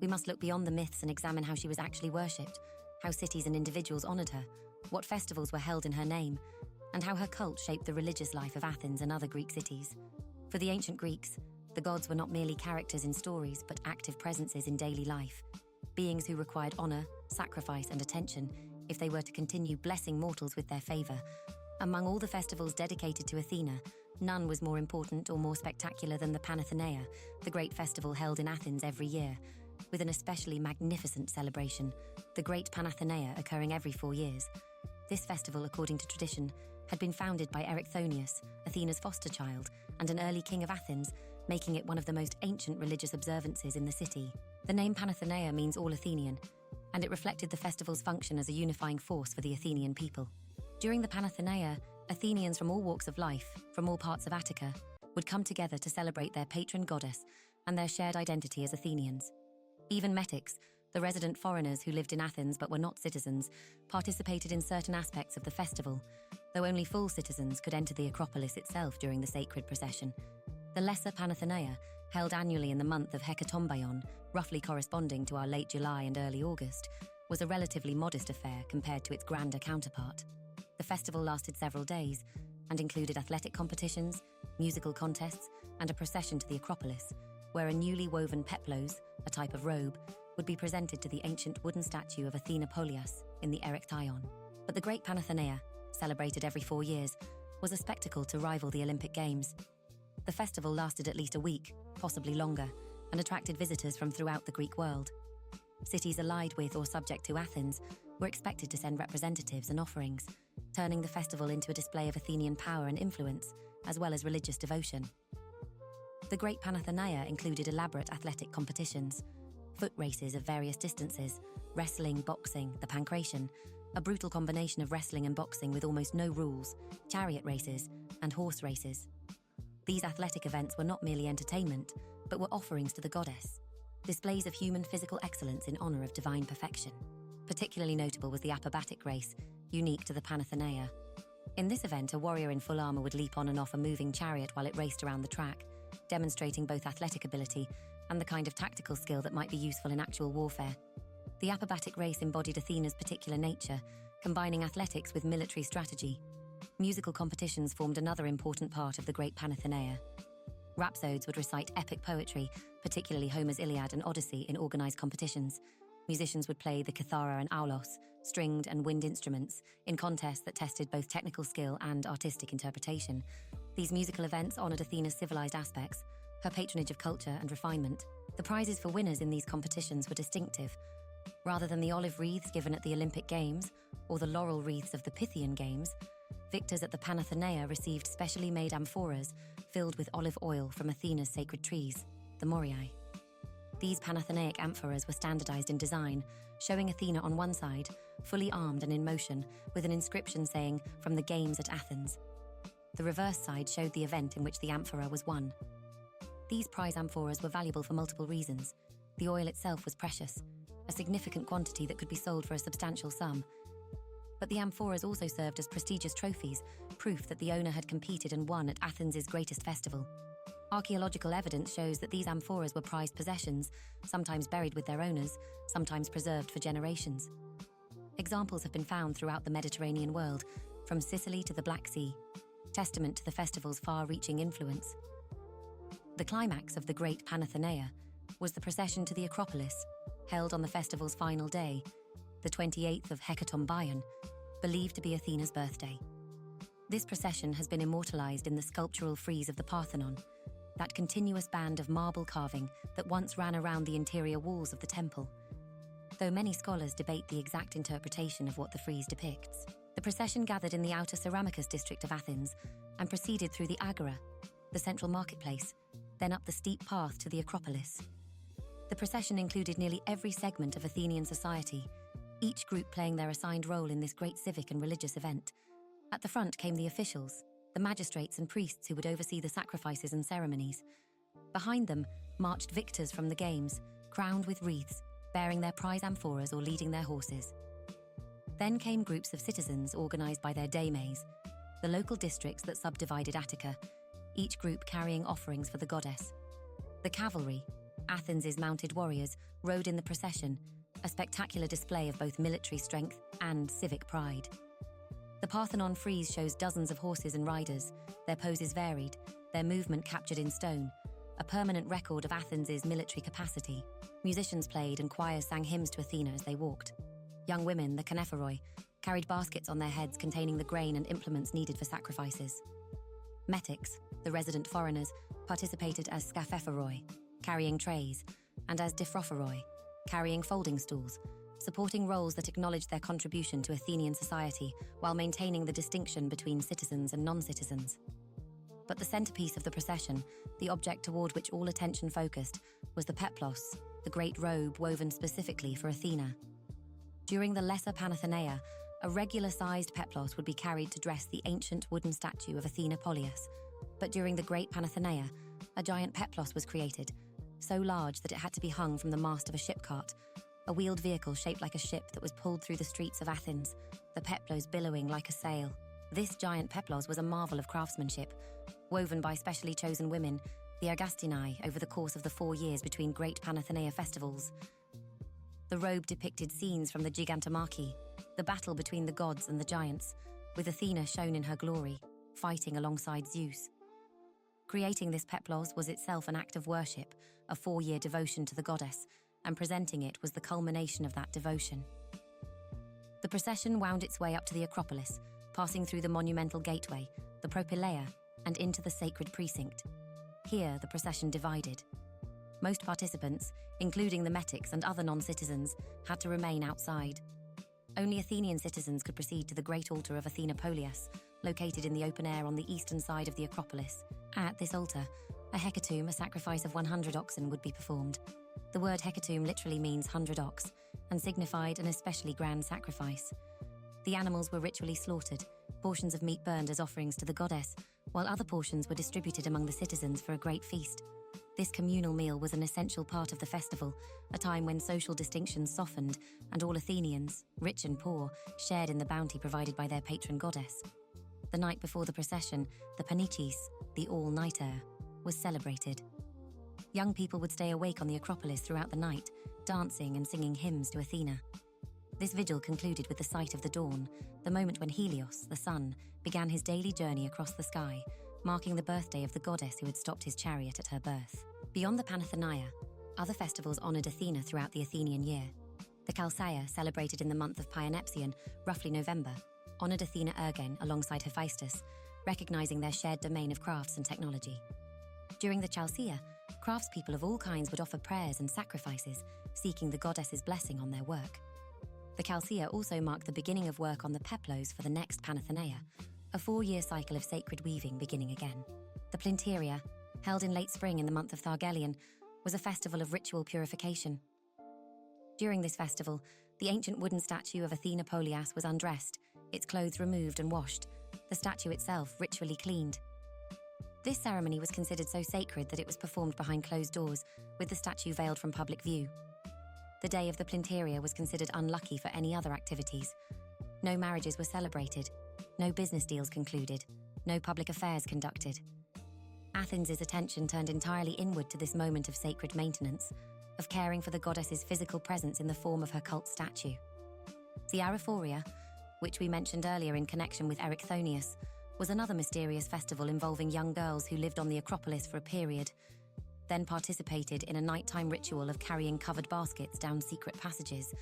we must look beyond the myths and examine how she was actually worshipped, how cities and individuals honored her, what festivals were held in her name, and how her cult shaped the religious life of Athens and other Greek cities. For the ancient Greeks, the gods were not merely characters in stories, but active presences in daily life, beings who required honor, sacrifice, and attention if they were to continue blessing mortals with their favor. Among all the festivals dedicated to Athena, none was more important or more spectacular than the Panathenaea, the great festival held in Athens every year, with an especially magnificent celebration, the Great Panathenaea, occurring every 4 years. This festival, according to tradition, had been founded by Erycthonius, Athena's foster child, and an early king of Athens, making it one of the most ancient religious observances in the city. The name Panathenaea means all Athenian, and it reflected the festival's function as a unifying force for the Athenian people. During the Panathenaea, Athenians from all walks of life, from all parts of Attica, would come together to celebrate their patron goddess and their shared identity as Athenians. Even metics, the resident foreigners who lived in Athens but were not citizens, participated in certain aspects of the festival, though only full citizens could enter the Acropolis itself during the sacred procession. The Lesser Panathenaea, held annually in the month of Hecatombaion, roughly corresponding to our late July and early August, was a relatively modest affair compared to its grander counterpart. The festival lasted several days and included athletic competitions, musical contests, and a procession to the Acropolis, where a newly woven peplos, a type of robe, would be presented to the ancient wooden statue of Athena Polias in the Erechtheion. But the Great Panathenaea, celebrated every 4 years, was a spectacle to rival the Olympic Games. The festival lasted at least a week, possibly longer, and attracted visitors from throughout the Greek world. Cities allied with or subject to Athens were expected to send representatives and offerings, turning the festival into a display of Athenian power and influence, as well as religious devotion. The Great Panathenaea included elaborate athletic competitions, foot races of various distances, wrestling, boxing, the pancration, a brutal combination of wrestling and boxing with almost no rules, chariot races, and horse races. These athletic events were not merely entertainment, but were offerings to the goddess, displays of human physical excellence in honor of divine perfection. Particularly notable was the apobatic race, unique to the Panathenaea. In this event, a warrior in full armor would leap on and off a moving chariot while it raced around the track, demonstrating both athletic ability and the kind of tactical skill that might be useful in actual warfare. The apobatic race embodied Athena's particular nature, combining athletics with military strategy. Musical competitions formed another important part of the Great Panathenaea. Rhapsodes would recite epic poetry, particularly Homer's Iliad and Odyssey, in organized competitions. Musicians would play the kithara and aulos, stringed and wind instruments, in contests that tested both technical skill and artistic interpretation. These musical events honored Athena's civilized aspects, her patronage of culture and refinement. The prizes for winners in these competitions were distinctive. Rather than the olive wreaths given at the Olympic Games, or the laurel wreaths of the Pythian Games, victors at the Panathenaea received specially made amphoras filled with olive oil from Athena's sacred trees, the Moriae. These Panathenaic amphoras were standardized in design, showing Athena on one side, fully armed and in motion, with an inscription saying, "From the Games at Athens." The reverse side showed the event in which the amphora was won. These prize amphoras were valuable for multiple reasons. The oil itself was precious, a significant quantity that could be sold for a substantial sum. But the amphoras also served as prestigious trophies, proof that the owner had competed and won at Athens' greatest festival. Archaeological evidence shows that these amphoras were prized possessions, sometimes buried with their owners, sometimes preserved for generations. Examples have been found throughout the Mediterranean world, from Sicily to the Black Sea, testament to the festival's far-reaching influence. The climax of the Great Panathenaea was the procession to the Acropolis, held on the festival's final day, the 28th of Hekatombion, believed to be Athena's birthday. This procession has been immortalized in the sculptural frieze of the Parthenon, that continuous band of marble carving that once ran around the interior walls of the temple. Though many scholars debate the exact interpretation of what the frieze depicts, the procession gathered in the outer Ceramicus district of Athens and proceeded through the Agora, the central marketplace, then up the steep path to the Acropolis. The procession included nearly every segment of Athenian society, each group playing their assigned role in this great civic and religious event. At the front came the officials, the magistrates and priests who would oversee the sacrifices and ceremonies. Behind them marched victors from the games, crowned with wreaths, bearing their prize amphoras or leading their horses. Then came groups of citizens organized by their deimes, the local districts that subdivided Attica, each group carrying offerings for the goddess. The cavalry, Athens' mounted warriors, rode in the procession, a spectacular display of both military strength and civic pride. The Parthenon frieze shows dozens of horses and riders, their poses varied, their movement captured in stone, a permanent record of Athens' military capacity. Musicians played and choirs sang hymns to Athena as they walked. Young women, the Kanephoroi, carried baskets on their heads containing the grain and implements needed for sacrifices. Metics, the resident foreigners, participated as Scaphephoroi, carrying trays, and as Diphrophoroi, carrying folding stools, supporting roles that acknowledged their contribution to Athenian society while maintaining the distinction between citizens and non-citizens. But the centerpiece of the procession, the object toward which all attention focused, was the peplos, the great robe woven specifically for Athena. During the Lesser Panathenaea, a regular-sized peplos would be carried to dress the ancient wooden statue of Athena Polias. But during the Great Panathenaea, a giant peplos was created, so large that it had to be hung from the mast of a ship cart, a wheeled vehicle shaped like a ship that was pulled through the streets of Athens, the peplos billowing like a sail. This giant peplos was a marvel of craftsmanship, woven by specially chosen women, the Ergastinae, over the course of the 4 years between Great Panathenaea festivals. The robe depicted scenes from the Gigantomachy, the battle between the gods and the giants, with Athena shown in her glory, fighting alongside Zeus. Creating this peplos was itself an act of worship, a 4-year devotion to the goddess, and presenting it was the culmination of that devotion. The procession wound its way up to the Acropolis, passing through the monumental gateway, the Propylaea, and into the sacred precinct. Here, the procession divided. Most participants, including the metics and other non-citizens, had to remain outside. Only Athenian citizens could proceed to the great altar of Athena Polias, located in the open air on the eastern side of the Acropolis. At this altar, a hecatomb, a sacrifice of 100 oxen, would be performed. The word hecatomb literally means 100 ox, and signified an especially grand sacrifice. The animals were ritually slaughtered, portions of meat burned as offerings to the goddess, while other portions were distributed among the citizens for a great feast. This communal meal was an essential part of the festival, a time when social distinctions softened and all Athenians, rich and poor, shared in the bounty provided by their patron goddess. The night before the procession, the Panichis, the all-nighter, was celebrated. Young people would stay awake on the Acropolis throughout the night, dancing and singing hymns to Athena. This vigil concluded with the sight of the dawn, the moment when Helios, the sun, began his daily journey across the sky, marking the birthday of the goddess who had stopped his chariot at her birth. Beyond the Panathenaea, other festivals honored Athena throughout the Athenian year. The Chalcaea, celebrated in the month of Pyanepsion, roughly November, honored Athena Ergen alongside Hephaestus, recognizing their shared domain of crafts and technology. During the Chalcaea, craftspeople of all kinds would offer prayers and sacrifices, seeking the goddess's blessing on their work. The Chalcaea also marked the beginning of work on the peplos for the next Panathenaea, a 4-year cycle of sacred weaving beginning again. The Plinteria, held in late spring in the month of Thargelion, was a festival of ritual purification. During this festival, the ancient wooden statue of Athena Polias was undressed, its clothes removed and washed, the statue itself ritually cleaned. This ceremony was considered so sacred that it was performed behind closed doors, with the statue veiled from public view. The day of the Plinteria was considered unlucky for any other activities. No marriages were celebrated, no business deals concluded, no public affairs conducted. Athens' attention turned entirely inward to this moment of sacred maintenance, of caring for the goddess's physical presence in the form of her cult statue. The Araphoria, which we mentioned earlier in connection with Erichthonius, was another mysterious festival involving young girls who lived on the Acropolis for a period, then participated in a nighttime ritual of carrying covered baskets down secret passages.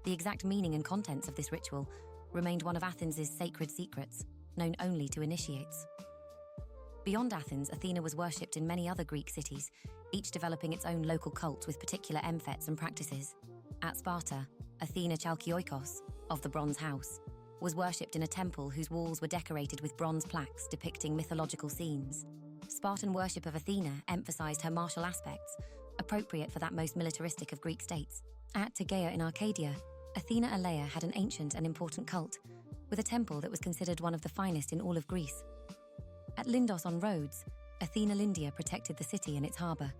The exact meaning and contents of this ritual remained one of Athens' sacred secrets, known only to initiates. Beyond Athens, Athena was worshipped in many other Greek cities, each developing its own local cult with particular epithets and practices. At Sparta, Athena Chalkioikos, of the Bronze House, was worshipped in a temple whose walls were decorated with bronze plaques depicting mythological scenes. Spartan worship of Athena emphasized her martial aspects, appropriate for that most militaristic of Greek states. At Tegea in Arcadia, Athena Alea had an ancient and important cult, with a temple that was considered one of the finest in all of Greece. At Lindos on Rhodes, Athena Lindia protected the city and its harbour.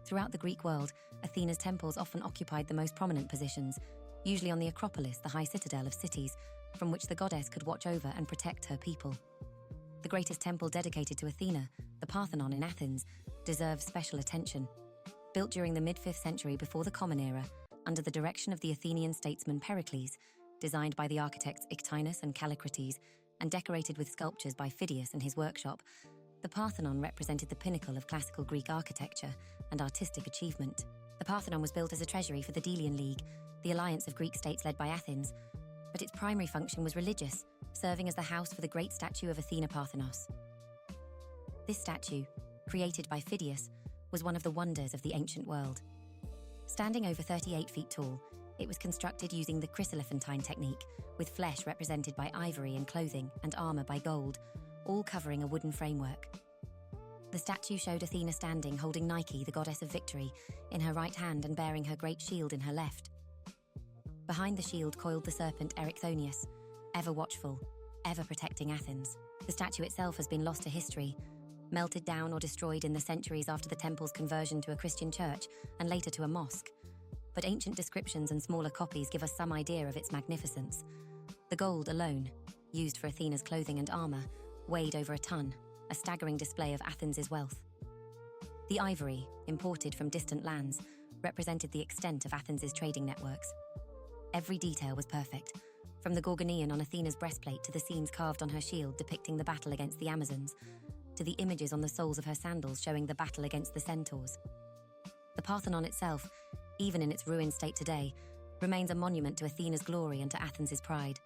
Throughout the Greek world, Athena's temples often occupied the most prominent positions, usually on the Acropolis, the high citadel of cities, from which the goddess could watch over and protect her people. The greatest temple dedicated to Athena, the Parthenon in Athens, deserves special attention. Built during the mid-5th century before the Common Era, under the direction of the Athenian statesman Pericles, designed by the architects Ictinus and Callicrates, and decorated with sculptures by Phidias and his workshop, the Parthenon represented the pinnacle of classical Greek architecture and artistic achievement. The Parthenon was built as a treasury for the Delian League, the alliance of Greek states led by Athens, but its primary function was religious, serving as the house for the great statue of Athena Parthenos. This statue, created by Phidias, was one of the wonders of the ancient world. Standing over 38 feet tall, it was constructed using the chryselephantine technique, with flesh represented by ivory and clothing and armor by gold, all covering a wooden framework. The statue showed Athena standing holding Nike, the goddess of victory, in her right hand and bearing her great shield in her left. Behind the shield coiled the serpent Erichthonius, ever watchful, ever protecting Athens. The statue itself has been lost to history, melted down or destroyed in the centuries after the temple's conversion to a Christian church and later to a mosque. But ancient descriptions and smaller copies give us some idea of its magnificence. The gold alone, used for Athena's clothing and armor, weighed over a ton, a staggering display of Athens' wealth. The ivory, imported from distant lands, represented the extent of Athens' trading networks. Every detail was perfect, from the Gorgonean on Athena's breastplate to the scenes carved on her shield depicting the battle against the Amazons, to the images on the soles of her sandals showing the battle against the centaurs. The Parthenon itself, even in its ruined state today, remains a monument to Athena's glory and to Athens' pride.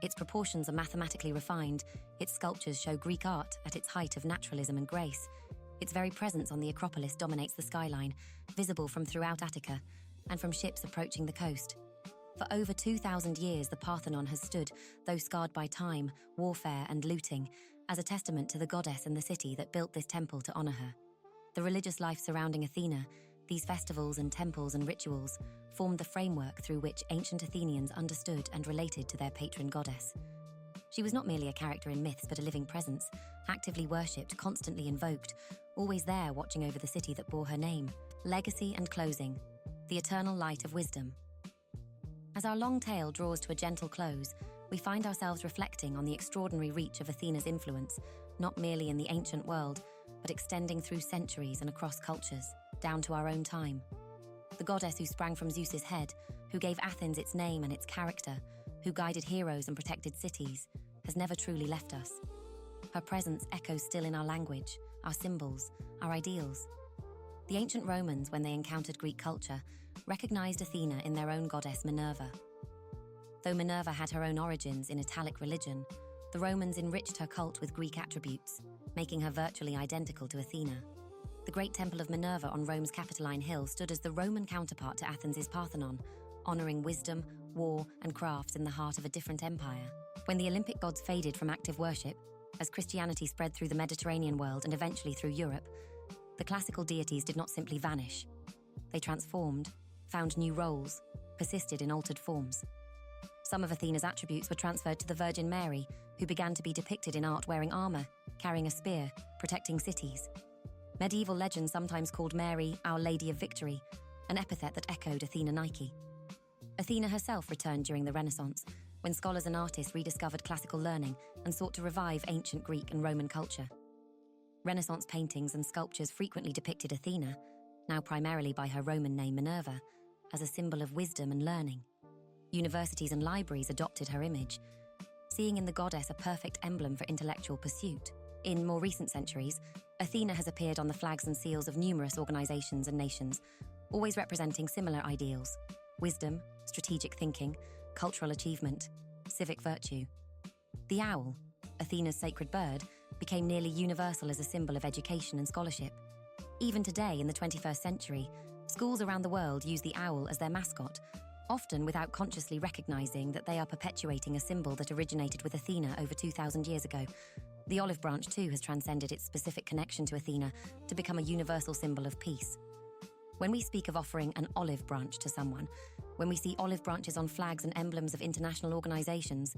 Its proportions are mathematically refined, its sculptures show Greek art at its height of naturalism and grace. Its very presence on the Acropolis dominates the skyline, visible from throughout Attica and from ships approaching the coast. For over 2,000 years, the Parthenon has stood, though scarred by time, warfare and looting, as a testament to the goddess and the city that built this temple to honor her. The religious life surrounding Athena, these festivals and temples and rituals, formed the framework through which ancient Athenians understood and related to their patron goddess. She was not merely a character in myths, but a living presence, actively worshipped, constantly invoked, always there watching over the city that bore her name. Legacy and closing, the eternal light of wisdom. As our long tale draws to a gentle close, we find ourselves reflecting on the extraordinary reach of Athena's influence, not merely in the ancient world, but extending through centuries and across cultures, down to our own time. The goddess who sprang from Zeus's head, who gave Athens its name and its character, who guided heroes and protected cities, has never truly left us. Her presence echoes still in our language, our symbols, our ideals. The ancient Romans, when they encountered Greek culture, recognized Athena in their own goddess Minerva. Though Minerva had her own origins in Italic religion, the Romans enriched her cult with Greek attributes, making her virtually identical to Athena. The great temple of Minerva on Rome's Capitoline Hill stood as the Roman counterpart to Athens' Parthenon, honoring wisdom, war, and crafts in the heart of a different empire. When the Olympic gods faded from active worship, as Christianity spread through the Mediterranean world and eventually through Europe, the classical deities did not simply vanish. They transformed, found new roles, persisted in altered forms. Some of Athena's attributes were transferred to the Virgin Mary, who began to be depicted in art wearing armor, carrying a spear, protecting cities. Medieval legend sometimes called Mary Our Lady of Victory, an epithet that echoed Athena Nike. Athena herself returned during the Renaissance, when scholars and artists rediscovered classical learning and sought to revive ancient Greek and Roman culture. Renaissance paintings and sculptures frequently depicted Athena, now primarily by her Roman name Minerva, as a symbol of wisdom and learning. Universities and libraries adopted her image, seeing in the goddess a perfect emblem for intellectual pursuit. In more recent centuries, Athena has appeared on the flags and seals of numerous organizations and nations, always representing similar ideals: wisdom, strategic thinking, cultural achievement, civic virtue. The owl, Athena's sacred bird, became nearly universal as a symbol of education and scholarship. Even today, in the 21st century, schools around the world use the owl as their mascot, often without consciously recognizing that they are perpetuating a symbol that originated with Athena over 2,000 years ago. The olive branch, too, has transcended its specific connection to Athena to become a universal symbol of peace. When we speak of offering an olive branch to someone, when we see olive branches on flags and emblems of international organizations,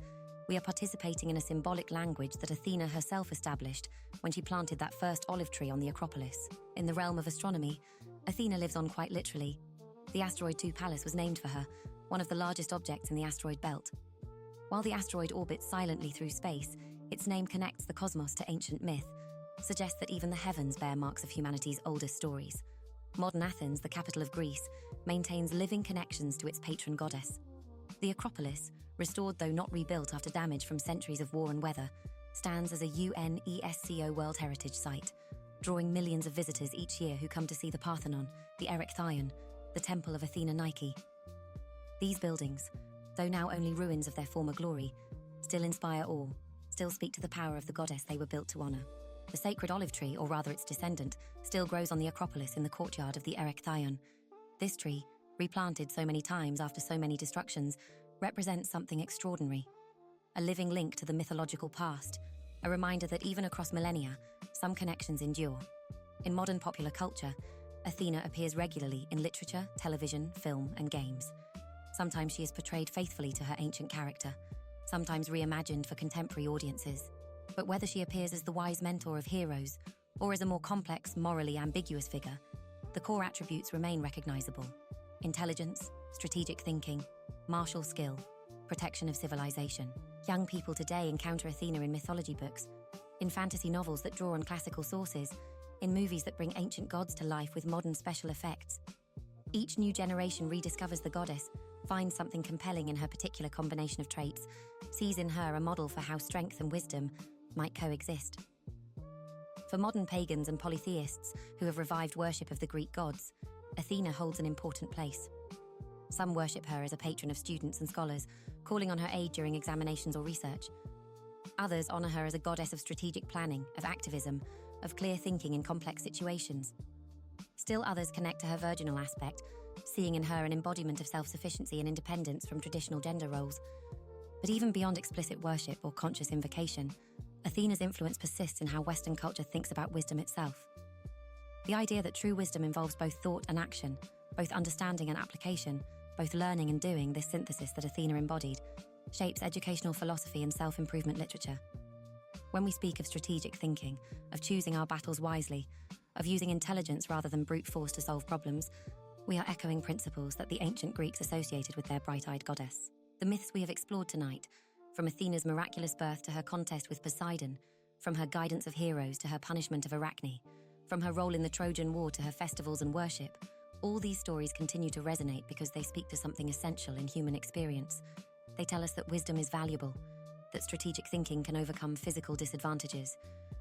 we are participating in a symbolic language that Athena herself established when she planted that first olive tree on the Acropolis. In the realm of astronomy, Athena lives on quite literally. The asteroid 2 Pallas was named for her, one of the largest objects in the asteroid belt. While the asteroid orbits silently through space, its name connects the cosmos to ancient myth, suggests that even the heavens bear marks of humanity's oldest stories. Modern Athens, the capital of Greece, maintains living connections to its patron goddess. The Acropolis, restored though not rebuilt after damage from centuries of war and weather, stands as a UNESCO World Heritage Site, drawing millions of visitors each year who come to see the Parthenon, the Erechtheion, the Temple of Athena Nike. These buildings, though now only ruins of their former glory, still inspire awe, still speak to the power of the goddess they were built to honor. The sacred olive tree, or rather its descendant, still grows on the Acropolis in the courtyard of the Erechtheion. This tree, replanted so many times after so many destructions, represents something extraordinary. A living link to the mythological past, a reminder that even across millennia, some connections endure. In modern popular culture, Athena appears regularly in literature, television, film, and games. Sometimes she is portrayed faithfully to her ancient character, sometimes reimagined for contemporary audiences. But whether she appears as the wise mentor of heroes or as a more complex, morally ambiguous figure, the core attributes remain recognizable: intelligence, strategic thinking, martial skill, protection of civilization. Young people today encounter Athena in mythology books, in fantasy novels that draw on classical sources, in movies that bring ancient gods to life with modern special effects. Each new generation rediscovers the goddess, finds something compelling in her particular combination of traits, sees in her a model for how strength and wisdom might coexist. For modern pagans and polytheists who have revived worship of the Greek gods, Athena holds an important place. Some worship her as a patron of students and scholars, calling on her aid during examinations or research. Others honor her as a goddess of strategic planning, of activism, of clear thinking in complex situations. Still others connect to her virginal aspect, seeing in her an embodiment of self-sufficiency and independence from traditional gender roles. But even beyond explicit worship or conscious invocation, Athena's influence persists in how Western culture thinks about wisdom itself. The idea that true wisdom involves both thought and action, both understanding and application, both learning and doing, this synthesis that Athena embodied, shapes educational philosophy and self-improvement literature. When we speak of strategic thinking, of choosing our battles wisely, of using intelligence rather than brute force to solve problems, we are echoing principles that the ancient Greeks associated with their bright-eyed goddess. The myths we have explored tonight, from Athena's miraculous birth to her contest with Poseidon, from her guidance of heroes to her punishment of Arachne, from her role in the Trojan War to her festivals and worship, all these stories continue to resonate because they speak to something essential in human experience. They tell us that wisdom is valuable, that strategic thinking can overcome physical disadvantages,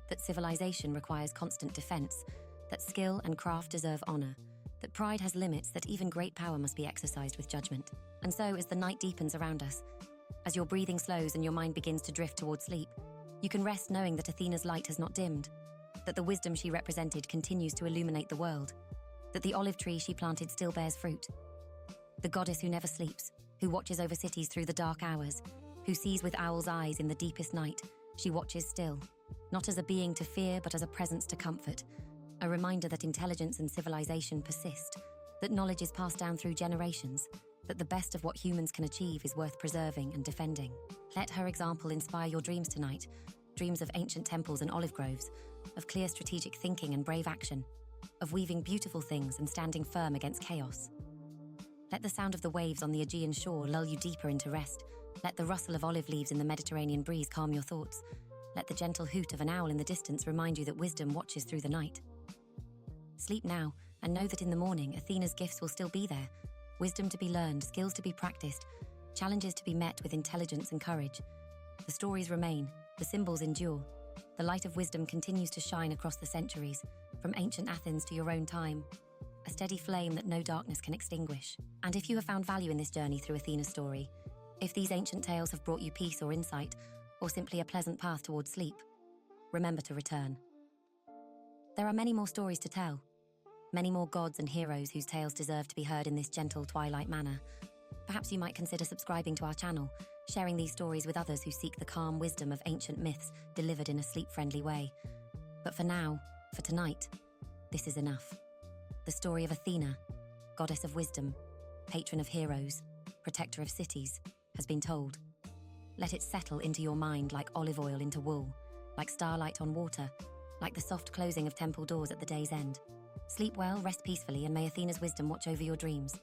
that civilization requires constant defense, that skill and craft deserve honor, that pride has limits, that even great power must be exercised with judgment. And so, as the night deepens around us, as your breathing slows and your mind begins to drift toward sleep, you can rest knowing that Athena's light has not dimmed, that the wisdom she represented continues to illuminate the world, that the olive tree she planted still bears fruit. The goddess who never sleeps, who watches over cities through the dark hours, who sees with owl's eyes in the deepest night, she watches still, not as a being to fear but as a presence to comfort, a reminder that intelligence and civilization persist, that knowledge is passed down through generations, that the best of what humans can achieve is worth preserving and defending. Let her example inspire your dreams tonight, dreams of ancient temples and olive groves, of clear strategic thinking and brave action, of weaving beautiful things and standing firm against chaos. Let the sound of the waves on the Aegean shore lull you deeper into rest. Let the rustle of olive leaves in the Mediterranean breeze calm your thoughts. Let the gentle hoot of an owl in the distance remind you that wisdom watches through the night. Sleep now, and know that in the morning, Athena's gifts will still be there. Wisdom to be learned, skills to be practiced, Challenges to be met with intelligence and courage. The stories remain, the symbols endure. The light of wisdom continues to shine across the centuries, from ancient Athens to your own time. A steady flame that no darkness can extinguish. And if you have found value in this journey through Athena's story, if these ancient tales have brought you peace or insight, or simply a pleasant path towards sleep, remember to return. There are many more stories to tell, many more gods and heroes whose tales deserve to be heard in this gentle twilight manner. Perhaps you might consider subscribing to our channel, sharing these stories with others who seek the calm wisdom of ancient myths delivered in a sleep-friendly way. But for now, for tonight, this is enough. The story of Athena, goddess of wisdom, patron of heroes, protector of cities, has been told. Let it settle into your mind like olive oil into wool, like starlight on water, like the soft closing of temple doors at the day's end. Sleep well, rest peacefully, and may Athena's wisdom watch over your dreams.